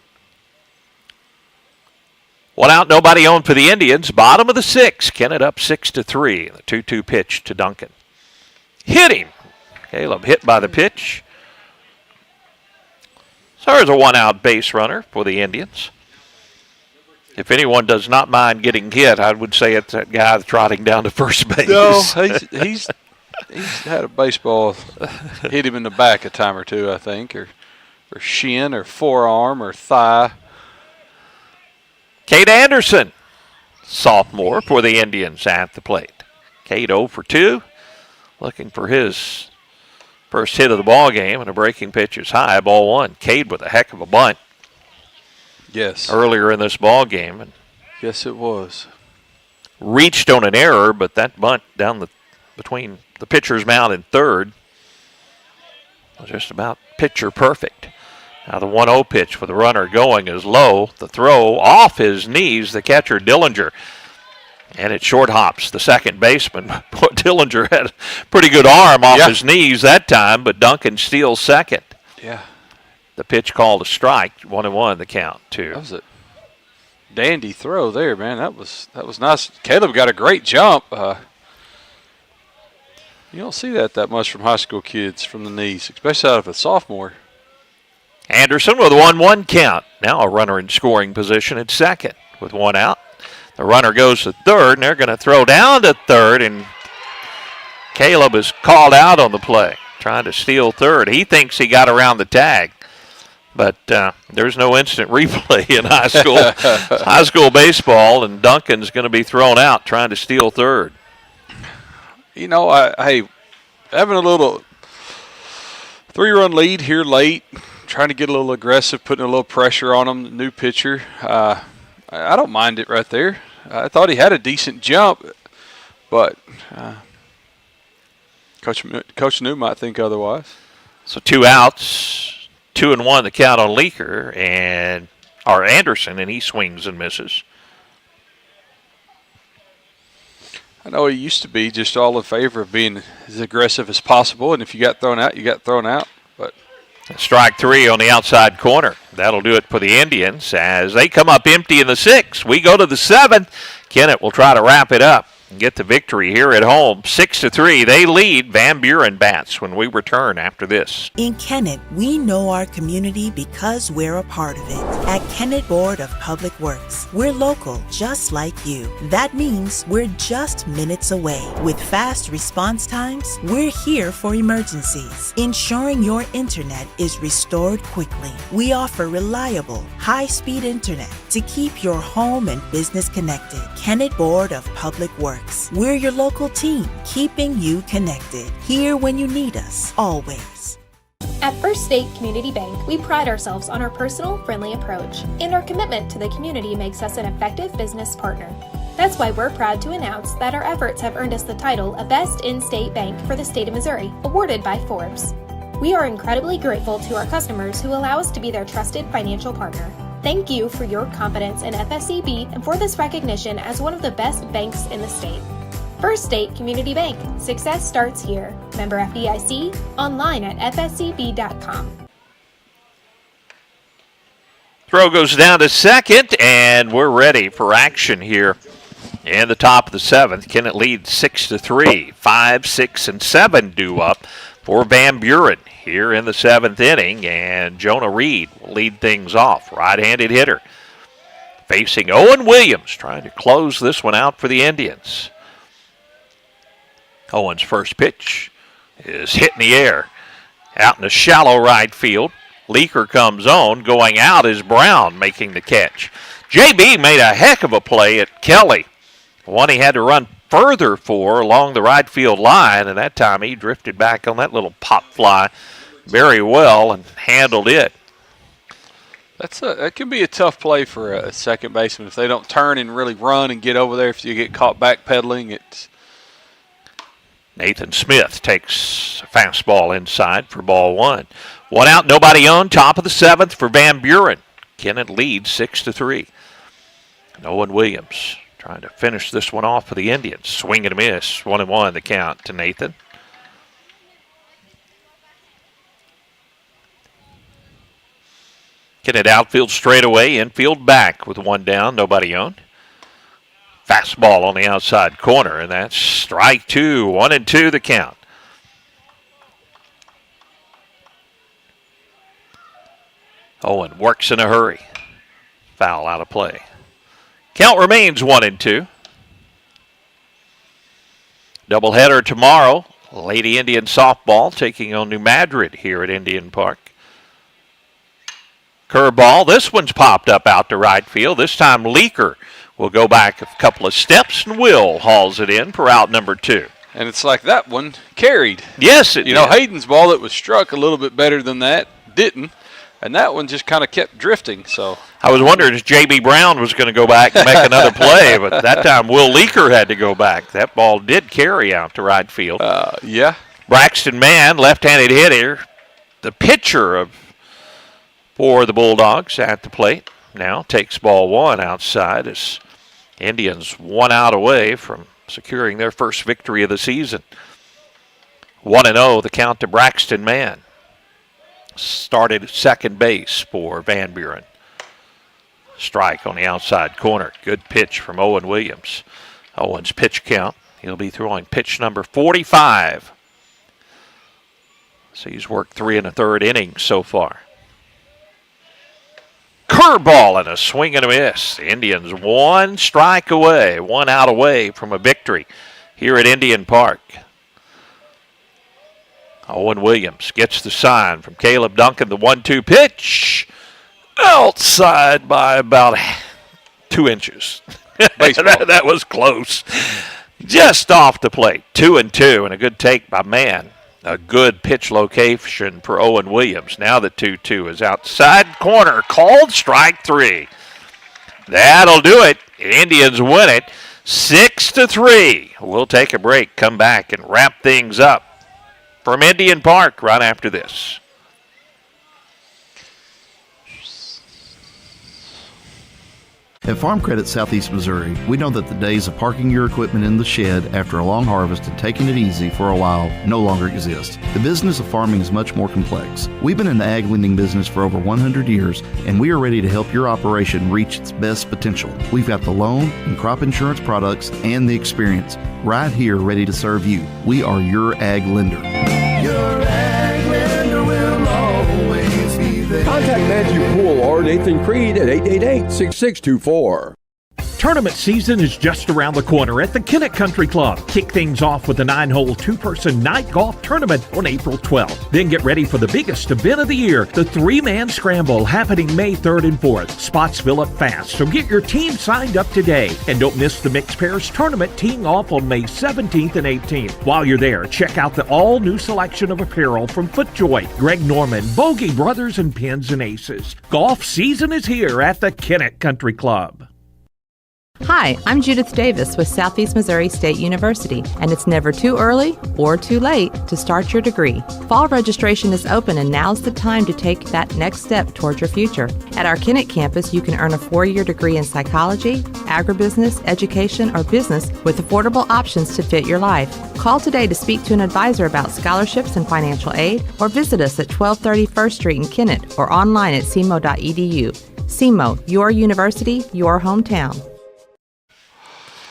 1 out, nobody on for the Indians. Bottom of the 6th. Kennett up 6-3. The 2-2 pitch to Duncan. Hit him. Caleb hit by the pitch. So there's a 1 out base runner for the Indians. If anyone does not mind getting hit, I would say it's that guy trotting down to first base. No, he's had a baseball hit him in the back a time or two, I think, or shin or forearm or thigh. Cade Anderson, sophomore for the Indians at the plate. Cade 0 for 2, looking for his first hit of the ball game, and a breaking pitch is high, ball 1. Cade with a heck of a bunt. Yes. Earlier in this ball game. And yes, it was. Reached on an error, but that bunt down between the pitcher's mound and third was just about pitcher perfect. Now the 1-0 pitch for the runner going is low. The throw off his knees, the catcher Dillinger. And it short hops the second baseman. Boy, Dillinger had a pretty good arm off his knees that time, but Duncan steals second. Yeah. The pitch called a strike, 1-1 the count, too. That was a dandy throw there, man. That was nice. Caleb got a great jump. You don't see that much from high school kids from the knees, especially out of a sophomore. Anderson with a 1-1 count. Now a runner in scoring position at second with 1 out. The runner goes to third, and they're going to throw down to third, and Caleb is called out on the play, trying to steal third. He thinks he got around the tag, but there's no instant replay in high school baseball, and Duncan's going to be thrown out trying to steal third. You know, hey, having a little 3-run lead here late, trying to get a little aggressive, putting a little pressure on him, the new pitcher. I don't mind it right there. I thought he had a decent jump, but Coach New might think otherwise. So 2 outs, 2-1 the count on Leaker or Anderson, and he swings and misses. I know he used to be just all in favor of being as aggressive as possible, and if you got thrown out, you got thrown out. But strike 3 on the outside corner. That'll do it for the Indians as they come up empty in the 6th. We go to the 7th. Kennett will try to wrap it up and get the victory here at home. 6-3. They lead. Van Buren bats when we return after this. In Kennett, we know our community because we're a part of it. At Kennett Board of Public Works, we're local, just like you. That means we're just minutes away. With fast response times, we're here for emergencies, ensuring your internet is restored quickly. We offer reliable, high-speed internet to keep your home and business connected. Kennett Board of Public Works. We're your local team, keeping you connected. Here when you need us, always. At First State Community Bank, we pride ourselves on our personal, friendly approach, and our commitment to the community makes us an effective business partner. That's why we're proud to announce that our efforts have earned us the title of Best In-State Bank for the state of Missouri, awarded by Forbes. We are incredibly grateful to our customers who allow us to be their trusted financial partner. Thank you for your confidence in FSCB and for this recognition as one of the best banks in the state. First State Community Bank. Success starts here. Member FDIC. Online at fscb.com. Throw goes down to second, and we're ready for action here in the top of the 7th. Kennett leads 6-3. 5, 6, and 7 due up for Van Buren here in the 7th inning, and Jonah Reed will lead things off. Right-handed hitter facing Owen Williams, trying to close this one out for the Indians. Owen's first pitch is hit in the air out in the shallow right field. Leaker comes on. Going out is Brown making the catch. JB made a heck of a play at Kelly. One he had to run further for along the right field line, and that time he drifted back on that little pop fly very well and handled it. That can be a tough play for a second baseman if they don't turn and really run and get over there. If you get caught backpedaling, it's. Nathan Smith takes a fastball inside for ball one. One out, nobody on. Top of the seventh for Van Buren. Kennett leads 6-3. And Owen Williams trying to finish this one off for the Indians. Swing and a miss. 1-1 the count to Nathan. Kennett outfield straight away, infield back with one down, nobody on. Fastball on the outside corner, and that's strike two. 1-2 the count. Owen works in a hurry. Foul out of play. Count remains 1-2. Doubleheader tomorrow. Lady Indian softball taking on New Madrid here at Indian Park. Curveball. This one's popped up out to right field. This time Leaker will go back a couple of steps, and Will hauls it in for out number 2. And it's like that one carried. Yes, it did. Hayden's ball that was struck a little bit better than that didn't. And that one just kind of kept drifting. So I was wondering if J.B. Brown was going to go back and make another play, but that time Will Leaker had to go back. That ball did carry out to right field. Yeah. Braxton Mann, left-handed hitter, the pitcher for the Bulldogs at the plate. Now takes ball one outside as Indians 1 out away from securing their first victory of the season. 1-0 the count to Braxton Mann. Started second base for Van Buren. Strike on the outside corner. Good pitch from Owen Williams. Owen's pitch count. He'll be throwing pitch number 45. So he's worked 3 1/3 innings so far. Curveball and a swing and a miss. The Indians 1 strike away, 1 out away from a victory here at Indian Park. Owen Williams gets the sign from Caleb Duncan, the 1-2 pitch. Outside by about 2 inches. That was close. Just off the plate. 2-2 and a good take by Mann. A good pitch location for Owen Williams. Now the 2-2 is outside corner. Called strike 3. That'll do it. Indians win it 6-3. We'll take a break, come back, and wrap things up from Indian Park right after this. At Farm Credit Southeast Missouri, we know that the days of parking your equipment in the shed after a long harvest and taking it easy for a while no longer exist. The business of farming is much more complex. We've been in the ag lending business for over 100 years, and we are ready to help your operation reach its best potential. We've got the loan and crop insurance products and the experience right here ready to serve you. We are your ag lender. Your ag lender will always be there. Contact Matthew Poole or Nathan Creed at 888-6624. Tournament season is just around the corner at the Kennett Country Club. Kick things off with a 9-hole, 2-person night golf tournament on April 12th. Then get ready for the biggest event of the year, the 3-man scramble happening May 3rd and 4th. Spots fill up fast, so get your team signed up today. And don't miss the Mixed Pairs tournament teeing off on May 17th and 18th. While you're there, check out the all-new selection of apparel from FootJoy, Greg Norman, Bogey Brothers, and Pins and Aces. Golf season is here at the Kennett Country Club. Hi, I'm Judith Davis with Southeast Missouri State University, and it's never too early or too late to start your degree. Fall registration is open, and now's the time to take that next step towards your future. At our Kennett campus, you can earn a 4-year degree in psychology, agribusiness, education, or business with affordable options to fit your life. Call today to speak to an advisor about scholarships and financial aid, or visit us at 1230 First Street in Kennett or online at cmo.edu. CMO, your university, your hometown.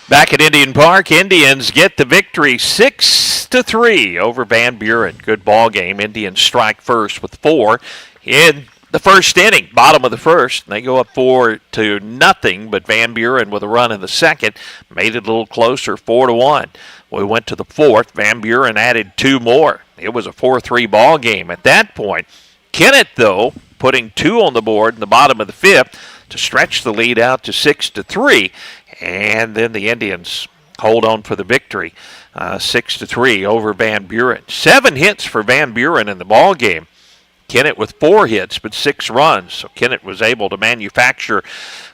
Back at Indian Park, Indians get the victory 6-3 over Van Buren. Good ball game. Indians strike first with 4 in the first inning, bottom of the first. They go up 4-0, but Van Buren with a run in the second made it a little closer, 4-1. We went to the fourth. Van Buren added 2 more. It was a 4-3 ball game at that point. Kennett, though, putting 2 on the board in the bottom of the 5th to stretch the lead out to 6-3. And then the Indians hold on for the victory, 6-3 over Van Buren. 7 hits for Van Buren in the ball game. Kennett with 4 hits but 6 runs. So Kennett was able to manufacture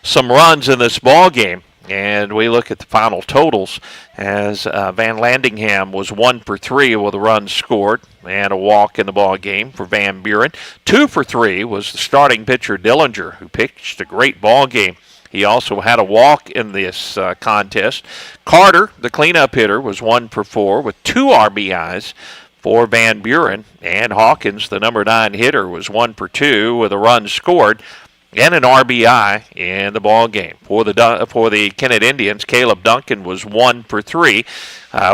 some runs in this ball game. And we look at the final totals as Van Landingham was 1 for 3 with a run scored and a walk in the ball game for Van Buren. 2 for 3 was the starting pitcher Dillinger, who pitched a great ball game. He also had a walk in this contest. Carter, the cleanup hitter, was 1 for 4 with 2 RBIs for Van Buren. And Hawkins, the number 9 hitter, was 1 for 2 with a run scored and an RBI in the ball game. For the Kennett Indians, Caleb Duncan was 1 for 3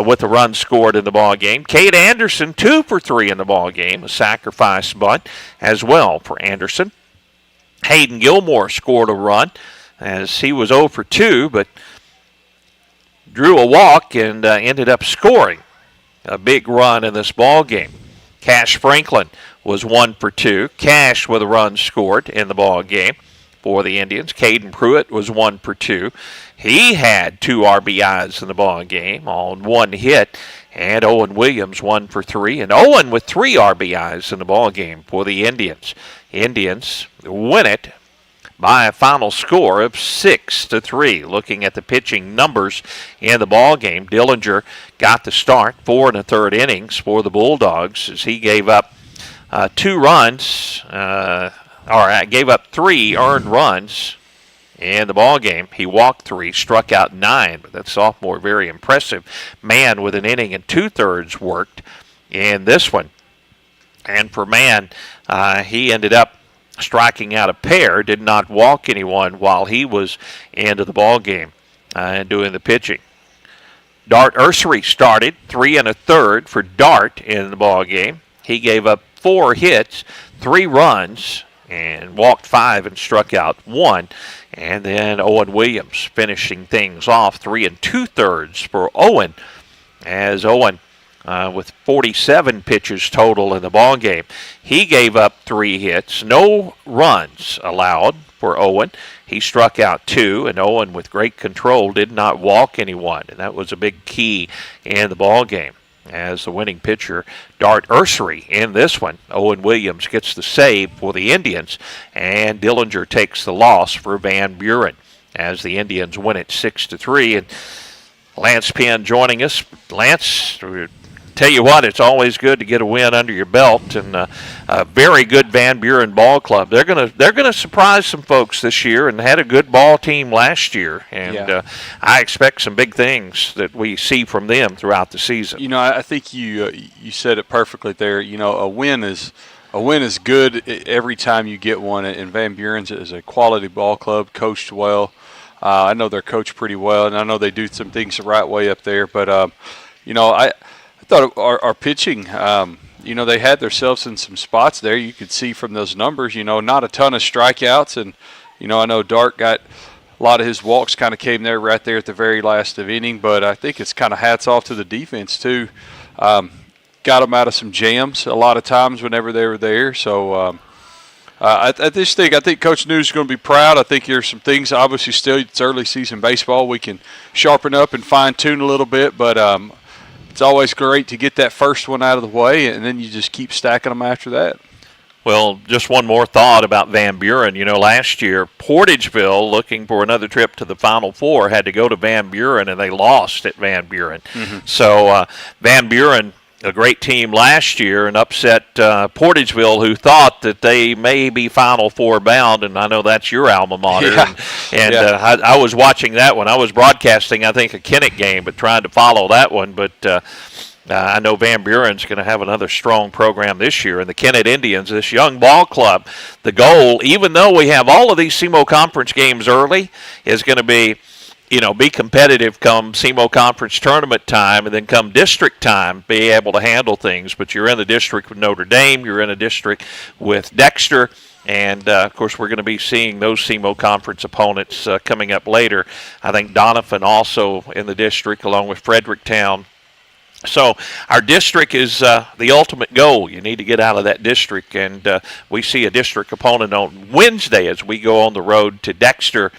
with a run scored in the ball game. Cade Anderson, 2 for 3 in the ball game, a sacrifice bunt as well for Anderson. Hayden Gilmore scored a run as he was 0 for 2, but drew a walk and ended up scoring a big run in this ball game. Cash Franklin was 1 for 2. Cash with a run scored in the ball game for the Indians. Caden Pruitt was 1 for 2. He had 2 RBIs in the ball game on 1 hit. And Owen Williams 1 for 3. And Owen with 3 RBIs in the ball game for the Indians. Indians win it by a final score of 6-3. Looking at the pitching numbers in the ball game, Dillinger got the start, 4 1/3 innings for the Bulldogs as he gave up 2 runs, gave up 3 earned runs in the ball game. He walked 3, struck out 9, but that sophomore very impressive. Mann with an inning and 2/3 worked in this one. And for Mann, he ended up striking out a pair, did not walk anyone while he was into the ball game and doing the pitching. Dart Ursery started, 3 1/3 for Dart in the ball game. He gave up 4 hits, 3 runs, and walked 5 and struck out 1. And then Owen Williams finishing things off, 3 2/3 for Owen, as Owen with 47 pitches total in the ball game. He gave up 3 hits, no runs allowed for Owen. He struck out 2, and Owen with great control did not walk anyone, and that was a big key in the ball game. As the winning pitcher, Dart Ursery in this one. Owen Williams gets the save for the Indians, and Dillinger takes the loss for Van Buren as the Indians win it 6-3. And Lance Penn joining us. Lance, tell you what, it's always good to get a win under your belt, and a very good Van Buren ball club. They're gonna surprise some folks this year, and had a good ball team last year, and I expect some big things that we see from them throughout the season. You know, I think you said it perfectly there. You know, a win is good every time you get one, and Van Buren's is a quality ball club, coached well. I know they're coached pretty well, and I know they do some things the right way up there, but you know, I thought our pitching, you know, they had themselves in some spots there. You could see from those numbers, you know, not a ton of strikeouts. And, you know, I know Dart got a lot of his walks kind of came there right there at the very last of inning. But I think it's kind of hats off to the defense, too. Got them out of some jams a lot of times whenever they were there. So I think Coach News is going to be proud. I think there's some things, obviously still it's early season baseball, we can sharpen up and fine-tune a little bit. But it's always great to get that first one out of the way, and then you just keep stacking them after that. Well, just one more thought about Van Buren. You know, last year, Portageville, looking for another trip to the Final Four, had to go to Van Buren, and they lost at Van Buren. Mm-hmm. So Van Buren, a great team last year, and upset Portageville, who thought that they may be Final Four bound, and I know that's your alma mater. Yeah. I was watching that one. I was broadcasting, I think, a Kennett game, but trying to follow that one. But I know Van Buren's going to have another strong program this year. And the Kennett Indians, this young ball club, the goal, even though we have all of these SEMO Conference games early, is going to be, you know, be competitive come SEMO Conference tournament time, and then come district time, be able to handle things. But you're in the district with Notre Dame, you're in a district with Dexter, and, of course, we're going to be seeing those SEMO Conference opponents coming up later. I think Doniphan also in the district, along with Fredericktown. So our district is the ultimate goal. You need to get out of that district, and we see a district opponent on Wednesday as we go on the road to Dexter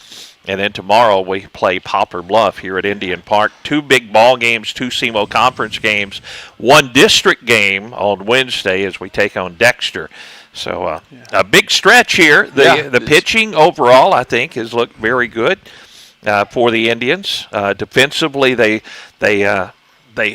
And then tomorrow we play Poplar Bluff here at Indian Park. 2 big ball games, 2 SEMO conference games, 1 district game on Wednesday as we take on Dexter. So a big stretch here. The pitching overall, I think, has looked very good for the Indians. Defensively, they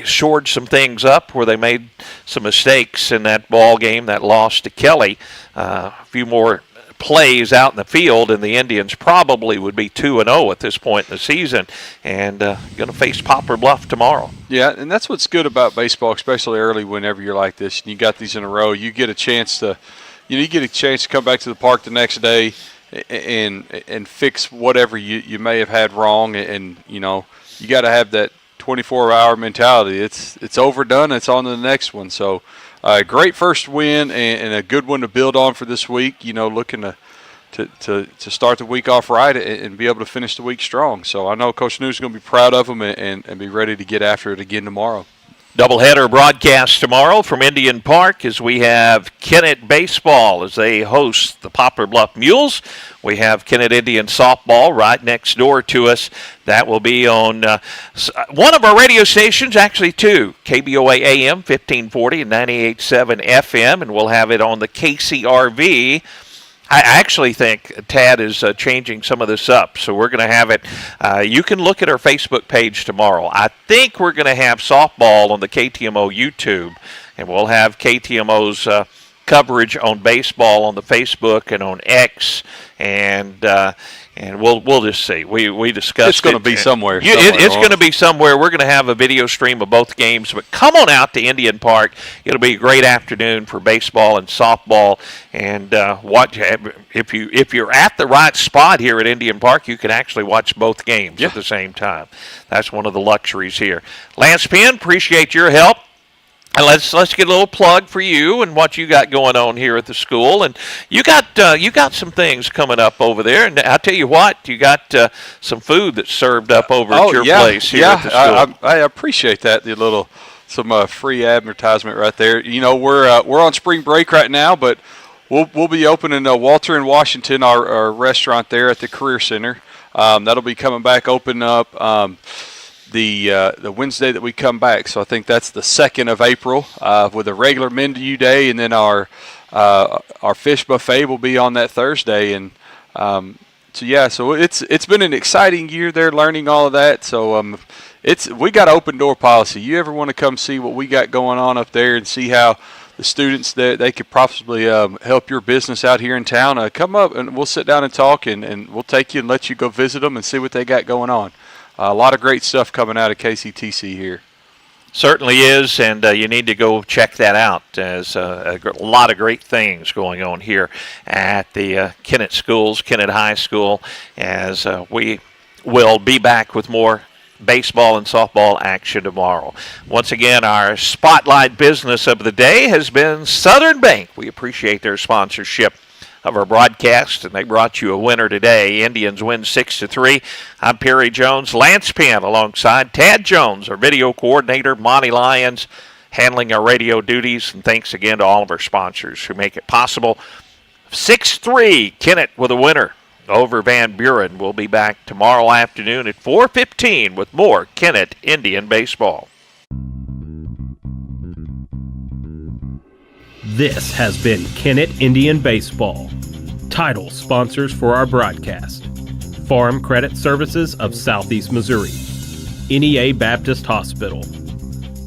shored some things up where they made some mistakes in that ball game, that loss to Kelly. A few more plays out in the field, and the Indians probably would be 2-0 at this point in the season, and going to face Poplar Bluff tomorrow. Yeah, and that's what's good about baseball, especially early whenever you're like this, and you got these in a row. You get a chance to, come back to the park the next day and fix whatever you may have had wrong, and you got to have that 24-hour mentality. It's overdone. It's on to the next one. So, great first win and a good one to build on for this week. Looking to start the week off right and be able to finish the week strong. So I know Coach News is going to be proud of them and be ready to get after it again tomorrow. Doubleheader broadcast tomorrow from Indian Park as we have Kennett baseball as they host the Poplar Bluff Mules. We have Kennett Indian softball right next door to us. That will be on one of our radio stations, actually 2, KBOA AM 1540 and 98.7 FM, and we'll have it on the KCRV. I actually think Tad is changing some of this up, so we're going to have it. You can look at our Facebook page tomorrow. I think we're going to have softball on the KTMO YouTube, and we'll have KTMO's coverage on baseball on the Facebook and on X, and we'll just see. We discussed it's going to be somewhere. It's going to be somewhere. We're going to have a video stream of both games, but come on out to Indian Park. It'll be a great afternoon for baseball and softball. And watch if you're at the right spot here at Indian Park, you can actually watch both games at the same time. That's one of the luxuries here. Lance Penn, appreciate your help. And let's get a little plug for you and what you got going on here at the school. And you got some things coming up over there. And I'll tell you what, you got some food that's served up over at your place here at the school. I appreciate that. Some free advertisement right there. We're on spring break right now, but we'll be opening Walter and Washington, our restaurant there at the Career Center. That'll be coming back open up. The Wednesday that we come back, so I think that's the 2nd of April with a regular menu day, and then our fish buffet will be on that Thursday, and so it's been an exciting year there, learning all of that. So we got an open door policy. You ever want to come see what we got going on up there and see how the students that they could possibly help your business out here in town, come up and we'll sit down and talk, and we'll take you and let you go visit them and see what they got going on. A lot of great stuff coming out of KCTC here. Certainly is, and you need to go check that out. There's a lot of great things going on here at the Kennett schools, Kennett High School, as we will be back with more baseball and softball action tomorrow. Once again, our spotlight business of the day has been Southern Bank. We appreciate their sponsorship of our broadcast, and they brought you a winner today. Indians win 6-3. I'm Perry Jones, Lance Penn, alongside Tad Jones, our video coordinator, Monty Lyons, handling our radio duties, and thanks again to all of our sponsors who make it possible. 6-3, Kennett with a winner over Van Buren. We'll be back tomorrow afternoon at 4:15 with more Kennett Indian baseball. This has been Kennett Indian Baseball. Title sponsors for our broadcast: Farm Credit Services of Southeast Missouri, NEA Baptist Hospital,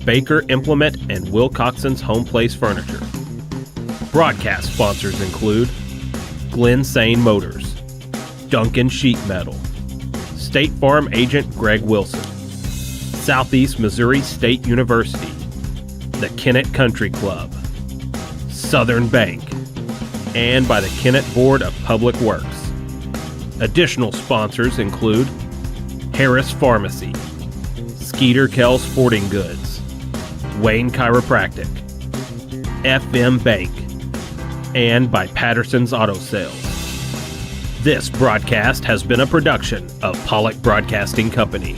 Baker Implement and Wilcoxon's Home Place Furniture. Broadcast sponsors include Glen Sane Motors, Duncan Sheet Metal, State Farm Agent Greg Wilson, Southeast Missouri State University, the Kennett Country Club, Southern Bank, and by the Kennett Board of Public Works. Additional sponsors include Harris Pharmacy, Skeeter Kell Sporting Goods, Wayne Chiropractic, FM Bank, and by Patterson's Auto Sales. This broadcast has been a production of Pollock Broadcasting Company.